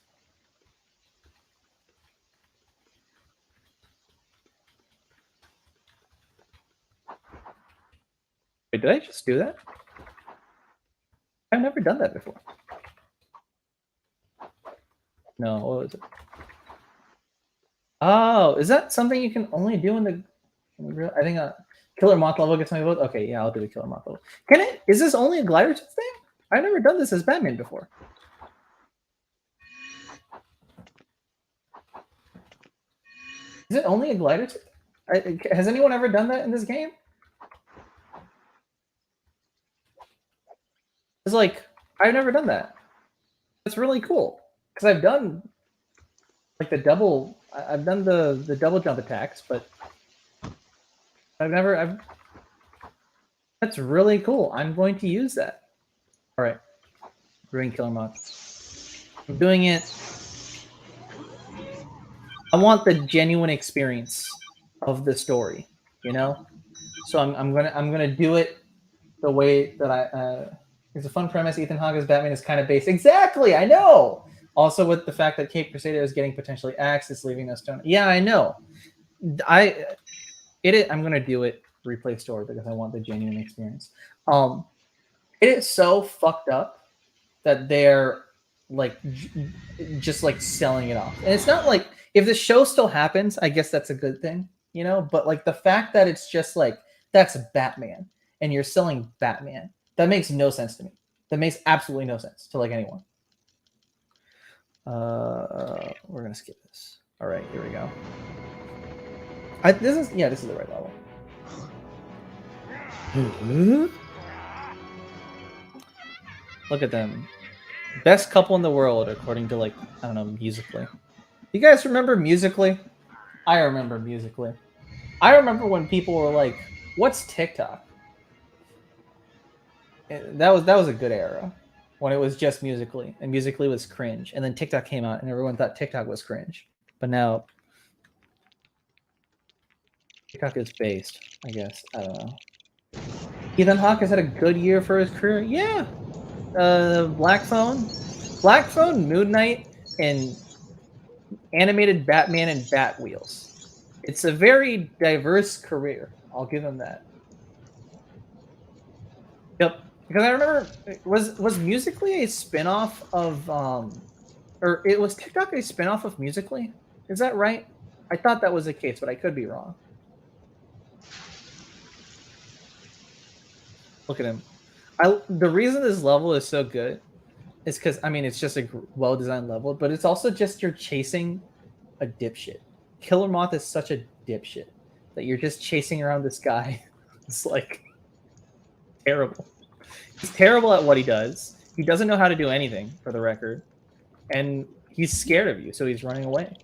Wait, did I just do that? I've never done that before. No, what was it? Oh, is that something you can only do in the I think Killer Moth level gets my vote. Okay, yeah, I'll do the Killer Moth level. Can it? Is this only a glider tooth thing? I've never done this as Batman before. Is it only a glider tooth? Has anyone ever done that in this game? It's like I've never done that. That's really cool because I've done like the double. I've done the double jump attacks, but I've. That's really cool. I'm going to use that. All right, doing Killer Moth. I'm doing it. I want the genuine experience of the story, you know. So I'm gonna do it the way that I. It's a fun premise. Ethan Hawke's Batman is kind of based. Exactly, I know. Also, with the fact that Cape Crusader is getting potentially axed, it's leaving us stone. Yeah, I know. I'm gonna do it. Replay story because I want the genuine experience. It is so fucked up that they're like just like selling it off, and it's not like if the show still happens, I guess that's a good thing, you know. But like the fact that it's just like that's Batman, and you're selling Batman, that makes no sense to me. That makes absolutely no sense to like anyone. We're gonna skip this. All right, here we go. This is the right level. Look at them. Best couple in the world, according to like, I don't know, Musically. You guys remember Musically? I remember Musically. I remember when people were like, what's TikTok? That was a good era when it was just Musically, and Musically was cringe. And then TikTok came out and everyone thought TikTok was cringe. But now TikTok is based, I guess. I don't know. Ethan Hawke has had a good year for his career. Yeah. Black Phone, Moon Knight, and animated Batman and Batwheels. It's a very diverse career. I'll give him that. Yep. Because I remember, was Musically a spinoff of or it was TikTok a spinoff of Musically? Is that right? I thought that was the case, but I could be wrong. Look at him. The reason this level is so good is because I mean it's just a well-designed level, but it's also just you're chasing a dipshit. Killer Moth is such a dipshit that you're just chasing around this guy. It's like terrible. He's terrible at what he does. He doesn't know how to do anything, for the record, and he's scared of you, so he's running away.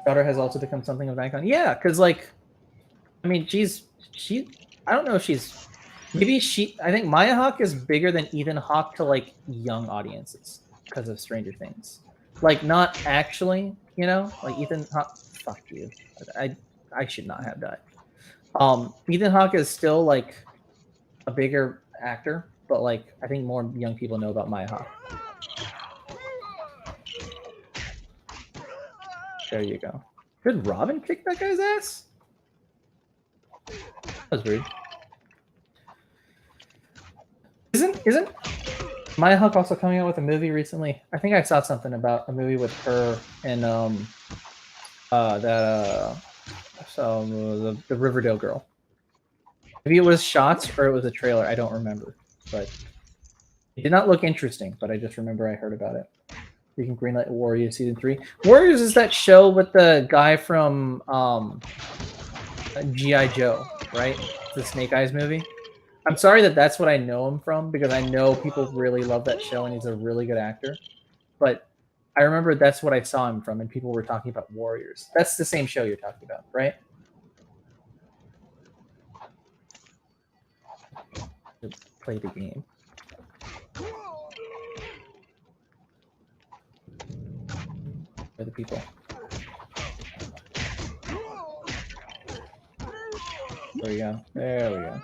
Daughter has also become something of an icon. Yeah, because like, I mean, I don't know if she's. Maybe I think Maya Hawke is bigger than Ethan Hawke to like young audiences because of Stranger Things. Like not actually, you know, like Ethan Hawke. Fuck you. I should not have died. Ethan Hawke is still like a bigger actor, but like I think more young people know about Maya Hawke. There you go. Did Robin kick that guy's ass? That was weird. Isn't Maya Hawke also coming out with a movie recently. I think I saw something about a movie with her and the Riverdale girl. Maybe it was shots or it was a trailer. I don't remember, but it did not look interesting. But I just remember I heard about it. You can greenlight Warriors season 3. Warriors is that show with the guy from G.I. Joe, right? The Snake Eyes movie. I'm sorry that that's what I know him from because I know people really love that show and he's a really good actor. But I remember that's what I saw him from, and people were talking about Warriors. That's the same show you're talking about, right? Play the game. For the people. There we go. There we go.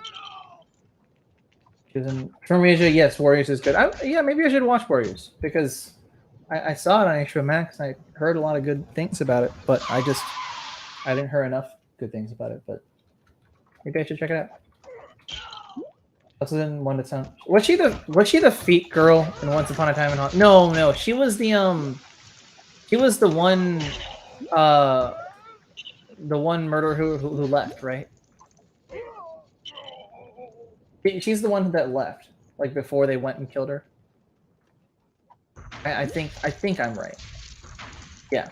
From Asia, yes, Warriors is good. Yeah, maybe I should watch Warriors because I saw it on HBO Max. And I heard a lot of good things about it, but I didn't hear enough good things about it. But maybe I should check it out. Also, then one that sound was she the feet girl in Once Upon a Time in Hollywood? No, she was the one the one murderer who left, right? She's the one that left, like before they went and killed her. I think I'm right. Yeah.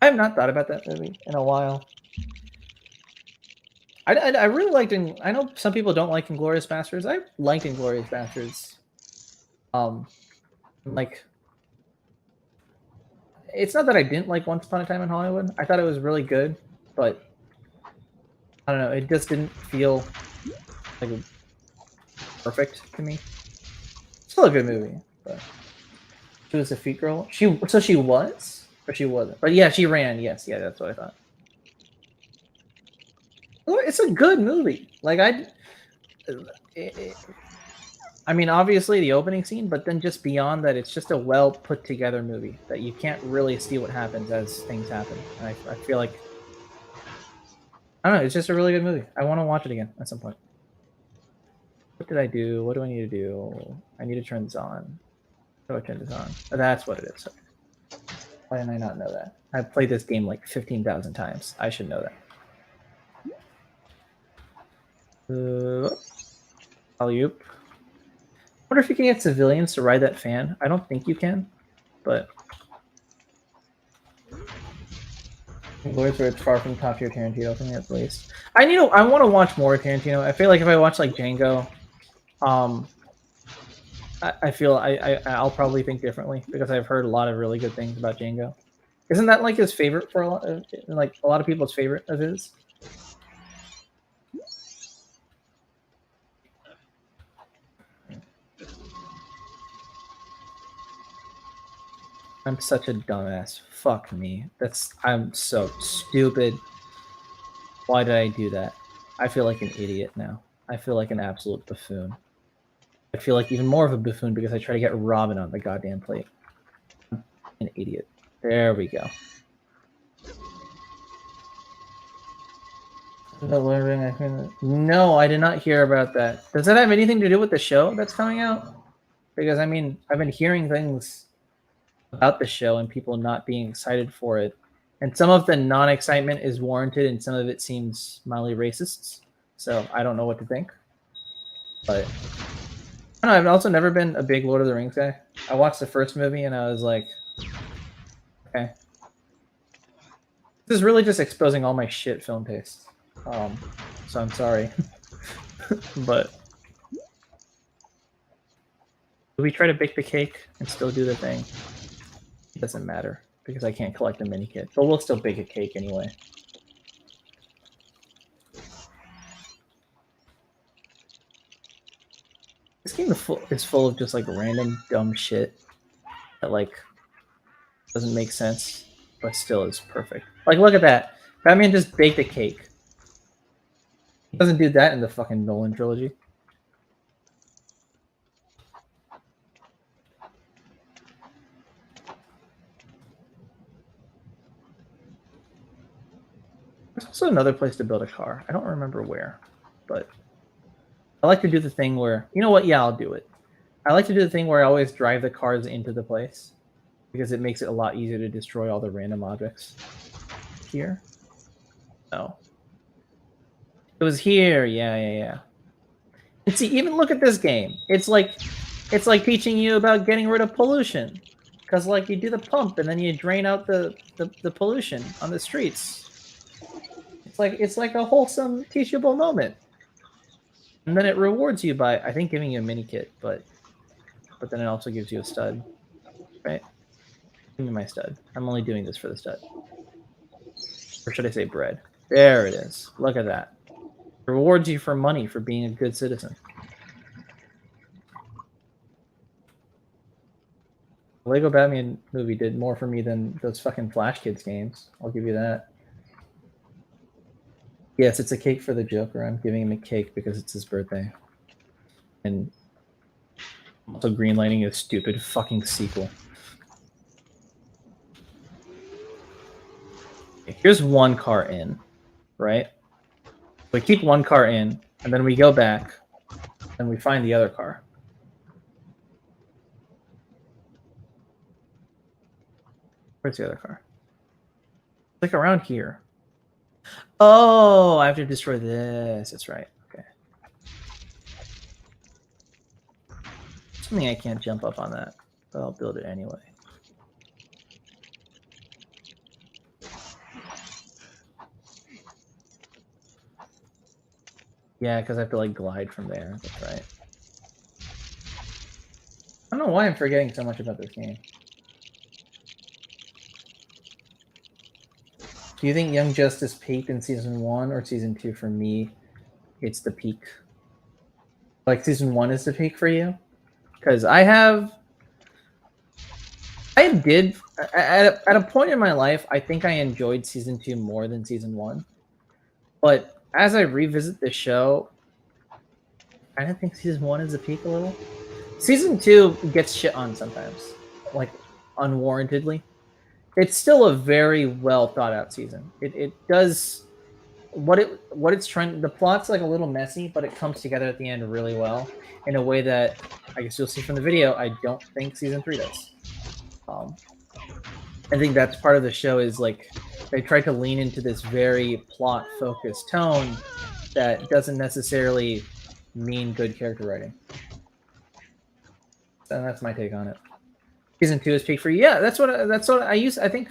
I have not thought about that movie in a while. I really liked I know some people don't like Inglourious Basterds. I liked Inglourious Basterds. Like, it's not that I didn't like Once Upon a Time in Hollywood. I thought it was really good, but I don't know. It just didn't feel like perfect to me. Still a good movie, but she was a feet girl. She was, or she wasn't. But yeah, she ran. Yes, yeah, that's what I thought. It's a good movie. Like I mean, obviously the opening scene, but then just beyond that, it's just a well put together movie that you can't really see what happens as things happen. And I feel like I don't know. It's just a really good movie. I want to watch it again at some point. What did I do? What do I need to do? I need to turn this on. How do I turn this on? Oh, that's what it is. Why didn't I not know that? I've played this game like 15,000 times. I should know that. Alley-oop. I wonder if you can get civilians to ride that fan. I don't think you can, but Lords where it's far from top tier Tarantino for me at least. I want to watch more Tarantino. I feel like if I watch like Django, I feel I'll probably think differently because I've heard a lot of really good things about Django. Isn't that like his favorite for a lot of people's favorite of his? I'm such a dumbass. Fuck me. I'm so stupid. Why did I do that? I feel like an idiot now. I feel like an absolute buffoon. I feel like even more of a buffoon because I try to get Robin on the goddamn plate. I'm an idiot. There we go. No, I did not hear about that. Does that have anything to do with the show that's coming out? Because I mean, I've been hearing things about the show and people not being excited for it. And some of the non-excitement is warranted and some of it seems mildly racist. So I don't know what to think. But I don't know, I've also never been a big Lord of the Rings guy. I watched the first movie and I was like, okay. This is really just exposing all my shit film tastes. So I'm sorry. But do we try to bake the cake and still do the thing? It doesn't matter because I can't collect a mini kit, but we'll still bake a cake anyway. This game is full of just like random dumb shit that like doesn't make sense, but still is perfect. Like, look at that. Batman just baked a cake. He doesn't do that in the fucking Nolan trilogy. There's also another place to build a car. I don't remember where, but I like to do the thing where, you know what? Yeah, I'll do it. I like to do the thing where I always drive the cars into the place because it makes it a lot easier to destroy all the random objects. Here? No. It was here. Yeah. And see, even look at this game. It's like teaching you about getting rid of pollution. Because like you do the pump and then you drain out the pollution on the streets. It's like a wholesome, teachable moment. And then it rewards you by, I think, giving you a mini kit, but then it also gives you a stud, right? Give me my stud. I'm only doing this for the stud. Or should I say bread? There it is. Look at that. It rewards you for money for being a good citizen. The Lego Batman movie did more for me than those fucking Flash Kids games. I'll give you that. Yes, it's a cake for the Joker. I'm giving him a cake because it's his birthday. And also greenlighting a stupid fucking sequel. Okay, here's one car in, right? We keep one car in, and then we go back, and we find the other car. Where's the other car? It's like around here. Oh, I have to destroy this. That's right. Okay. Something I can't jump up on that, but I'll build it anyway. Yeah, because I have to like glide from there. That's right. I don't know why I'm forgetting so much about this game. Do you think Young Justice peaked in season 1 or season 2? For me, it's the peak. Like season 1 is the peak for you? Because I did at a point in my life, I think I enjoyed season 2 more than season 1. But as I revisit the show, I don't think season 1 is the peak a little. Season 2 gets shit on sometimes, like unwarrantedly. It's still a very well thought out season. It does what it's trying. The plot's like a little messy, but it comes together at the end really well in a way that I guess you'll see from the video. I don't think season 3 does. I think that's part of the show is like they try to lean into this very plot focused tone that doesn't necessarily mean good character writing. And that's my take on it. Season 2 is peak for you. Yeah, that's what I use. I think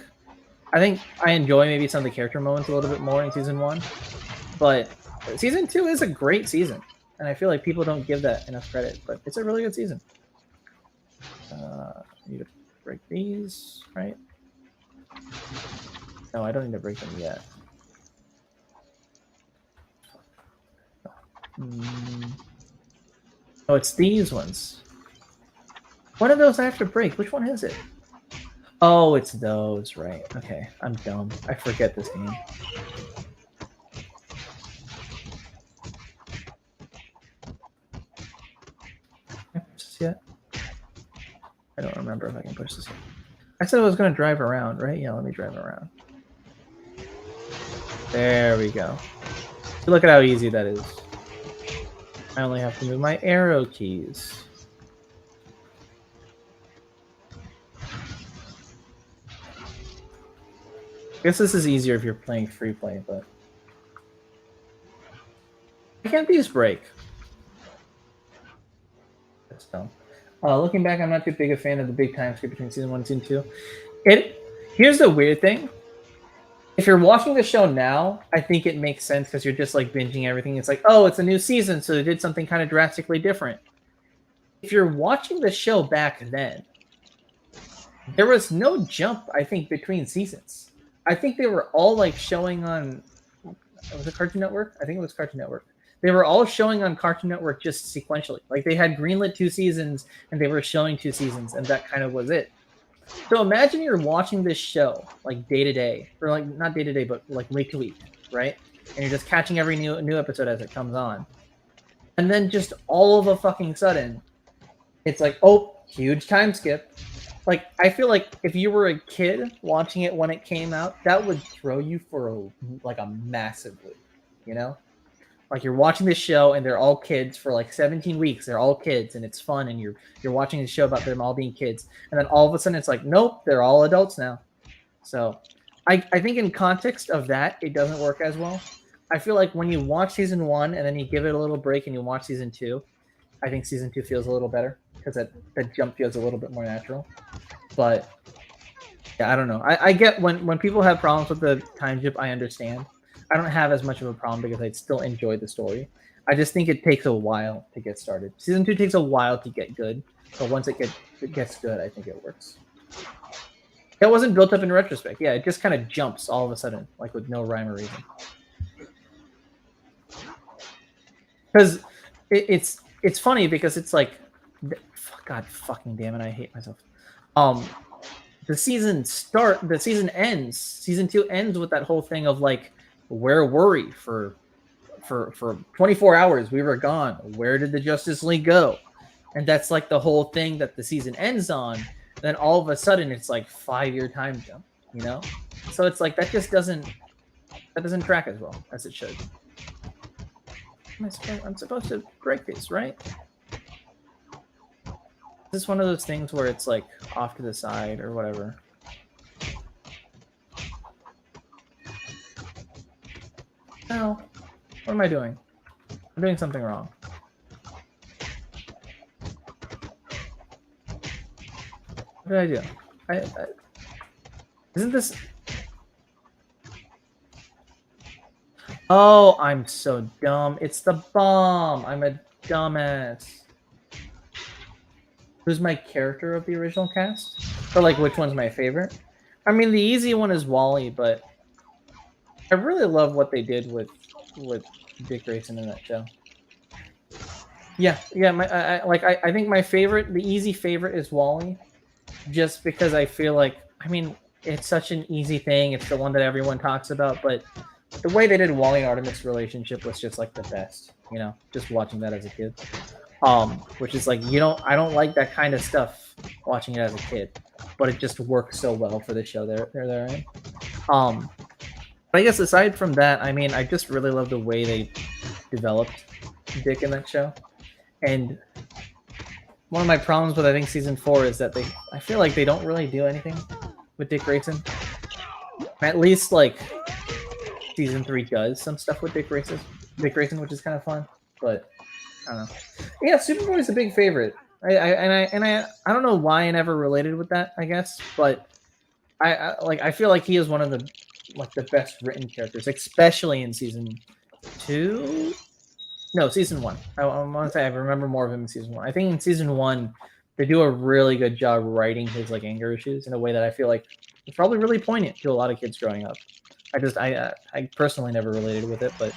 I enjoy maybe some of the character moments a little bit more in season 1, but season 2 is a great season, and I feel like people don't give that enough credit. But it's a really good season. Need to break these, right? No, I don't need to break them yet. Oh, it's these ones. One of those I have to break. Which one is it? Oh, it's those, right. Okay, I'm dumb. I forget this game. Can I push this yet? I don't remember if I can push this yet. I said I was going to drive around, right? Yeah, let me drive around. There we go. Look at how easy that is. I only have to move my arrow keys. I guess this is easier if you're playing free play, but why can't these break? That's dumb. Looking back, I'm not too big a fan of the big time skip between season 1 and season 2. Here's the weird thing. If you're watching the show now, I think it makes sense because you're just like binging everything. It's like, oh, it's a new season, so they did something kind of drastically different. If you're watching the show back then, there was no jump, I think, between seasons. I think they were all like showing on, was it Cartoon Network? I think it was Cartoon Network. They were all showing on Cartoon Network just sequentially. Like they had greenlit 2 seasons and they were showing 2 seasons, and that kind of was it. So imagine you're watching this show like day to day, or like not day to day, but like week to week, right? And you're just catching every new episode as it comes on, and then just all of a fucking sudden, it's like, oh, huge time skip. Like I feel like if you were a kid watching it when it came out, that would throw you for a massive loop, you know? Like you're watching this show and they're all kids for like 17 weeks. They're all kids and it's fun and you're watching the show about them all being kids. And then all of a sudden it's like, nope, they're all adults now. So I think in context of that, it doesn't work as well. I feel like when you watch season 1 and then you give it a little break and you watch season 2, I think season 2 feels a little better because that jump feels a little bit more natural. But yeah, I don't know. I get when people have problems with the time jump, I understand. I don't have as much of a problem because I still enjoy the story. I just think it takes a while to get started. Season 2 takes a while to get good, but once it gets good, I think it works. It wasn't built up in retrospect. Yeah, it just kind of jumps all of a sudden, like with no rhyme or reason. Because it's funny because it's like, God fucking damn it, I hate myself. The season ends. Season 2 ends with that whole thing of like, where were we for 24 hours? We were gone. Where did the Justice League go? And that's like the whole thing that the season ends on. Then all of a sudden it's like 5-year time jump, you know? So it's like that doesn't track as well as it should. I'm supposed to break this, right? This is one of those things where it's like off to the side or whatever. No. What am I doing? I'm doing something wrong. What did I do? Isn't this... Oh, I'm so dumb. It's the bomb. I'm a dumbass. Who's my character of the original cast? Or like which one's my favorite? I mean, the easy one is Wally, but I really love what they did with Dick Grayson in that show. Yeah. I think my favorite, the easy favorite, is Wally, just because I feel like, I mean, it's such an easy thing. It's the one that everyone talks about, but the way they did Wally and Artemis' relationship was just like the best. You know, just watching that as a kid. Which is like, I don't like that kind of stuff watching it as a kid, but it just works so well for the show they're in. But I guess aside from that, I mean, I just really love the way they developed Dick in that show. And one of my problems with, I think, season 4 is that I feel like they don't really do anything with Dick Grayson. At least like season 3 does some stuff with Dick Grayson, which is kind of fun, but I don't know. Yeah, Superboy's a big favorite. I don't know why I never related with that, I guess, but I feel like he is one of the best written characters, especially in season 2. No, season 1. I want to say I remember more of him in season 1. I think in season 1 they do a really good job writing his like anger issues in a way that I feel like is probably really poignant to a lot of kids growing up. I personally never related with it, but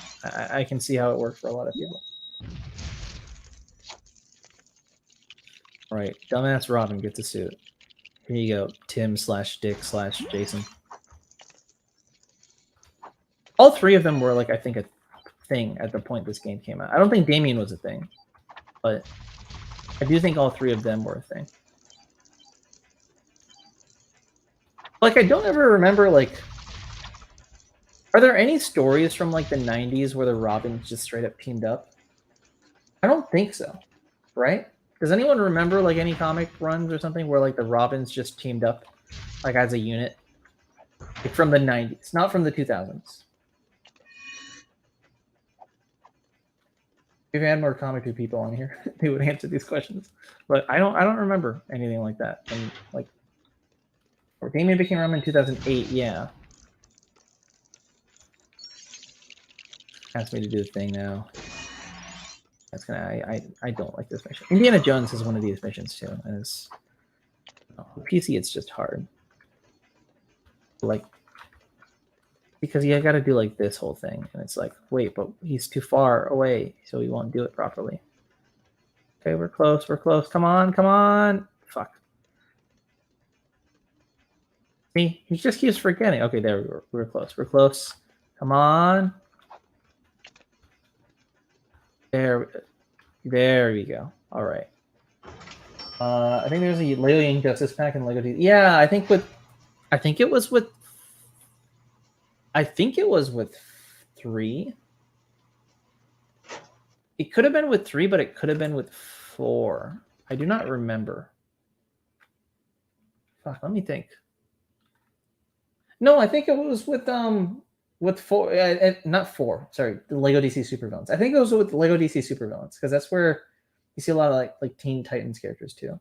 I can see how it worked for a lot of people. Right, dumbass Robin gets a suit. Here you go, Tim/Dick/Jason. All 3 of them were like, I think, a thing at the point this game came out. I don't think Damien was a thing, but I do think all 3 of them were a thing. Like, I don't ever remember, like, are there any stories from like the 90s where the Robins just straight up teamed up? I don't think so, right? Does anyone remember like any comic runs or something where like the Robins just teamed up like as a unit? Like from the 90s, not from the 2000s. If we had more comic book people on here, they would answer these questions. But I don't remember anything like that. And like, or Damien became Robin in 2008, yeah. Asked me to do a thing now. That's gonna. I don't like this mission. Indiana Jones is one of these missions too, and it's PC. It's just hard, like because you got to do like this whole thing, and it's like, wait, but he's too far away, so he won't do it properly. Okay, we're close. We're close. Come on, come on. Fuck. See, he just keeps forgetting. Okay, there we were. We're close. We're close. Come on. There we go. All right. I think there's a Lego Young Justice pack and Lego. Yeah, I think it was with 3. It could have been with 3, but it could have been with 4. I do not remember. Fuck, let me think. No, I think it was with 4, not 4. Sorry, the Lego DC Supervillains. I think it was with Lego DC Supervillains because that's where you see a lot of like Teen Titans characters too.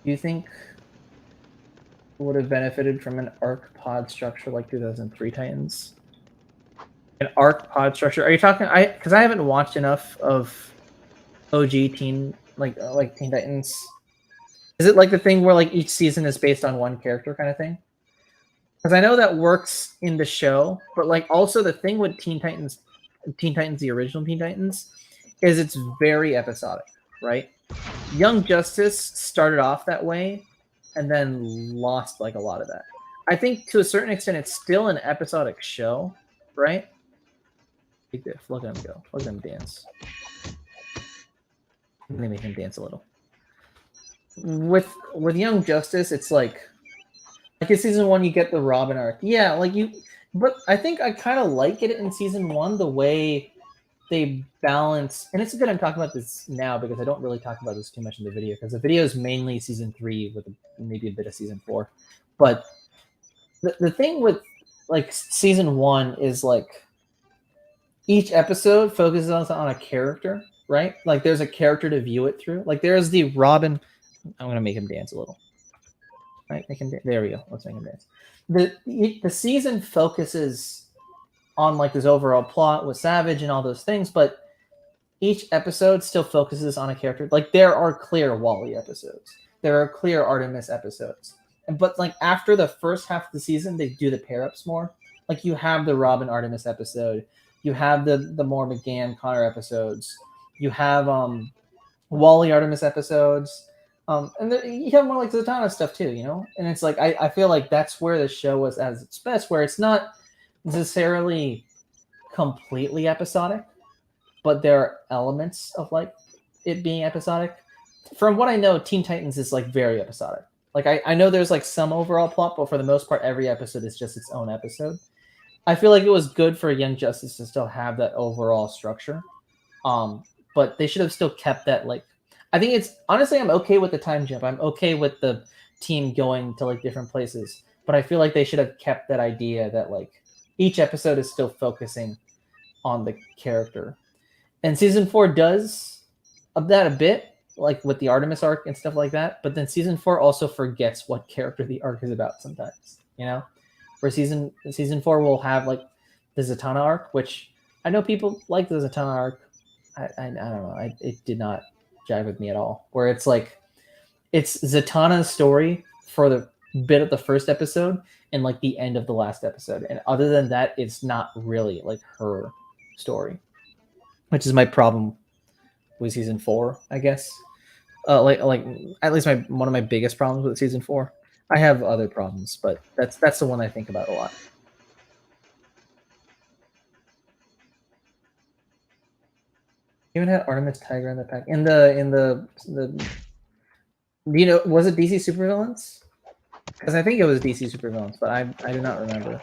Do you think would have benefited from an arc pod structure like 2003 Titans? An arc pod structure? Are you talking? Because I haven't watched enough of OG Teen like Teen Titans. Is it like the thing where like each season is based on one character kind of thing? Because I know that works in the show, but like also the thing with Teen Titans, the original Teen Titans, is it's very episodic, right? Young Justice started off that way and then lost like a lot of that. I think to a certain extent it's still an episodic show, right? Look at him go. Look at him dance. I'm gonna make him dance a little. With Young Justice, it's like in season 1 you get the Robin arc. Yeah, like but I think I kind of like it in season 1 the way they balance, and it's good I'm talking about this now because I don't really talk about this too much in the video because the video is mainly season 3 with maybe a bit of season 4. But the thing with like season 1 is like each episode focuses on a character, right? Like there's a character to view it through. Like there's the Robin. I'm gonna make him dance a little. Right, make him there we go. Let's make him dance. The season focuses on like this overall plot with Savage and all those things, but each episode still focuses on a character. Like there are clear Wally episodes, there are clear Artemis episodes, but like after the first half of the season, they do the pair ups more. Like you have the Robin Artemis episode, you have the more McGann Connor episodes, you have Wally Artemis episodes. And you have more like Zatanna stuff too, you know? And it's like, I feel like that's where the show was at its best, where it's not necessarily completely episodic, but there are elements of like it being episodic. From what I know, Teen Titans is like very episodic. Like I know there's like some overall plot, but for the most part, every episode is just its own episode. I feel like it was good for Young Justice to still have that overall structure. But they should have still kept that like, I think it's honestly I'm okay with the time jump. I'm okay with the team going to like different places, but I feel like they should have kept that idea that like each episode is still focusing on the character. And season 4 does of that a bit, like with the Artemis arc and stuff like that. But then season 4 also forgets what character the arc is about sometimes, you know? Where season 4 will have like the Zatanna arc, which I know people like the Zatanna arc. I don't know. It did not jive with me at all. Where it's like it's Zatanna's story for the bit of the first episode and like the end of the last episode, and other than that, it's not really like her story, which is my problem with season 4, I guess. Like at least one of my biggest problems with season 4. I have other problems, but that's the one I think about a lot. You even had Artemis Tiger in the pack in the. You know, was it DC Supervillains? Because I think it was DC Supervillains, but I do not remember.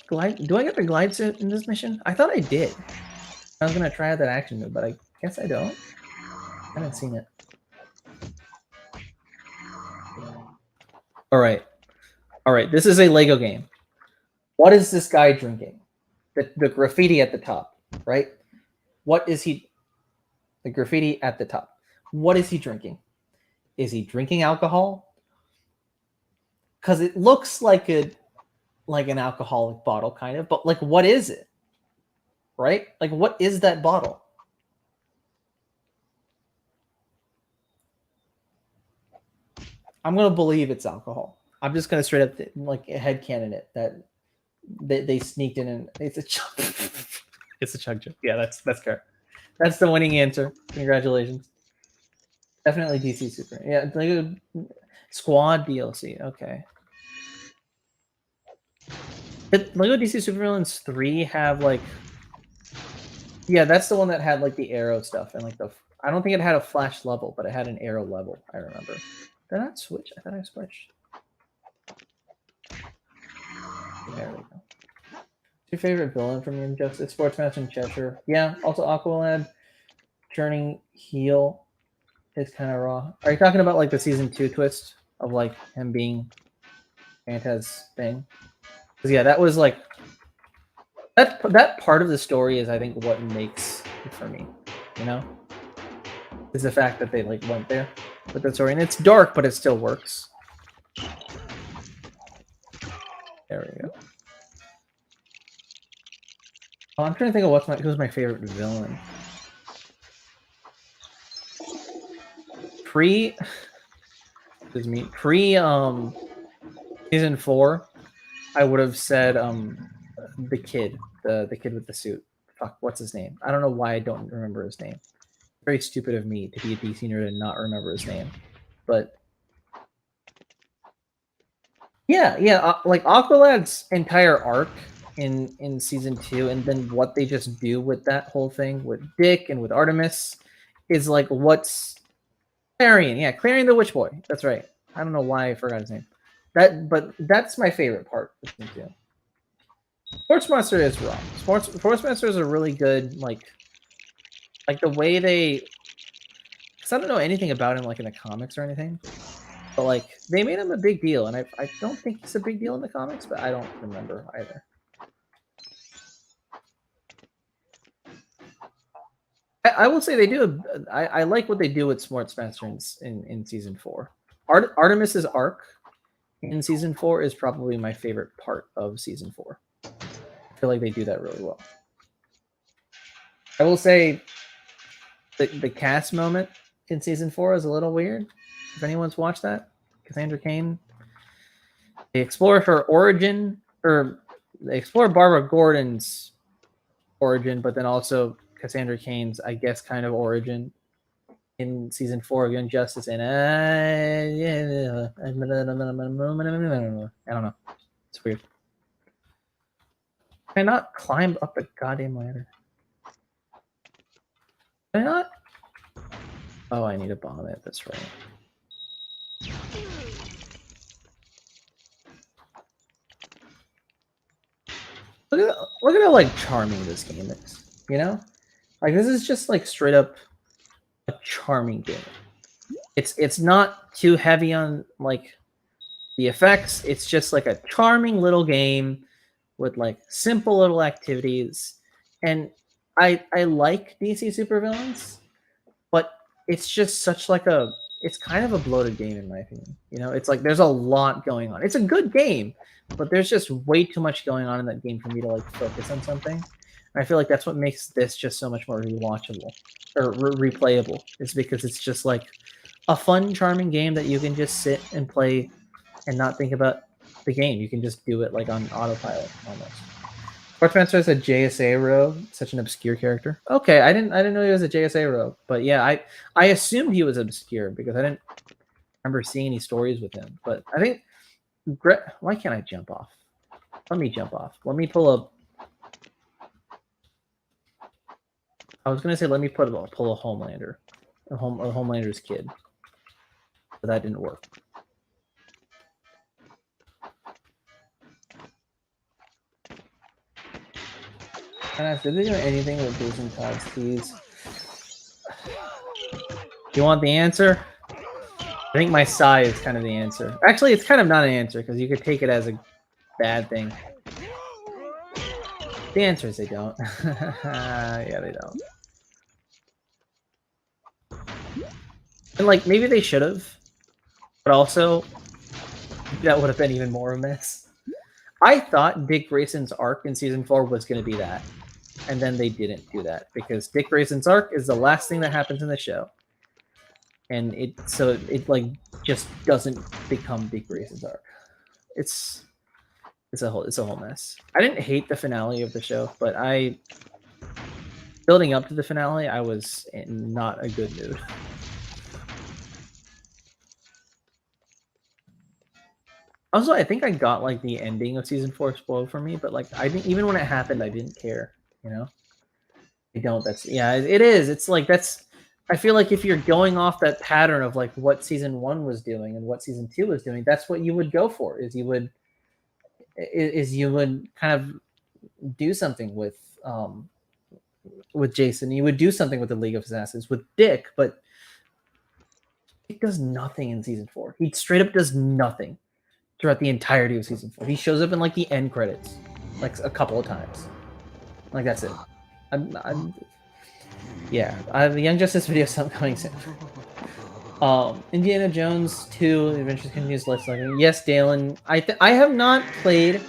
Do I get the glide suit in this mission? I thought I did. I was gonna try out that action move, but I guess I don't. I haven't seen it. All right. This is a Lego game. What is this guy drinking? The graffiti at the top, right? What is he? The graffiti at the top. What is he drinking? Is he drinking alcohol? Because it looks like an alcoholic bottle, kind of. But like, what is it? Right? Like, what is that bottle? I'm gonna believe it's alcohol. I'm just gonna straight up like headcanon it that they sneaked in and it's a chug. It's a chug. Yeah, that's correct. That's the winning answer. Congratulations. Definitely DC Super. Yeah, Lego Squad DLC. Okay. Did Lego DC Supervillains 3 have like? Yeah, that's the one that had like the arrow stuff and like the I don't think it had a flash level, but it had an arrow level. I remember. Did I not switch? I thought I switched. There we go. Your favorite villain from Injustice? Sportsmaster in Cheshire. Yeah. Also, Aqualad turning heel is kind of raw. Are you talking about like the season 2 twist of like him being Fanta's thing? Because yeah, that was like that part of the story is I think what makes it for me. You know, is the fact that they like went there with the story, and it's dark, but it still works. There we go. Oh, I'm trying to think of who's my favorite villain. Pre season 4, I would have said the kid with the suit. Fuck, what's his name? I don't know why I don't remember his name. Very stupid of me to be a DC nerd and not remember his name. But yeah, like Aqualad's entire arc in season 2, and then what they just do with that whole thing with Dick and with Artemis is like what's Clarion. Yeah, Clarion the Witch Boy. That's right. I don't know why I forgot his name. But that's my favorite part of season 2. Sportsmaster is wrong. Sportsmaster is a really good like the way they. Because I don't know anything about him like in the comics or anything, but like they made him a big deal, and I don't think he's a big deal in the comics, but I don't remember either. I will say they do. I like what they do with Sportsmaster in season 4. Artemis's arc in season 4 is probably my favorite part of season 4. I feel like they do that really well. I will say the cast moment in season 4 is a little weird. If anyone's watched that, Cassandra Cain, they explore her origin, or they explore Barbara Gordon's origin, but then also Cassandra Cain's, I guess, kind of origin in season 4 of Young Justice. And I don't know. It's weird. Can I not climb up the goddamn ladder? Can I not? Oh, I need to bomb it. That's right. Look at how like charming this game is. You know, like this is just like straight up a charming game. It's not too heavy on like the effects. It's just like a charming little game with like simple little activities. And I like DC supervillains, but it's just such like it's kind of a bloated game in my opinion. You know, it's like there's a lot going on. It's a good game, but there's just way too much going on in that game for me to like focus on something. And I feel like that's what makes this just so much more rewatchable or replayable. Is because it's just like a fun, charming game that you can just sit and play and not think about the game. You can just do it like on autopilot almost. Sportsmaster is a JSA rogue, such an obscure character. Okay, I didn't know he was a JSA rogue, but yeah, I assumed he was obscure because I didn't remember seeing any stories with him. But I think why can't I jump off? Let me jump off. Let me pull up. I was gonna say let me pull a Homelander, a Homelander's kid, but that didn't work. Did they do anything with Jason Todd's keys? You want the answer? I think my sigh is kind of the answer. Actually, it's kind of not an answer because you could take it as a bad thing. The answer is they don't. Yeah, they don't. And like maybe they should have, but also that would have been even more of a mess. I thought Dick Grayson's arc in season 4 was going to be that. And then they didn't do that because Dick Grayson's arc is the last thing that happens in the show, and it like just doesn't become Dick Grayson's arc. It's a whole mess. I didn't hate the finale of the show, but building up to the finale, I was in not a good mood. Also, I think I got like the ending of season 4 spoiled for me, but like I didn't, even when it happened, I didn't care. You know, I don't. That's yeah, it is. It's like that's I feel like if you're going off that pattern of like what season 1 was doing and what season 2 was doing, that's what you would go for. Is you would kind of do something with Jason. You would do something with the League of Assassins with Dick, but Dick does nothing in season 4. He straight up does nothing throughout the entirety of season 4. He shows up in like the end credits, like a couple of times. Like that's it. Yeah, I have a Young Justice video coming soon. Indiana Jones 2: The Adventures Continues. Let's like yes, Dalen. I have not played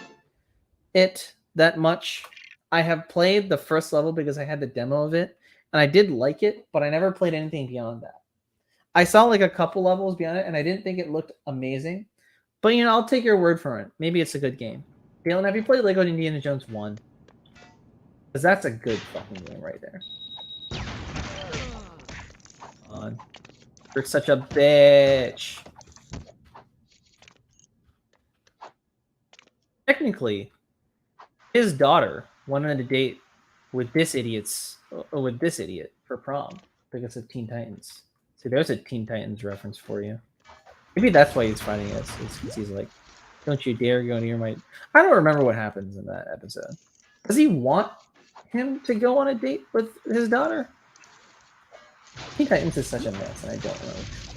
it that much. I have played the first level because I had the demo of it, and I did like it, but I never played anything beyond that. I saw like a couple levels beyond it, and I didn't think it looked amazing. But you know, I'll take your word for it. Maybe it's a good game. Dalen, have you played Lego Indiana Jones 1? Because that's a good fucking game right there. You're such a bitch. Technically, his daughter went on a date with this idiot for prom because of Teen Titans. See, there's a Teen Titans reference for you. Maybe that's why he's fighting us. Because he's like, "Don't you dare go near my." I don't remember what happens in that episode. Does he want him to go on a date with his daughter? Teen Titans is such a mess, and I don't know.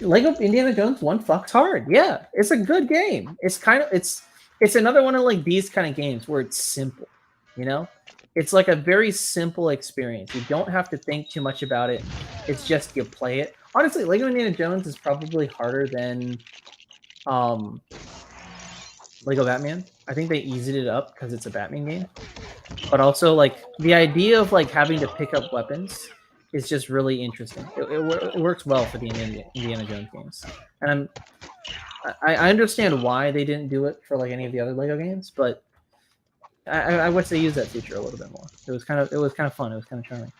Lego Indiana Jones 1 fucks hard. Yeah, it's a good game. It's another one of like these kind of games where it's simple, you know? It's like a very simple experience. You don't have to think too much about it. It's just you play it. Honestly, Lego Indiana Jones is probably harder than Lego Batman. I think they eased it up because it's a Batman game. But also, like, the idea of like having to pick up weapons is just really interesting. It works well for the Indiana Jones games, and I understand why they didn't do it for like any of the other Lego games, but I wish they used that feature a little bit more. It was kind of fun. It was kind of charming.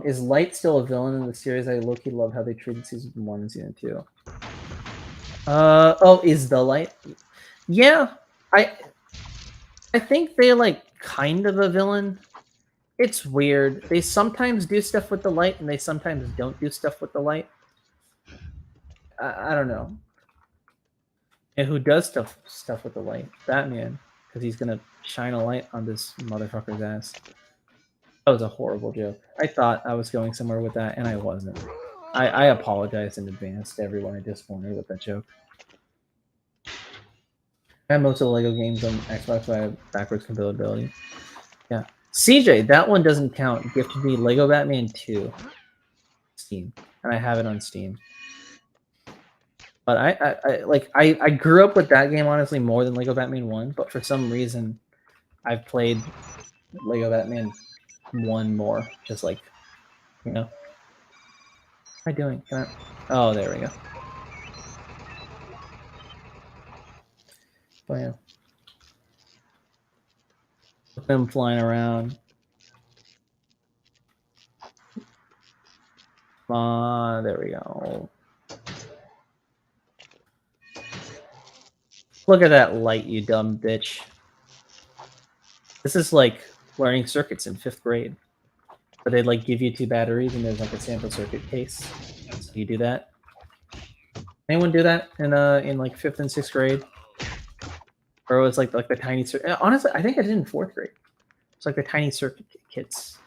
Is Light still a villain in the series? I low-key love how they treated season 1 and season 2. Is the Light? Yeah, I think they like kind of a villain. It's weird. They sometimes do stuff with the Light, and they sometimes don't do stuff with the Light. I don't know. And who does stuff with the Light? Batman, because he's gonna shine a light on this motherfucker's ass. That was a horrible joke. I thought I was going somewhere with that, and I wasn't. I apologize in advance to everyone I disappointed with that joke. I have most of the Lego games on Xbox, so I have backwards compatibility. Yeah. CJ, that one doesn't count. Gifted me Lego Batman 2. Steam. And I have it on Steam. But I grew up with that game, honestly, more than Lego Batman 1. But for some reason, I've played Lego Batman 1 more. Just like, you know. What am I doing? Oh, there we go. Oh, yeah. Them flying around. There we go. Look at that light, you dumb bitch. This is like learning circuits in 5th grade. But they'd like give you 2 batteries and there's like a sample circuit case. So you do that. Anyone do that in like 5th and 6th grade? Or it was like the tiny circuit. Honestly, I think I did in 4th grade. It's like the tiny circuit kits.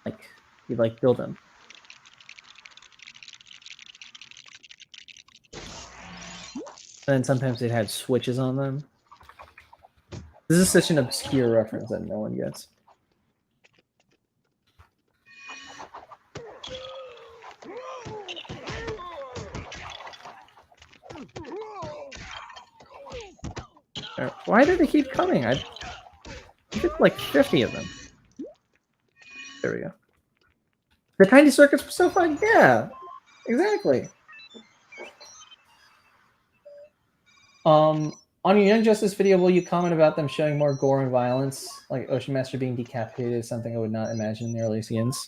Like you like build them. And then sometimes it had switches on them. This is such an obscure reference that no one gets. Why do they keep coming? I did like 50 of them. There we go. The tiny circuits were so fun. Yeah, exactly. On your Young Justice video, will you comment about them showing more gore and violence? Like Ocean Master being decapitated is something I would not imagine in the early scenes.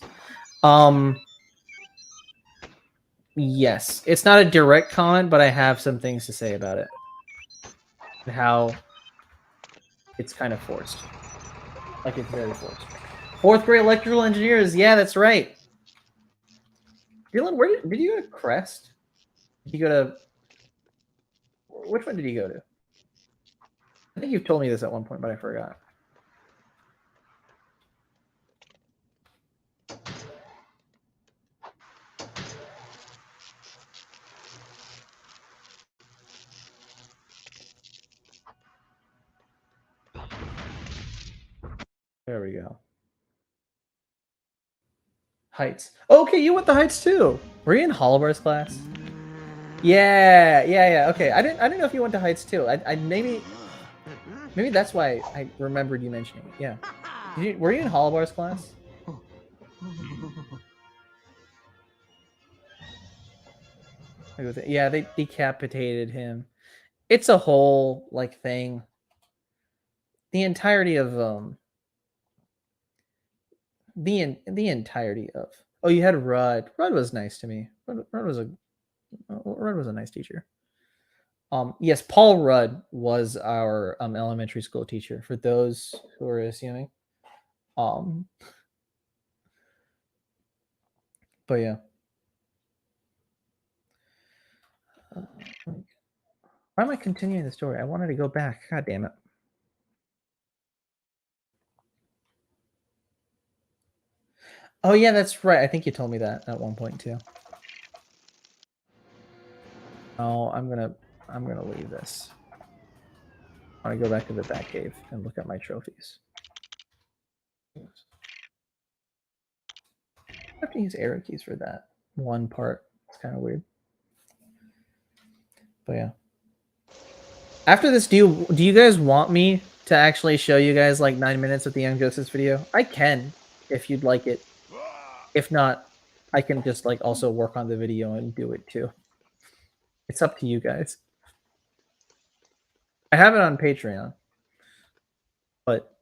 Yes. It's not a direct comment, but I have some things to say about it. How it's kind of forced. Like, it's very forced. 4th grade electrical engineers. Yeah, that's right. Dylan, where did you go to Crest? Did you go to which one did you go to? I think you've told me this at one point, but I forgot. There we go. Heights. Okay, you went to Heights too. Were you in Hollowbar's class? Yeah. Okay, I didn't know if you went to Heights too. I maybe that's why I remembered you mentioning it. Yeah. Were you in Hollowbar's class? Yeah, they decapitated him. It's a whole like thing. The entirety of the entirety of. Oh, you had Rudd. Rudd was nice to me. Rudd was a nice teacher. Yes, Paul Rudd was our elementary school teacher. For those who are assuming, but yeah. Why am I continuing the story? I wanted to go back. God damn it. Oh yeah, that's right. I think you told me that at one point too. Oh, I'm gonna leave this. I want to go back to the Batcave and look at my trophies. I have to use arrow keys for that one part. It's kind of weird. But yeah. After this, do you guys want me to actually show you guys like 9 minutes of the Young Justice video? I can, if you'd like it. If not, I can just like also work on the video and do it too. It's up to you guys. I have it on Patreon, but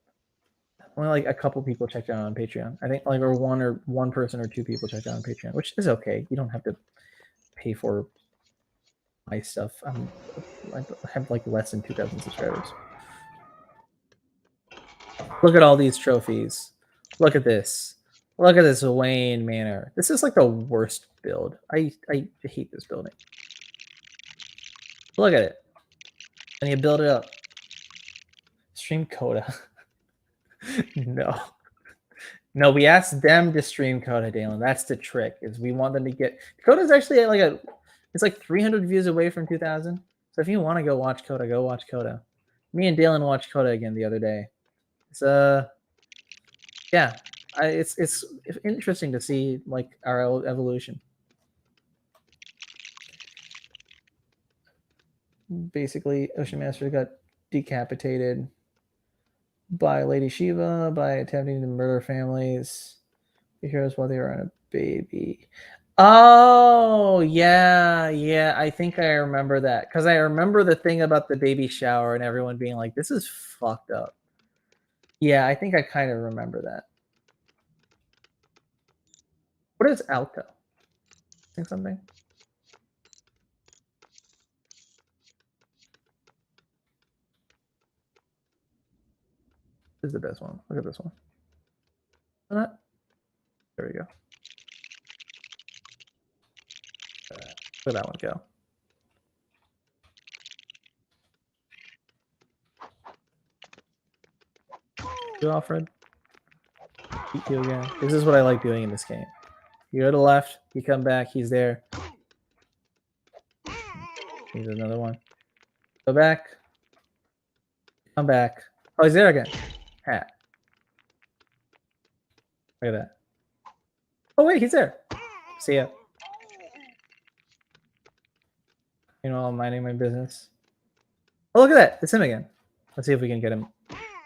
only like a couple people checked out on Patreon. I think like one person or two people checked out on Patreon, which is okay. You don't have to pay for my stuff. I have like less than 2,000 subscribers. Look at all these trophies. Look at this. Look at this Wayne Manor. This is like the worst build. I hate this building. Look at it. And you build it up. Stream Coda. No. No, we asked them to stream Coda, Dalen. That's the trick. Is we want them to get Coda's actually like it's like 300 views away from 2,000. So if you want to go watch Coda, go watch Coda. Me and Dalen watched Coda again the other day. It's yeah, it's interesting to see like our evolution. Basically, Ocean Master got decapitated by Lady Shiva by attempting to murder families. The heroes while they were on a baby. Oh yeah. I think I remember that because I remember the thing about the baby shower and everyone being like, "This is fucked up." Yeah, I think I kind of remember that. What is Alto? Think something. This is the best one. Look at this one. There we go. Where'd that one go? You, Alfred. Beat you again. This is what I like doing in this game. You go to the left, you come back, he's there. Here's another one. Go back. Come back. Oh, he's there again. Hat. Look at that. Oh, wait, he's there. See ya. You know, I'm minding my business. Oh, look at that. It's him again. Let's see if we can get him.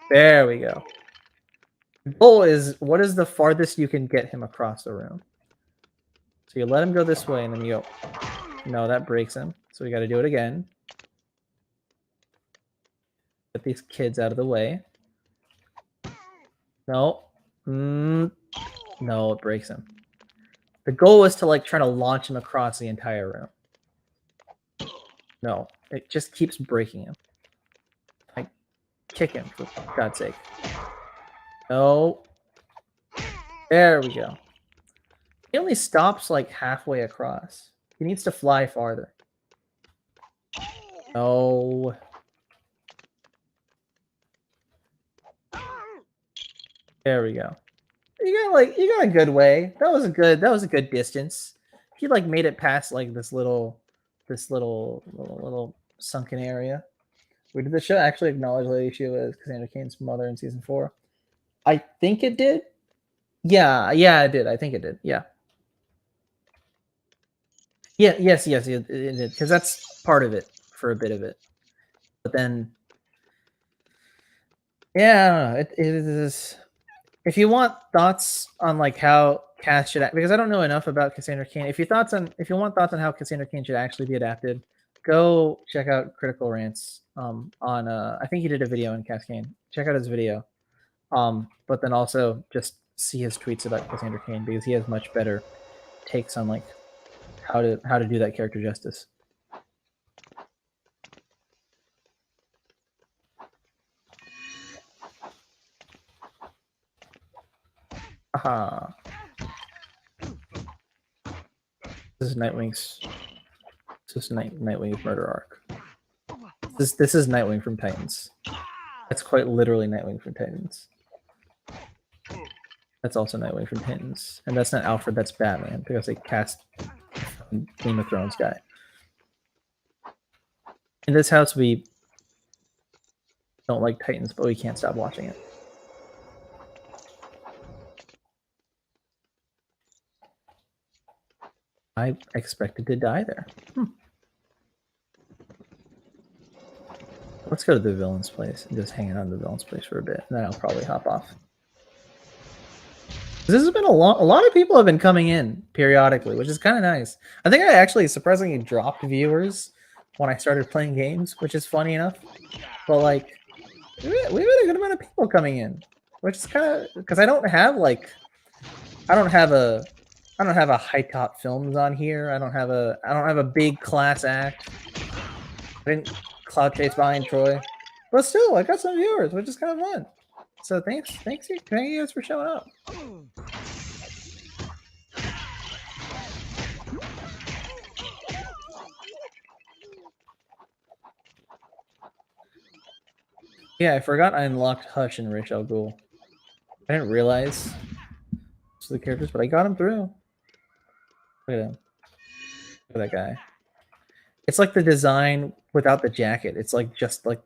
There we go. The goal is, what is the farthest you can get him across the room? So you let him go this way, and then you go. No, that breaks him. So we got to do it again. Get these kids out of the way. No. No, it breaks him. The goal is to like try to launch him across the entire room. No, it just keeps breaking him. Like, kick him, for God's sake. No. There we go. He only stops like halfway across. He needs to fly farther. Oh. There we go. You got a good way. That was a good distance. He like made it past like this little sunken area. Did the show actually acknowledge Lady Shiva as Cassandra Cain's mother in season 4? I think it did. Yeah, it did. I think it did. Yeah. Yes, it did, because that's part of it for a bit of it. But then, yeah, it is. If you want thoughts on like how Cass should act, because I don't know enough about Cassandra Cain. If you want thoughts on how Cassandra Cain should actually be adapted, go check out Critical Rants on I think he did a video in Cass Cain. Check out his video. But then also just see his tweets about Cassandra Cain, because he has much better takes on like how to do that character justice. Aha. This is Nightwing's murder arc. This is Nightwing from Titans. That's quite literally Nightwing from Titans. That's also Nightwing from Titans. And that's not Alfred, that's Batman, because they cast Game of Thrones guy. In this house, we don't like Titans, but we can't stop watching it. I expected to die there. Let's go to the villain's place and just hang out in the villain's place for a bit, and then I'll probably hop off. This has been a lot of people have been coming in periodically, which is kind of nice. I think I actually surprisingly dropped viewers when I started playing games, which is funny enough. But like, we've had a good amount of people coming in, which is kind of because I don't have a high top films on here. I don't have a big class act. I didn't cloud chase behind Troy, but still, I got some viewers, which is kind of fun. So thanks you guys for showing up. Yeah, I forgot I unlocked Hush and Ra's al Ghul. I didn't realize the characters, but I got him through. Look at him. Look at that guy. It's like the design without the jacket. It's like just like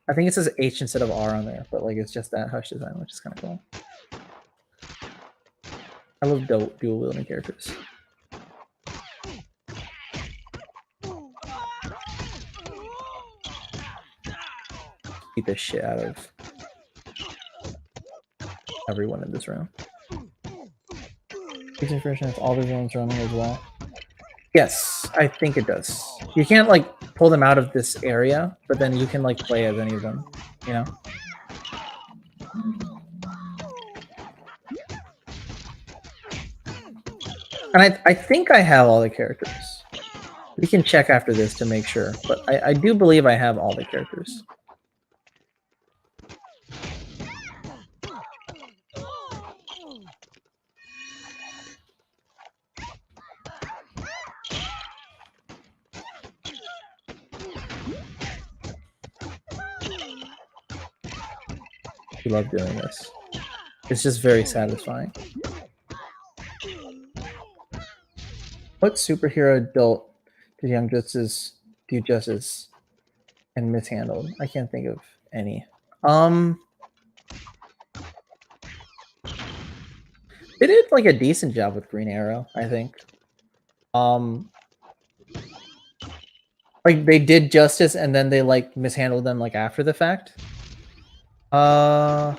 I think it says H instead of R on there, but like it's just that Hush design, which is kind of cool. I love dual wielding characters. Beat the shit out of everyone in this room. Feature version has all the villains running as well. Yes, I think it does. You can't like pull them out of this area, but then you can like play as any of them, you know? And I think I have all the characters. We can check after this to make sure, but I do believe I have all the characters. I love doing this. It's just very satisfying. What superhero adult did Young Justice do justice and mishandled? I can't think of any. They did like a decent job with Green Arrow, I think. Like they did justice and then they like mishandled them like after the fact. I'm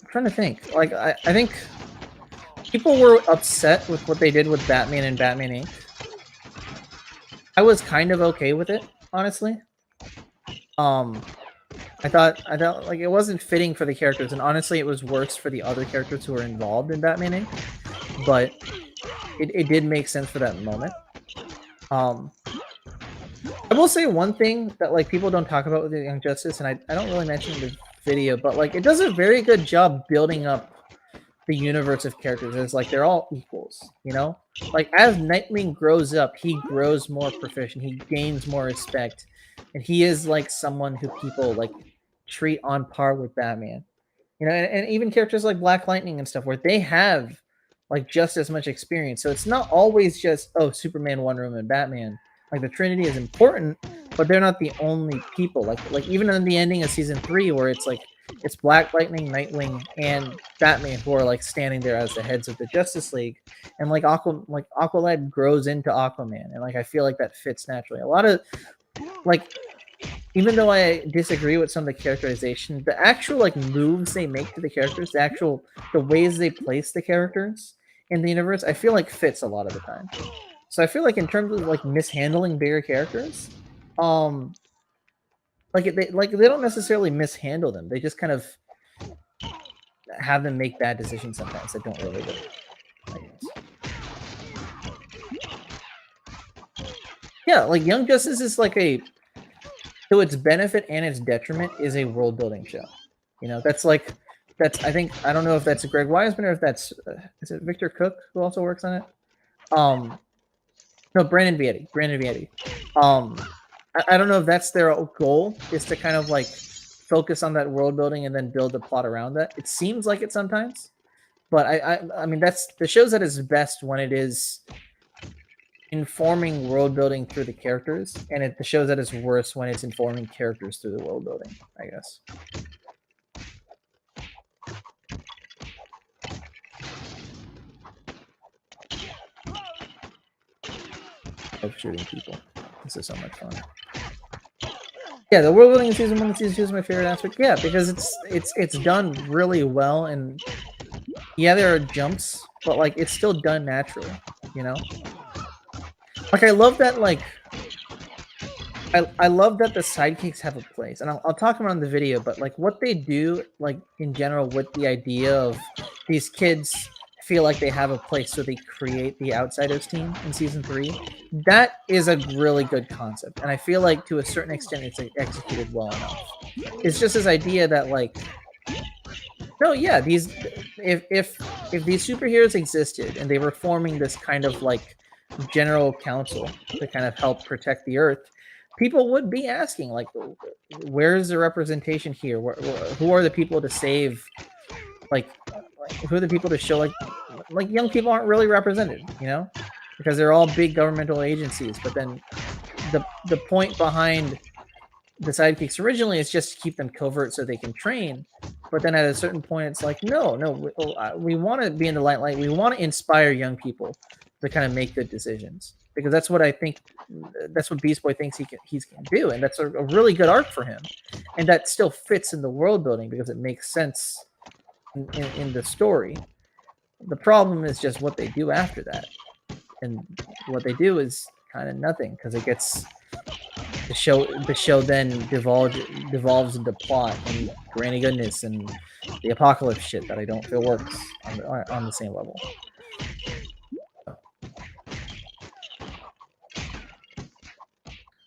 trying to think. Like I think people were upset with what they did with Batman and Batman Inc. I was kind of okay with it, honestly. I thought like it wasn't fitting for the characters, and honestly it was worse for the other characters who were involved in Batman Inc. But it did make sense for that moment. I will say one thing that like people don't talk about with the Young Justice, and I don't really mention it video, but like it does a very good job building up the universe of characters. It's like they're all equals, you know? Like as Nightwing grows up, he grows more proficient, he gains more respect, and he is like someone who people like treat on par with Batman. You know, and even characters like Black Lightning and stuff where they have like just as much experience. So it's not always just, oh, Superman, Wonder Woman, Batman. Like the Trinity is important, but they're not the only people. Like even in the ending of season 3 where it's like it's Black Lightning, Nightwing, and Batman who are like standing there as the heads of the Justice League, and like Aqualad grows into Aquaman, and like I feel like that fits naturally. A lot of like, even though I disagree with some of the characterization, the actual like moves they make to the characters, the ways they place the characters in the universe, I feel like fits a lot of the time. So I feel like in terms of like mishandling bigger characters, like they don't necessarily mishandle them. They just kind of have them make bad decisions sometimes that don't really work, I guess. Yeah, like Young Justice is like to its benefit and its detriment, is a world building show. You know, that's I think, I don't know if that's Greg Wiseman or if that's is it Victor Cook who also works on it. No, Brandon Vietti. I don't know if that's their goal, is to kind of like focus on that world building and then build the plot around that. It seems like it sometimes, but I mean that's the show's at its best when it is informing world building through the characters, and the show's at its worst when it's informing characters through the world building, I guess. Of shooting people. This is so much fun. Yeah, the world building in season 1 and season 2 is my favorite aspect. Yeah, because it's done really well, and yeah, there are jumps, but like it's still done naturally, you know? Like I love that I love that the sidekicks have a place, and I'll talk about it in the video, but like what they do, like in general, with the idea of these kids feel like they have a place, so they create the Outsiders team in season 3. That is a really good concept, and I feel like to a certain extent it's executed well enough. It's just this idea that like, no, yeah, these if these superheroes existed and they were forming this kind of like general council to kind of help protect the Earth, people would be asking like, where's the representation here? Who are the people to save? Like who are the people to show like young people aren't really represented, you know, because they're all big governmental agencies. But then the point behind the sidekicks originally is just to keep them covert so they can train. But then at a certain point, it's like, no, we want to be in the limelight. We want to inspire young people to kind of make good decisions, because that's what I think. That's what Beast Boy thinks he can do, and that's a really good arc for him, and that still fits in the world building because it makes sense in the story. The problem is just what they do after that, and what they do is kind of nothing, because it gets the show then devolves into plot and granny goodness and the apocalypse shit that I don't feel works on the same level.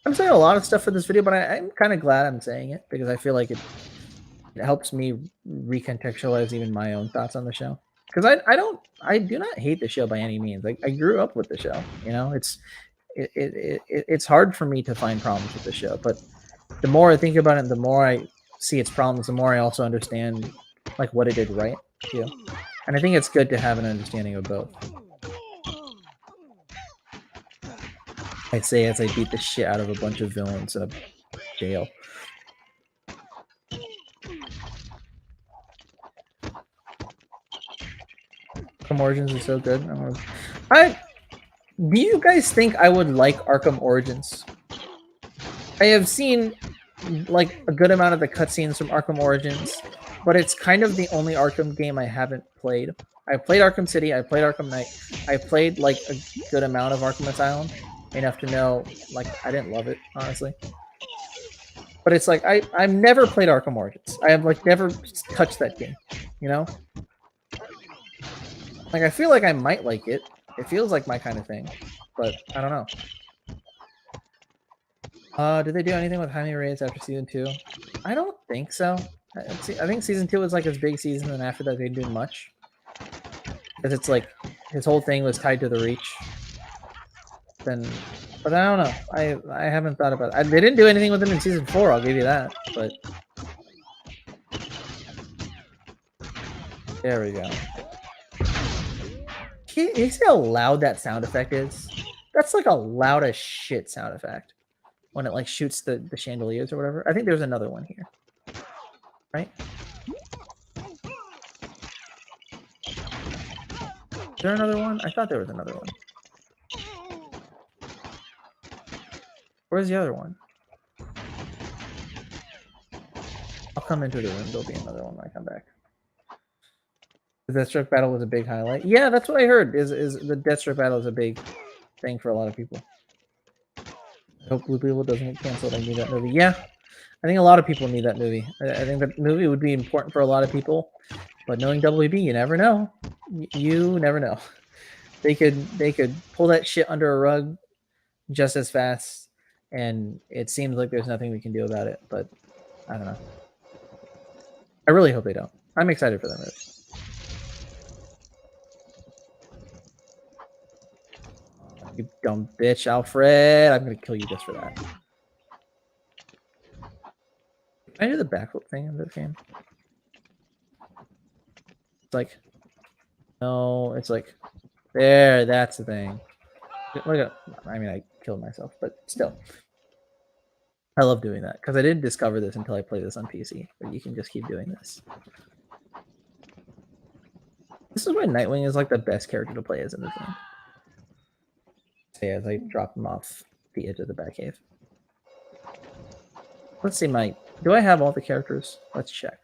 I'm saying a lot of stuff for this video, but I'm kind of glad I'm saying it, because I feel like it helps me recontextualize even my own thoughts on the show. Because I do not hate the show by any means. I grew up with the show. You know, it's hard for me to find problems with the show, but the more I think about it, the more I see its problems, the more I also understand like what it did right too. And I think it's good to have an understanding of both. I say as I beat the shit out of a bunch of villains in a jail. Arkham Origins is so good. Do you guys think I would like Arkham Origins? I have seen like a good amount of the cutscenes from Arkham Origins, but it's kind of the only Arkham game I haven't played. I played Arkham City, I played Arkham Knight, I played like a good amount of Arkham Asylum, enough to know like I didn't love it, honestly. But it's like I've never played Arkham Origins. I have like never touched that game, you know? Like I feel like I might like it. It feels like my kind of thing, but I don't know. Did they do anything with Jaime Reyes after season 2? I don't think so. I think season 2 was like his big season, and after that they didn't do much. Because it's like his whole thing was tied to the reach. Then, but I don't know. I haven't thought about it. They didn't do anything with him in season 4. I'll give you that. But there we go. You see how loud that sound effect is? That's like a loud as shit sound effect when it like shoots the chandeliers or whatever. I think there's another one here, right? Is there another one? I thought there was another one. Where's the other one? I'll come into the room. There'll be another one when I come back. The Deathstroke battle was a big highlight. Yeah, that's what I heard. Is the Deathstroke battle is a big thing for a lot of people. I hope Blue Beetle doesn't get canceled. I need that movie. Yeah, I think a lot of people need that movie. I think that movie would be important for a lot of people. But knowing WB, you never know. You never know. They could pull that shit under a rug just as fast, and it seems like there's nothing we can do about it. But I don't know. I really hope they don't. I'm excited for that movie. You dumb bitch, Alfred. I'm gonna kill you just for that. Can I do the backflip thing in this game? It's like, no, it's like, there, that's the thing. Look at, I mean, I killed myself, but still. I love doing that, because I didn't discover this until I played this on PC, but you can just keep doing this. This is why Nightwing is like the best character to play as in this game. Say as I drop him off the edge of the Batcave. Let's see do I have all the characters? Let's check.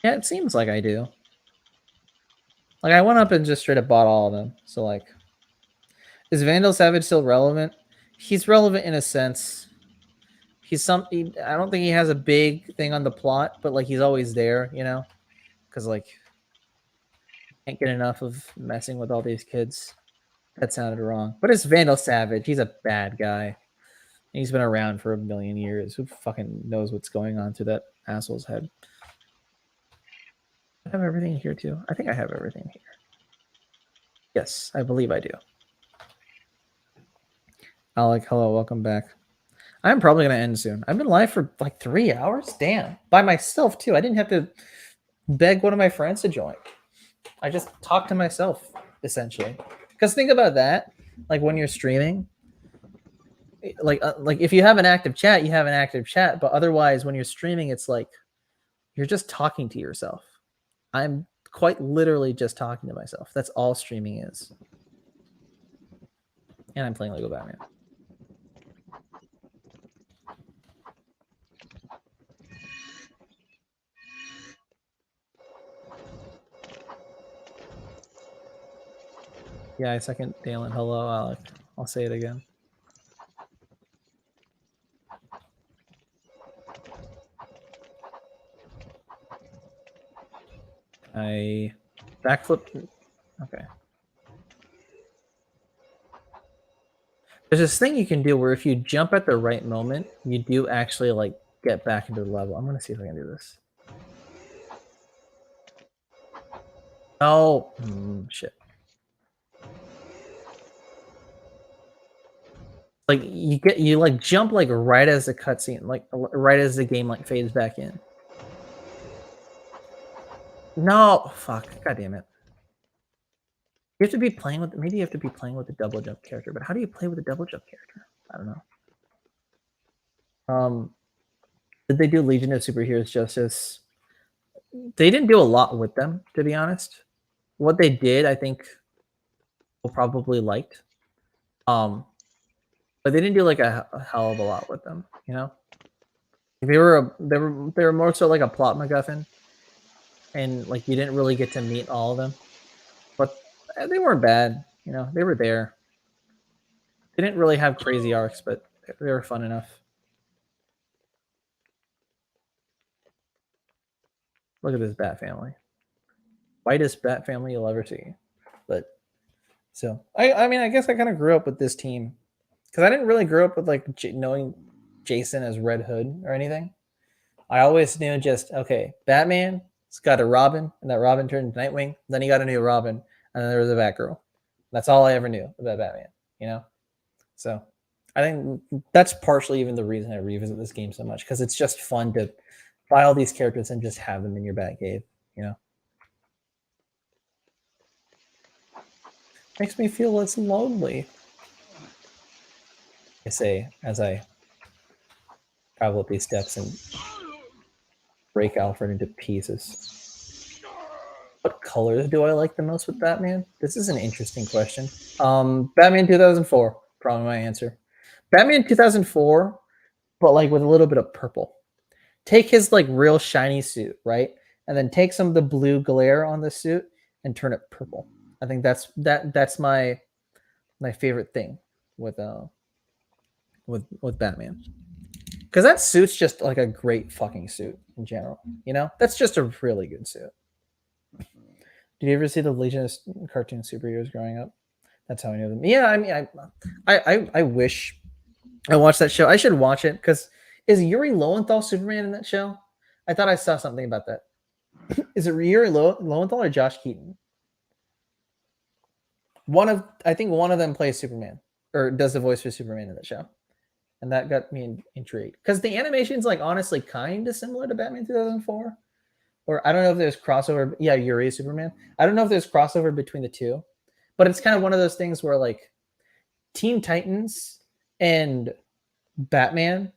Yeah, it seems like I do. Like, I went up and just straight up bought all of them. So, like, is Vandal Savage still relevant? He's relevant in a sense. I don't think he has a big thing on the plot, but, like, he's always there, you know? Because, like, can't get enough of messing with all these kids. That sounded wrong. But it's Vandal Savage. He's a bad guy. He's been around for a million years. Who fucking knows what's going on through that asshole's head? I have everything here too. I think I have everything here. Yes, I believe I do. Alec, hello, welcome back. I'm probably gonna end soon. I've been live for like 3 hours. Damn, by myself too. I didn't have to beg one of my friends to join. I just talked to myself essentially. Because think about that. Like when you're streaming, like if you have an active chat, you have an active chat. But otherwise, when you're streaming, it's like you're just talking to yourself. I'm quite literally just talking to myself. That's all streaming is. And I'm playing Lego Batman. Yeah, I second Dalen. Hello, Alec. I'll say it again. I backflip. Okay. There's this thing you can do where if you jump at the right moment, you do actually like get back into the level. I'm gonna see if I can do this. Oh, shit. Like you like jump like right as the cutscene, like right as the game like fades back in. No, fuck, god damn it. You have to be playing with, maybe you have to be playing with the double jump character, but how do you play with the double jump character? I don't know. Did they do Legion of Superheroes justice? They didn't do a lot with them, to be honest. What they did, I think, people probably liked. But they didn't do like a hell of a lot with them, you know. They were more so like a plot MacGuffin, and like you didn't really get to meet all of them. But they weren't bad, you know. They were there. They didn't really have crazy arcs, but they were fun enough. Look at this Bat family. Whitest Bat family you'll ever see. But so I mean, I guess I kind of grew up with this team because I didn't really grow up with like knowing Jason as Red Hood or anything. I always knew just okay, Batman. It's got a Robin, and that Robin turned into Nightwing. Then he got a new Robin, and then there was a Batgirl. That's all I ever knew about Batman. You know, so I think that's partially even the reason I revisit this game so much because it's just fun to buy all these characters and just have them in your Batcave. You know, makes me feel less lonely. I say as I travel up these steps and break Alfred into pieces. What colors do I like the most with Batman? This is an interesting question. Batman 2004, probably my answer. Batman 2004, but like with a little bit of purple. Take his like real shiny suit, right? And then take some of the blue glare on the suit and turn it purple. I think that's my favorite thing with Batman. Because that suit's just like a great fucking suit in general. You know, that's just a really good suit. Did you ever see the Legion of cartoon superheroes growing up? That's how I knew them. Yeah, I mean, I wish I watched that show. I should watch it because is Yuri Lowenthal Superman in that show? I thought I saw something about that. Is it Yuri Lowenthal or Josh Keaton? I think one of them plays Superman or does the voice for Superman in that show. And that got me intrigued because the animation's like honestly kind of similar to Batman 2004, or I don't know if there's crossover. Yeah, Yuri Superman. I don't know if there's crossover between the two, but it's kind of one of those things where like Teen Titans and Batman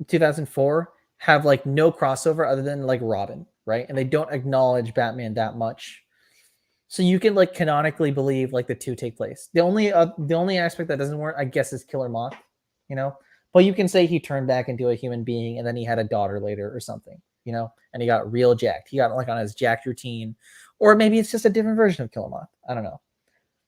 2004 have like no crossover other than like Robin, right? And they don't acknowledge Batman that much. So you can like canonically believe like the two take place. The only aspect that doesn't work, I guess, is Killer Moth, you know. But you can say he turned back into a human being and then he had a daughter later or something, you know, and he got real jacked. He got like on his jacked routine, or maybe it's just a different version of Killer Moth. I don't know.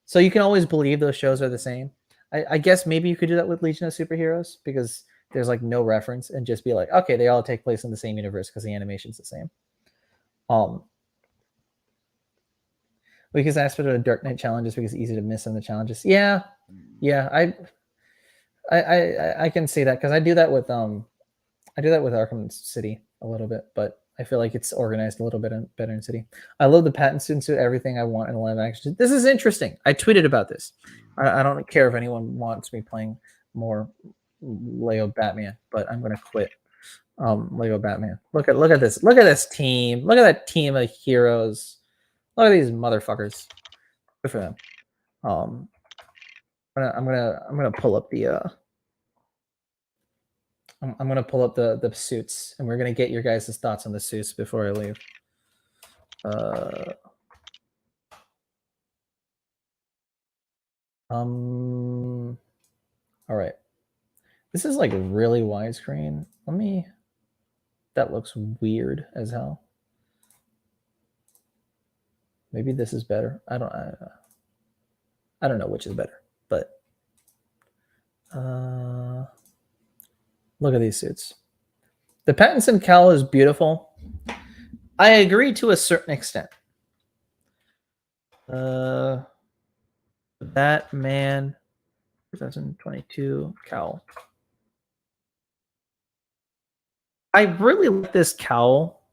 So you can always believe those shows are the same. I guess maybe you could do that with Legion of Superheroes because there's like no reference and just be like, okay, they all take place in the same universe because the animation's the same. Weakest aspect of the Dark Knight challenges because it's easy to miss on the challenges. Yeah, I can see that because I do that with Arkham City a little bit, but I feel like it's organized a little bit better in City. I love the Pattinson suit, everything I want in a live action. This is interesting. I tweeted about this. I don't care if anyone wants me playing more Lego Batman, but I'm gonna quit Lego Batman. Look at this. Look at this team. Look at that team of heroes. Look at these motherfuckers. Good for them. I'm gonna pull up the I'm gonna pull up the suits, and we're gonna get your guys' thoughts on the suits before I leave. All right. This is like really widescreen. That looks weird as hell. Maybe this is better. I don't know which is better, but look at these suits. The Pattinson cowl is beautiful. I agree to a certain extent. Batman 2022 cowl. I really like this cowl,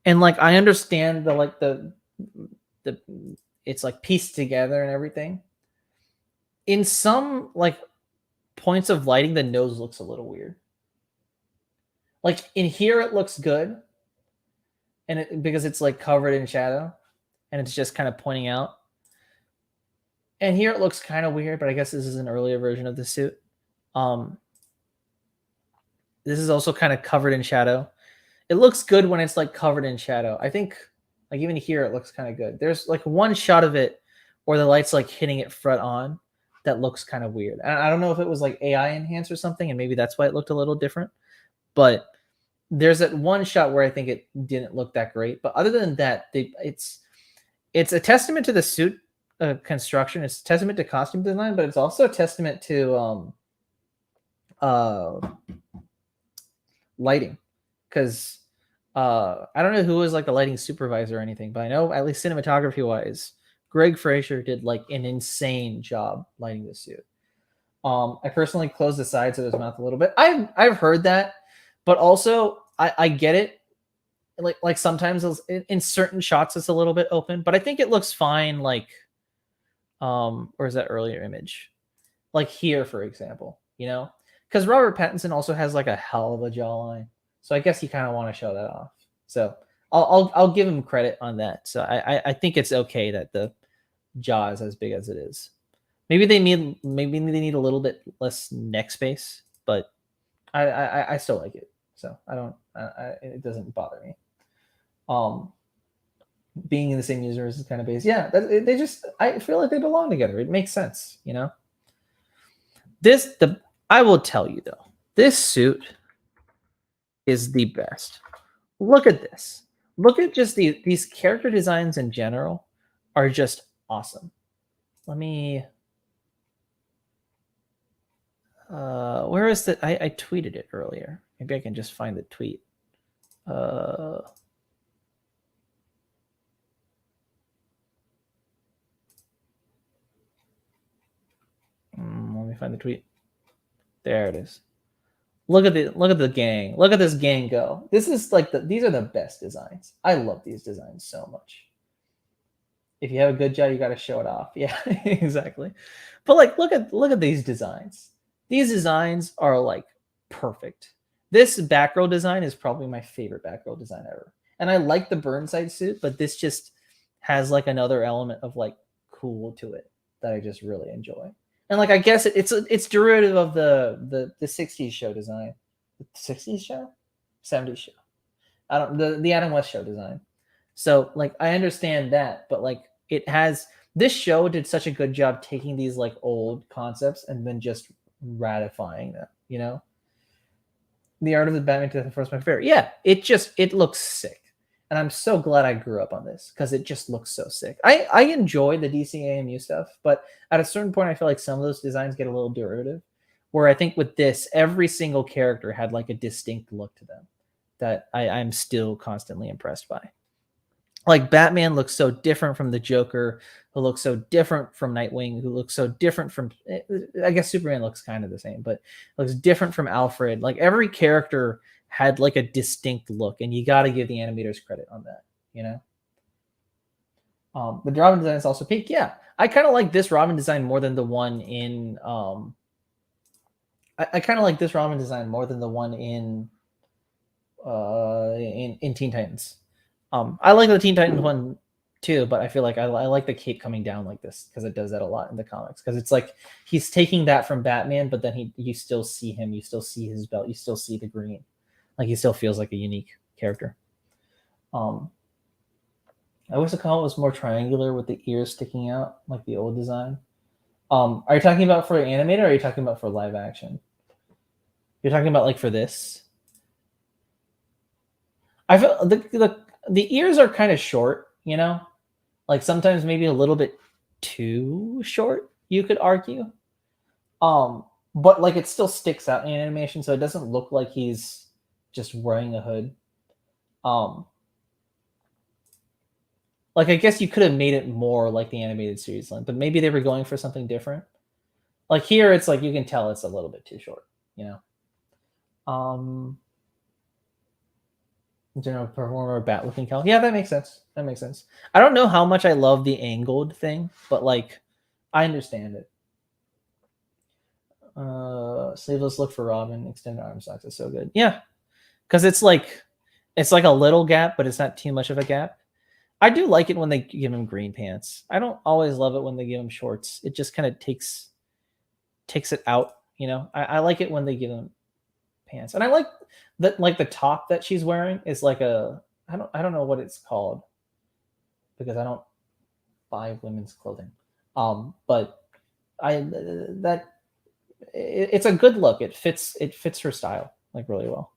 and like I understand the it's like pieced together and everything. In some like points of lighting, the nose looks a little weird. Like in here, it looks good, and because it's like covered in shadow, and it's just kind of pointing out. And here it looks kind of weird, but I guess this is an earlier version of the suit. This is also kind of covered in shadow. It looks good when it's like covered in shadow. I think like even here it looks kind of good. There's like one shot of it where the light's like hitting it front on that looks kind of weird. And I don't know if it was like AI enhanced or something, and maybe that's why it looked a little different. But there's that one shot where I think it didn't look that great. But other than that, it's a testament to the suit construction. It's a testament to costume design, but it's also a testament to lighting, because I don't know who was like the lighting supervisor or anything, but I know at least cinematography wise, Greg Fraser did like an insane job lighting the suit. I personally close the sides of his mouth a little bit. I've heard that, but also I get it. Like sometimes in certain shots it's a little bit open, but I think it looks fine. Like or is that earlier image? Like here, for example, because Robert Pattinson also has like a hell of a jawline, so I guess you kind of want to show that off. So I'll give him credit on that. So I think it's okay that the jaw is as big as it is. Maybe they need a little bit less neck space, but I still like it. So I don't it doesn't bother me. Being in the same universe is kind of base. Yeah, they just I feel like they belong together. It makes sense. I will tell you though, this suit is the best. Look at this. Look at just these character designs in general are just awesome. Let me where is that? I tweeted it earlier. Maybe I can just find the tweet. Let me find the tweet. There it is. Look at the gang. Look at this gang go. This is like these are the best designs. I love these designs so much. If you have a good job, you got to show it off. Yeah, exactly. But like, look at these designs. These designs are like perfect. This Batgirl design is probably my favorite Batgirl design ever. And I like the Burnside suit, but this just has like another element of like cool to it that I just really enjoy. And like I guess it's derivative of the 60s show design. The 60s show? 70s show. I don't the Adam West show design. So like I understand that, but like this show did such a good job taking these like old concepts and then just ratifying them. The Art of the Batman to the First My Favorite. Yeah, it looks sick. And I'm so glad I grew up on this because it just looks so sick. I enjoy the DC AMU stuff, but at a certain point I feel like some of those designs get a little derivative. Where I think with this, every single character had like a distinct look to them that I'm still constantly impressed by. Like Batman looks so different from the Joker, who looks so different from Nightwing, who looks so different from I guess Superman looks kind of the same, but looks different from Alfred. Like every character had like a distinct look, and you got to give the animators credit on that. The Robin design is also peak. Yeah, I kind of like this Robin design more than the one in. I kind of like this Robin design more than the one in Teen Titans. I like the Teen Titans one too, but I feel like I like the cape coming down like this because it does that a lot in the comics. Because it's like he's taking that from Batman, but then you still see him, you still see his belt, you still see the green, like he still feels like a unique character. I wish the comic was more triangular with the ears sticking out like the old design. Are you talking about for animated, or are you talking about for live action? You're talking about like for this. I feel the ears are kind of short, like sometimes maybe a little bit too short, you could argue. But like it still sticks out in animation, so it doesn't look like he's just wearing a hood. Like I guess you could have made it more like the animated series line, but maybe they were going for something different. Like here, it's like you can tell it's a little bit too short, General performer bat looking cowl. Yeah, that makes sense. I don't know how much I love the angled thing, but like I understand it. Sleeveless look for Robin, extended arm socks is so good. Yeah, because it's like a little gap, but it's not too much of a gap. I do like it when they give him green pants. I don't always love it when they give him shorts. It just kind of takes it out. I like it when they give him pants, and I like that. Like the top that she's wearing is like I don't know what it's called because I don't buy women's clothing. But it's a good look. It fits her style like really well.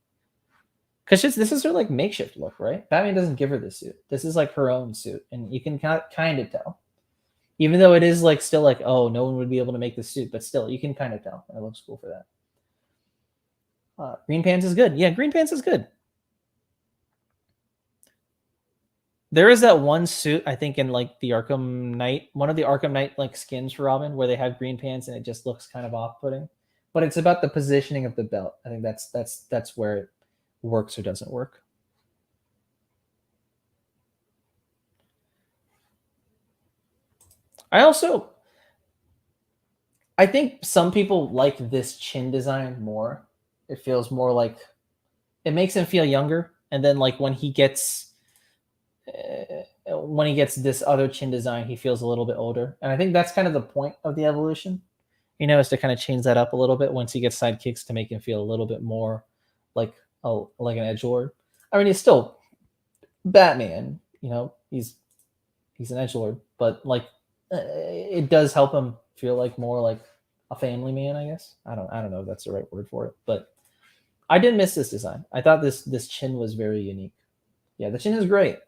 Because this is her like makeshift look, right? Batman doesn't give her this suit. This is like her own suit, and you can kind of tell, even though it is like still like, oh, no one would be able to make this suit, but still you can kind of tell. And it looks cool for that. Green pants is good. Yeah, green pants is good. There is that one suit I think in like the Arkham Knight, one of the Arkham Knight like skins for Robin, where they have green pants and it just looks kind of off-putting. But it's about the positioning of the belt. I think that's where it works or doesn't work. I also I think some people like this chin design more. It feels more like it makes him feel younger. And then like when he gets this other chin design, he feels a little bit older. And I think that's kind of the point of the evolution, is to kind of change that up a little bit once he gets sidekicks to make him feel a little bit more like like an edgelord. I mean, he's still Batman. He's an edgelord, but like it does help him feel like more like a family man. I guess I don't know if that's the right word for it, but I did miss this design. I thought this chin was very unique. Yeah, the chin is great.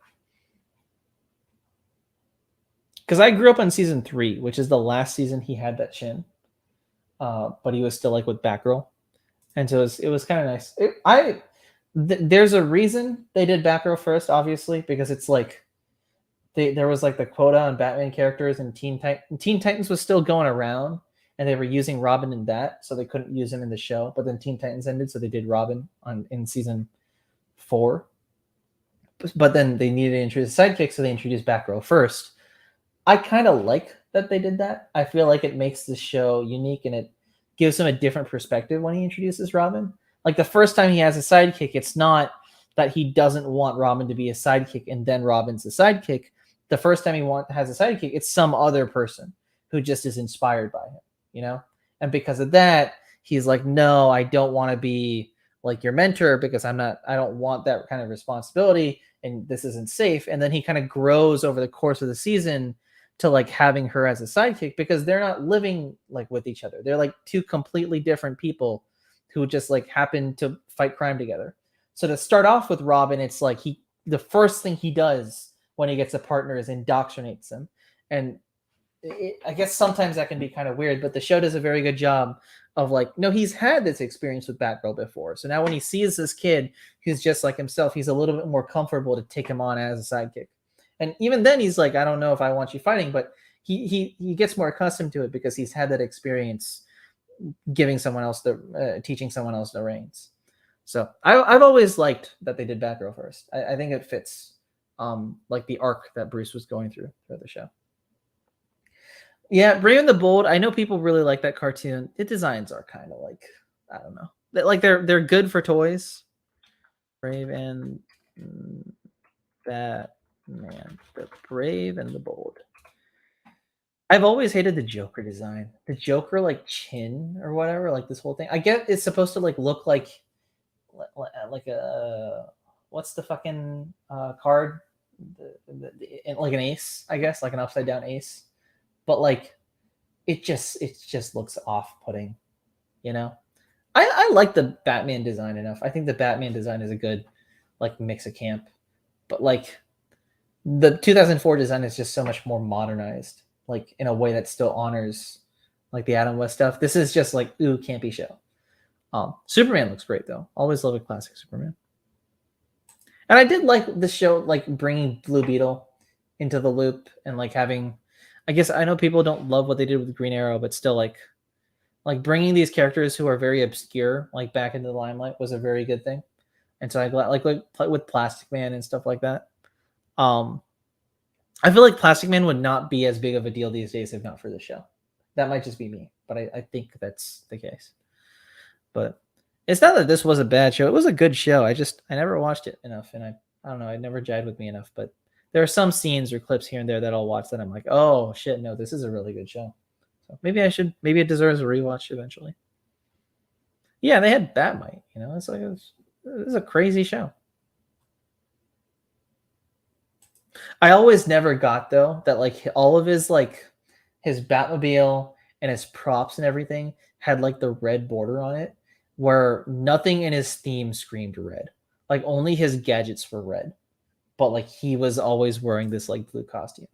Because I grew up on season 3, which is the last season he had that chin, but he was still like with Batgirl, and so it was kind of nice. There's a reason they did Batgirl first, obviously, because it's like there was like the quota on Batman characters, and Teen Titans was still going around, and they were using Robin in that, so they couldn't use him in the show. But then Teen Titans ended, so they did Robin in season 4. But then they needed to introduce a sidekick, so they introduced Batgirl first. I kind of like that they did that. I feel like it makes the show unique and it gives him a different perspective when he introduces Robin. Like the first time he has a sidekick, it's not that he doesn't want Robin to be a sidekick and then Robin's a sidekick. The first time has a sidekick, it's some other person who just is inspired by him. And because of that, he's like, no, I don't want to be like your mentor because I don't want that kind of responsibility and this isn't safe. And then he kind of grows over the course of the season to like having her as a sidekick because they're not living like with each other. They're like two completely different people who just like happen to fight crime together. So to start off with Robin, it's like the first thing he does when he gets a partner is indoctrinates him. And I guess sometimes that can be kind of weird, but the show does a very good job of like, no, he's had this experience with Batgirl before. So now when he sees this kid who's just like himself, he's a little bit more comfortable to take him on as a sidekick. And even then he's like, I don't know if I want you fighting, but he gets more accustomed to it because he's had that experience teaching someone else the reins. So I've always liked that they did Batgirl first. I think it fits like the arc that Bruce was going through the show. Yeah, Brave and the Bold. I know people really like that cartoon. The designs are kind of like, I don't know. They're good for toys. Brave and Batman. The Brave and the Bold. I've always hated the Joker design. The Joker like chin or whatever, like this whole thing. I get it's supposed to like look like a what's the fucking card? Like an ace, I guess, like an upside down ace. But like it just looks off-putting. I like the Batman design enough. I think the Batman design is a good like mix of camp, but like the 2004 design is just so much more modernized, like in a way that still honors like the Adam West stuff. This is just like ooh campy show. Superman looks great though. Always love a classic Superman. And I did like the show, like bringing Blue Beetle into the loop and like having. I guess I know people don't love what they did with Green Arrow, but still like bringing these characters who are very obscure like back into the limelight was a very good thing. And so I like with Plastic Man and stuff like that. I feel like Plastic Man would not be as big of a deal these days if not for the show. That might just be me, but I think that's the case. But it's not that this was a bad show. It was a good show. I never watched it enough, and I don't know. It never jived with me enough. But there are some scenes or clips here and there that I'll watch that I'm like, oh shit, no, this is a really good show. So maybe I should. Maybe it deserves a rewatch eventually. Yeah, they had Batmite. It's like it's a crazy show. I always never got though that like all of his Batmobile and his props and everything had like the red border on it, where nothing in his theme screamed red. Like only his gadgets were red, but like he was always wearing this like blue costume.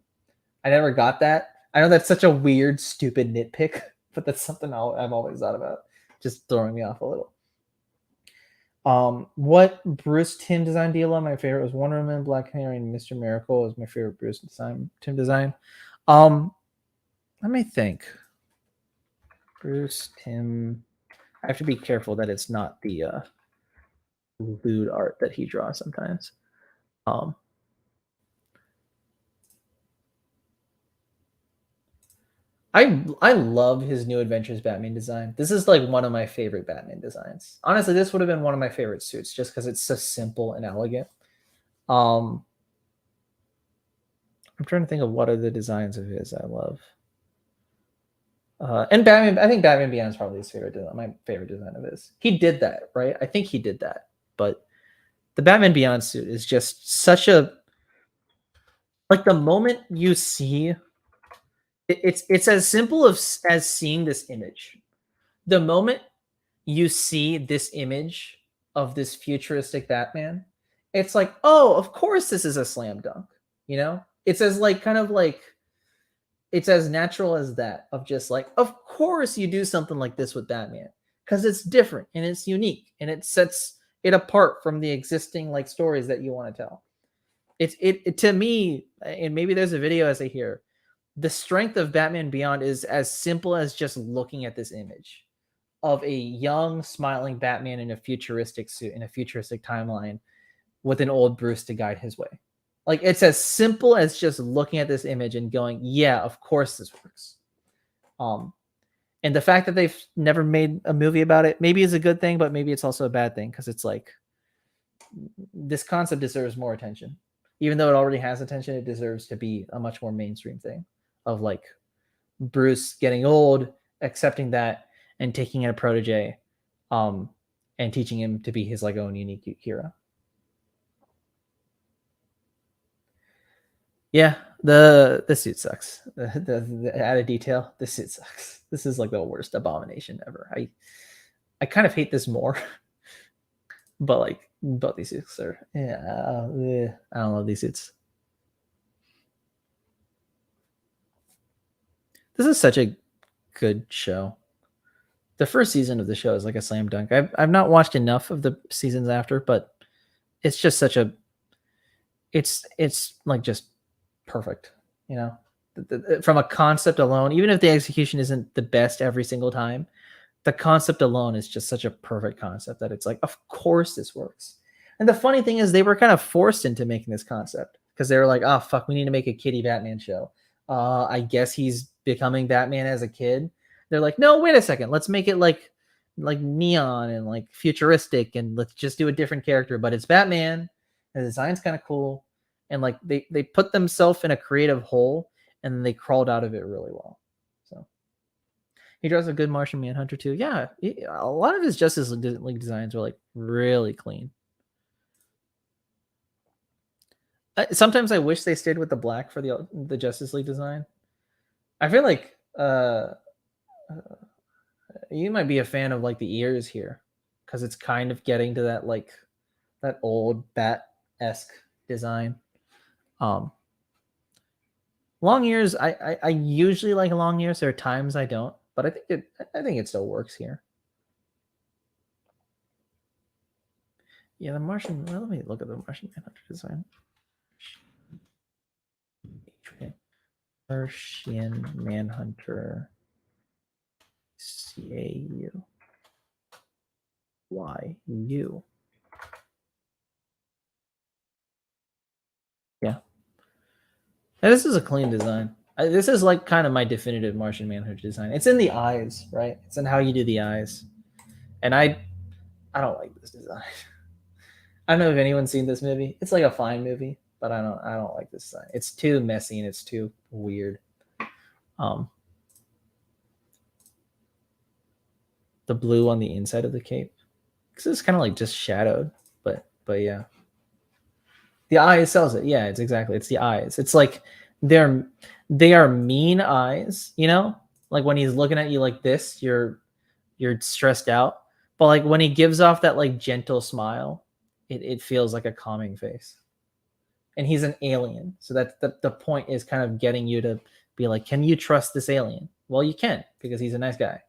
I never got that. I know that's such a weird, stupid nitpick, but that's something I've always thought about, just throwing me off a little. What Bruce Tim design do you love? My favorite was Wonder Woman, Black Canary, and Mr. Miracle was my favorite Bruce Tim design. Let me think. Bruce Tim. I have to be careful that it's not the lewd art that he draws sometimes. Um, I love his New Adventures Batman design. This is like one of my favorite Batman designs. Honestly, this would have been one of my favorite suits just because it's so simple and elegant. I'm trying to think of what are the designs of his I love. And Batman, I think Batman Beyond is probably his favorite design, my favorite design of his. He did that, right? I think he did that. But the Batman Beyond suit is just such a like the moment you see it's as simple as seeing this image. The moment you see this image of this futuristic Batman, it's like, oh, of course this is a slam dunk. You know, it's as like kind of like it's as natural as that of just like, of course you do something like this with Batman because it's different and it's unique and it sets it apart from the existing like stories that you want to tell. It to me, and maybe there's a video as I hear, the strength of Batman Beyond is as simple as just looking at this image of a young, smiling Batman in a futuristic suit in a futuristic timeline with an old Bruce to guide his way. Like it's as simple as just looking at this image and going, "Yeah, of course this works." And the fact that they've never made a movie about it maybe is a good thing, but maybe it's also a bad thing because it's like this concept deserves more attention. Even though it already has attention, it deserves to be a much more mainstream thing of like Bruce getting old, accepting that, and taking in a protege, and teaching him to be his like own unique hero. Yeah, the suit sucks. The added detail, this suit sucks. This is like the worst abomination ever. I kind of hate this more, but like both these suits are I don't love these suits. This is such a good show. The first season of the show is like a slam dunk. I've not watched enough of the seasons after, but it's just such a it's like just perfect, you know. From a concept alone, even if the execution isn't the best every single time, the concept alone is just such a perfect concept that it's like, of course this works. And the funny thing is, they were kind of forced into making this concept because they were like, oh fuck, we need to make a kiddie Batman show. I guess he's becoming Batman as a kid. They're like, no, wait a second, let's make it like neon and like futuristic, and let's just do a different character, but it's Batman, and the design's kind of cool, and like they put themselves in a creative hole, and then they crawled out of it really well. So he draws a good Martian Manhunter too. Yeah, a lot of his Justice League designs are like really clean. Sometimes I wish they stayed with the black for the Justice League design. I feel like you might be a fan of like the ears here because it's kind of getting to that like that old bat-esque design. Long ears, I usually like long ears. There are times I don't, but I think it still works here. Yeah, the Martian. Well, let me look at the Martian Manhunter design. Martian Manhunter. CAU. Yeah. Now, this is a clean design. This is like kind of my definitive Martian Manhunter design. It's in the eyes, right? It's in how you do the eyes, and I don't like this design. I don't know if anyone's seen this movie. It's like a fine movie, but I don't like this design. It's too messy and it's too weird. The blue on the inside of the cape, because it's kind of like just shadowed, but yeah. The eyes sells it. Yeah, it's the eyes. It's like they are mean eyes, you know? Like when he's looking at you like this, you're stressed out. But like when he gives off that like gentle smile, it feels like a calming face. And he's an alien. So that's the point is kind of getting you to be like, can you trust this alien? Well, you can, because he's a nice guy.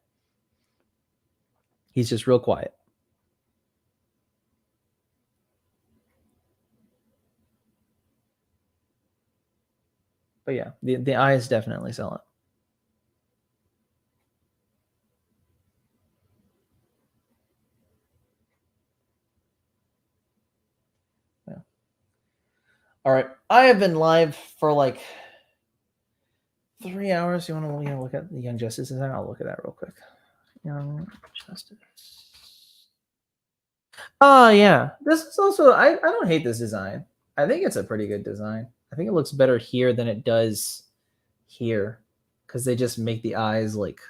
He's just real quiet. But yeah, the eyes definitely sell it. Yeah. All right, I have been live for like 3 hours. You want to look at the Young Justice design? I'll look at that real quick. Young Justice. Oh yeah, this is also I don't hate this design. I think it's a pretty good design. I think it looks better here than it does here because they just make the eyes like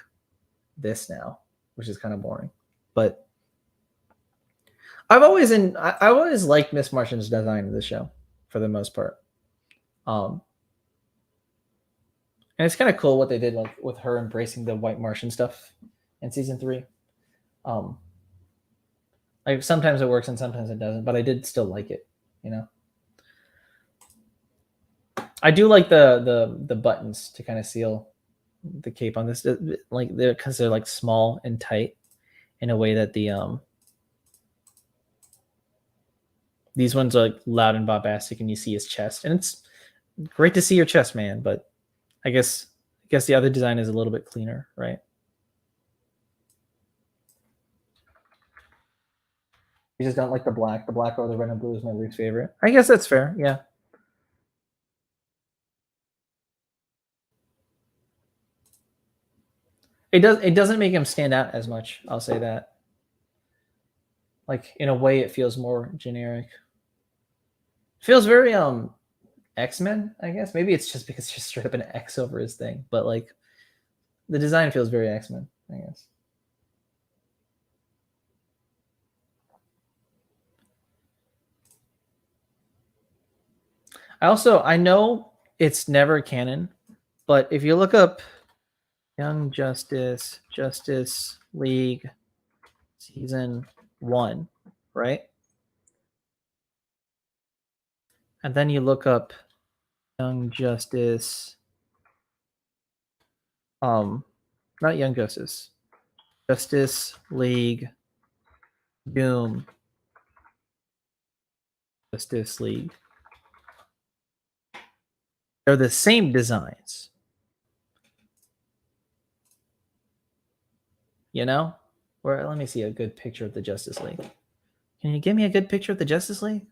this now, which is kind of boring. But I've always liked Miss Martian's design in the show for the most part. And it's kind of cool what they did like with her embracing the white Martian stuff in season 3. Like sometimes it works and sometimes it doesn't, but I did still like it, you know. I do like the buttons to kind of seal the cape on this, like they're because they're like small and tight in a way that these ones are like loud and bombastic, and you see his chest, and it's great to see your chest, man. But I guess the other design is a little bit cleaner, right? You just don't like the black. The black or the red and blue is my least favorite. I guess that's fair. Yeah. It doesn't make him stand out as much. I'll say that. Like in a way, it feels more generic. It feels very X-Men, I guess. Maybe it's just because it's just straight up an X over his thing, but like the design feels very X-Men, I guess. I know it's never canon, but if you look up Young Justice League season 1, right? And then you look up Young Justice not Young Justice League Doom Justice League. They're the same designs. You know? Or let me see a good picture of the Justice League. Can you give me a good picture of the Justice League?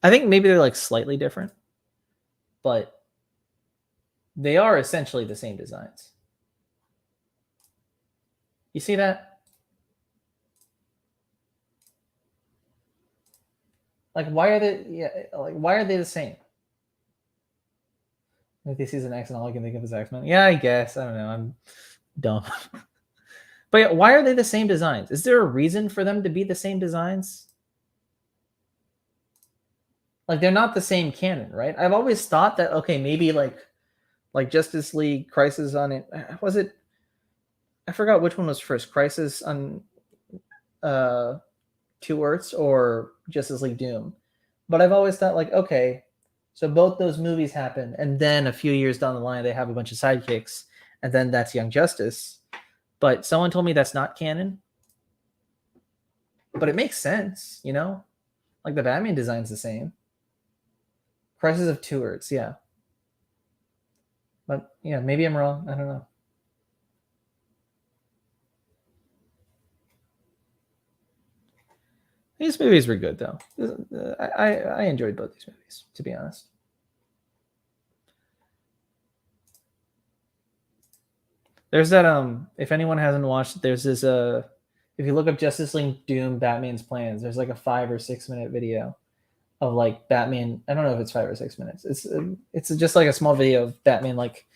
I think maybe they're like slightly different, but they are essentially the same designs. You see that? Like why are they the same? Like this is an X and all I can think of is X-Men. Yeah, I guess. I don't know. I'm dumb. But yeah, why are they the same designs? Is there a reason for them to be the same designs? Like they're not the same canon, right? I've always thought that okay, maybe like Justice League Crisis on it. Was it? I forgot which one was first. Crisis on Two Earths or Justice League Doom. But I've always thought like, okay, so both those movies happen, and then a few years down the line, they have a bunch of sidekicks, and then that's Young Justice. But someone told me that's not canon. But it makes sense, you know? Like the Batman design's the same. Crisis of Two Earths, yeah. But yeah, maybe I'm wrong. I don't know. These movies were good though. I enjoyed both these movies, to be honest. There's that if anyone hasn't watched, there's this if you look up Justice League Doom Batman's plans, there's like a 5 or 6 minute video of like Batman. I don't know if it's 5 or 6 minutes. It's just like a small video of Batman like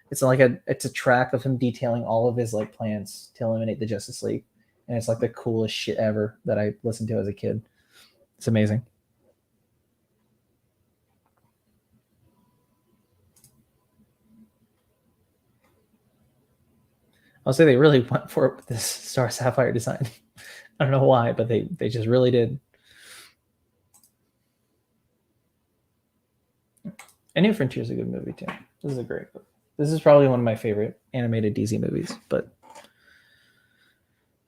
it's a track of him detailing all of his like plans to eliminate the Justice League, and it's like the coolest shit ever that I listened to as a kid. It's amazing. I'll say they really went for it with this Star Sapphire design. I don't know why, but they just really did. And New Frontier is a good movie too. This is a great movie. This is probably one of my favorite animated DC movies, but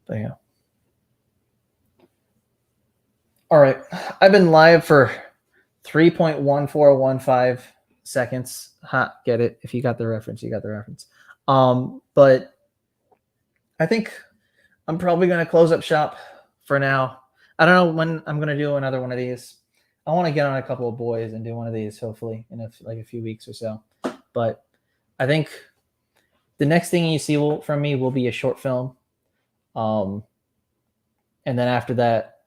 yeah. All right, I've been live for 3.1415 seconds. Ha, get it. If you got the reference, you got the reference. But I think I'm probably gonna close up shop for now. I don't know when I'm gonna do another one of these. I want to get on a couple of boys and do one of these hopefully in like a few weeks or so. But I think the next thing you see from me will be a short film. And then after that,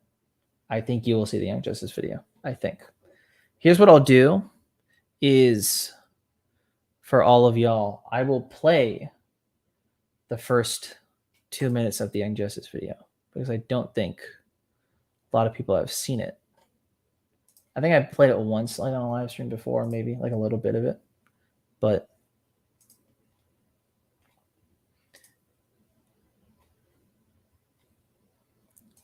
I think you will see the Young Justice video. I think. Here's what I'll do is for all of y'all, I will play the first 2 minutes of the Young Justice video because I don't think a lot of people have seen it. I think I played it once like on a live stream before, maybe like a little bit of it, but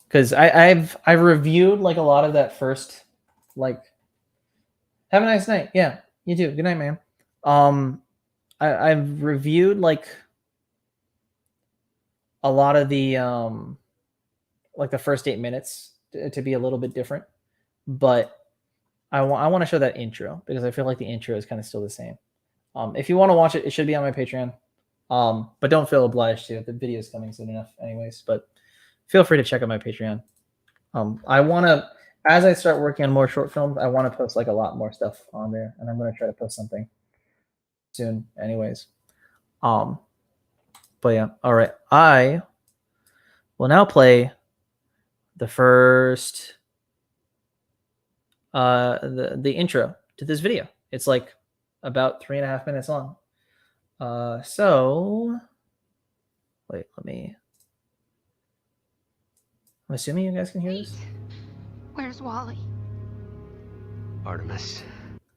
because I've reviewed like a lot of that first, like, have a nice night. Yeah, you too. Good night, man. I've reviewed like a lot of the like the first 8 minutes to be a little bit different, but I want to show that intro because I feel like the intro is kind of still the same. If you want to watch it, it should be on my Patreon. But don't feel obliged to. The video is coming soon enough, anyways. But feel free to check out my Patreon. I want to, as I start working on more short films, I want to post like a lot more stuff on there, and I'm going to try to post something soon, anyways. But yeah, all right. I will now play the first the intro to this video. It's like about 3.5 minutes long. So wait, I'm assuming you guys can hear this. Where's Wally? Artemis.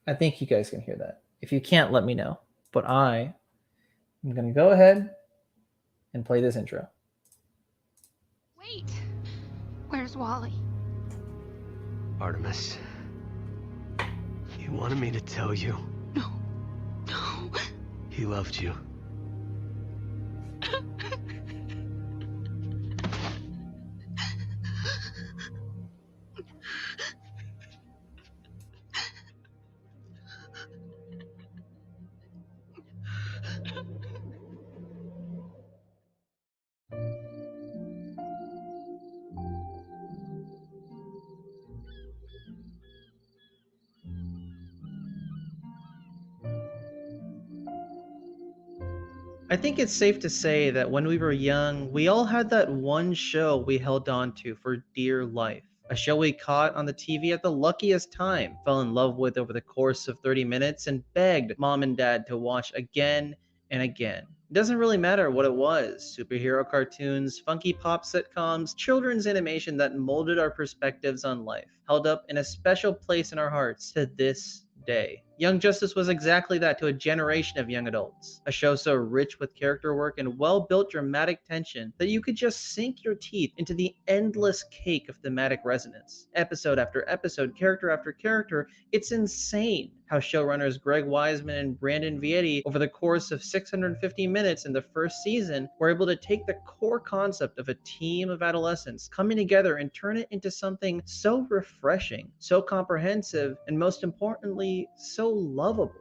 I think you guys can hear that. If you can't, let me know. But I am gonna go ahead and play this intro. Wait! Where's Wally? Artemis. He wanted me to tell you. No. No. He loved you. I think it's safe to say that when we were young, we all had that one show we held on to for dear life. A show we caught on the TV at the luckiest time, fell in love with over the course of 30 minutes, and begged mom and dad to watch again and again. It doesn't really matter what it was: superhero cartoons, funky pop sitcoms, children's animation that molded our perspectives on life, held up in a special place in our hearts to this day. Young Justice was exactly that to a generation of young adults. A show so rich with character work and well-built dramatic tension that you could just sink your teeth into the endless cake of thematic resonance. Episode after episode, character after character, it's insane how showrunners Greg Weisman and Brandon Vietti, over the course of 650 minutes in the first season, were able to take the core concept of a team of adolescents coming together and turn it into something so refreshing, so comprehensive, and most importantly, so lovable.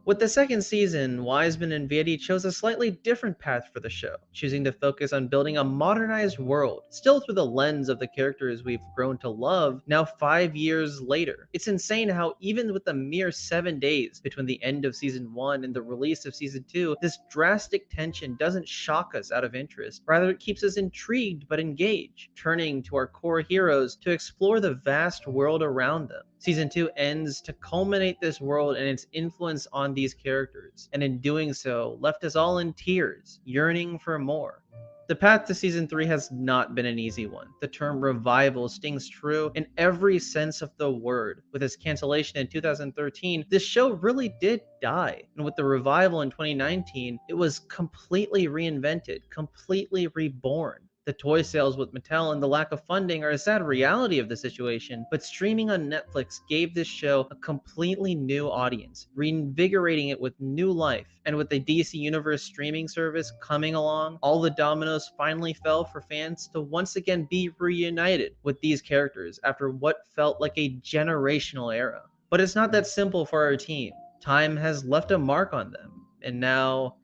With the second season, Wiseman and Vietti chose a slightly different path for the show, choosing to focus on building a modernized world, still through the lens of the characters we've grown to love now 5 years later. It's insane how even with the mere 7 days between the end of season 1 and the release of season 2, this drastic tension doesn't shock us out of interest. Rather, it keeps us intrigued but engaged, turning to our core heroes to explore the vast world around them. Season 2 ends to culminate this world and its influence on these characters, and in doing so, left us all in tears, yearning for more. The path to season 3 has not been an easy one. The term revival stings true in every sense of the word. With its cancellation in 2013, this show really did die. And with the revival in 2019, it was completely reinvented, completely reborn. The toy sales with Mattel and the lack of funding are a sad reality of the situation, but streaming on Netflix gave this show a completely new audience, reinvigorating it with new life. And with the DC Universe streaming service coming along, all the dominoes finally fell for fans to once again be reunited with these characters after what felt like a generational era. But it's not that simple for our team. Time has left a mark on them, and now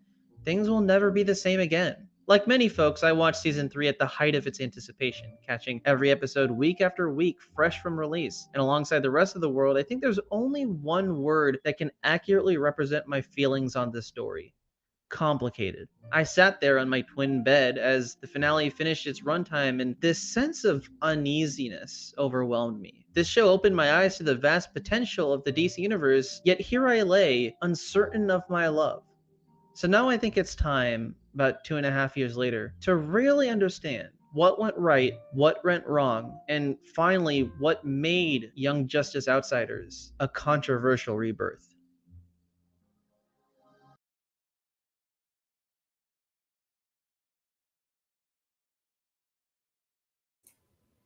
things will never be the same again. Like many folks, I watched season 3 at the height of its anticipation, catching every episode week after week, fresh from release. And alongside the rest of the world, I think there's only one word that can accurately represent my feelings on this story: complicated. I sat there on my twin bed as the finale finished its runtime, and this sense of uneasiness overwhelmed me. This show opened my eyes to the vast potential of the DC universe, yet here I lay, uncertain of my love. So now I think it's time, about 2.5 years later, to really understand what went right, what went wrong, and finally, what made Young Justice Outsiders a controversial rebirth.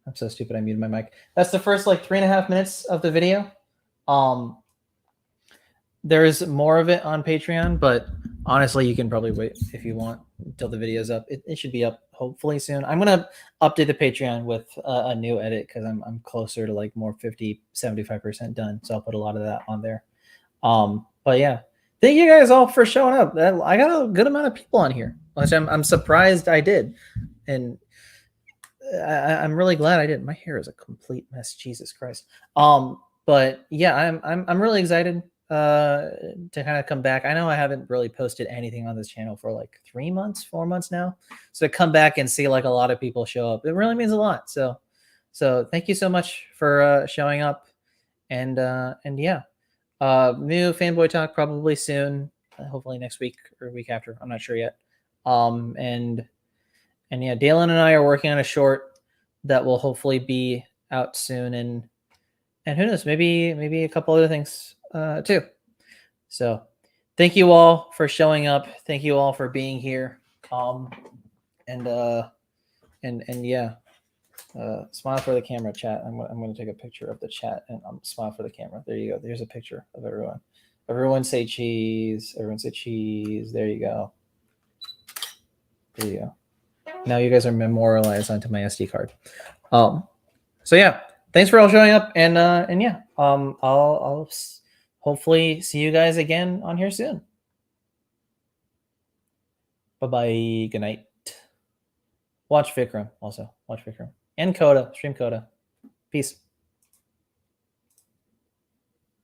I'm so stupid. I muted my mic. That's the first like 3.5 minutes of the video. Um, there is more of it on Patreon, but honestly, you can probably wait if you want until the video's up. It should be up hopefully soon. I'm gonna update the Patreon with a new edit because I'm closer to like more 50-75% done. So I'll put a lot of that on there. But yeah, thank you guys all for showing up. I got a good amount of people on here, which I'm surprised I did, and I'm really glad I did. My hair is a complete mess. Jesus Christ. But yeah, I'm really excited to kind of come back. I know I haven't really posted anything on this channel for like 3 months, 4 months now. So to come back and see like a lot of people show up, it really means a lot. So thank you so much for showing up. And yeah, new fanboy talk probably soon. Hopefully next week or week after. I'm not sure yet. And yeah, Dalen and I are working on a short that will hopefully be out soon, and who knows, maybe a couple other things too. So thank you all for showing up. Thank you all for being here. And yeah, smile for the camera, chat. I'm going to take a picture of the chat and smile for the camera. There you go. There's a picture of everyone. Everyone say cheese. Everyone say cheese. There you go. There you go. Now you guys are memorialized onto my SD card. So yeah, thanks for all showing up, and yeah, I'll hopefully see you guys again on here soon. Bye bye. Good night. Watch Vikram also. Watch Vikram and Coda. Stream Coda. Peace.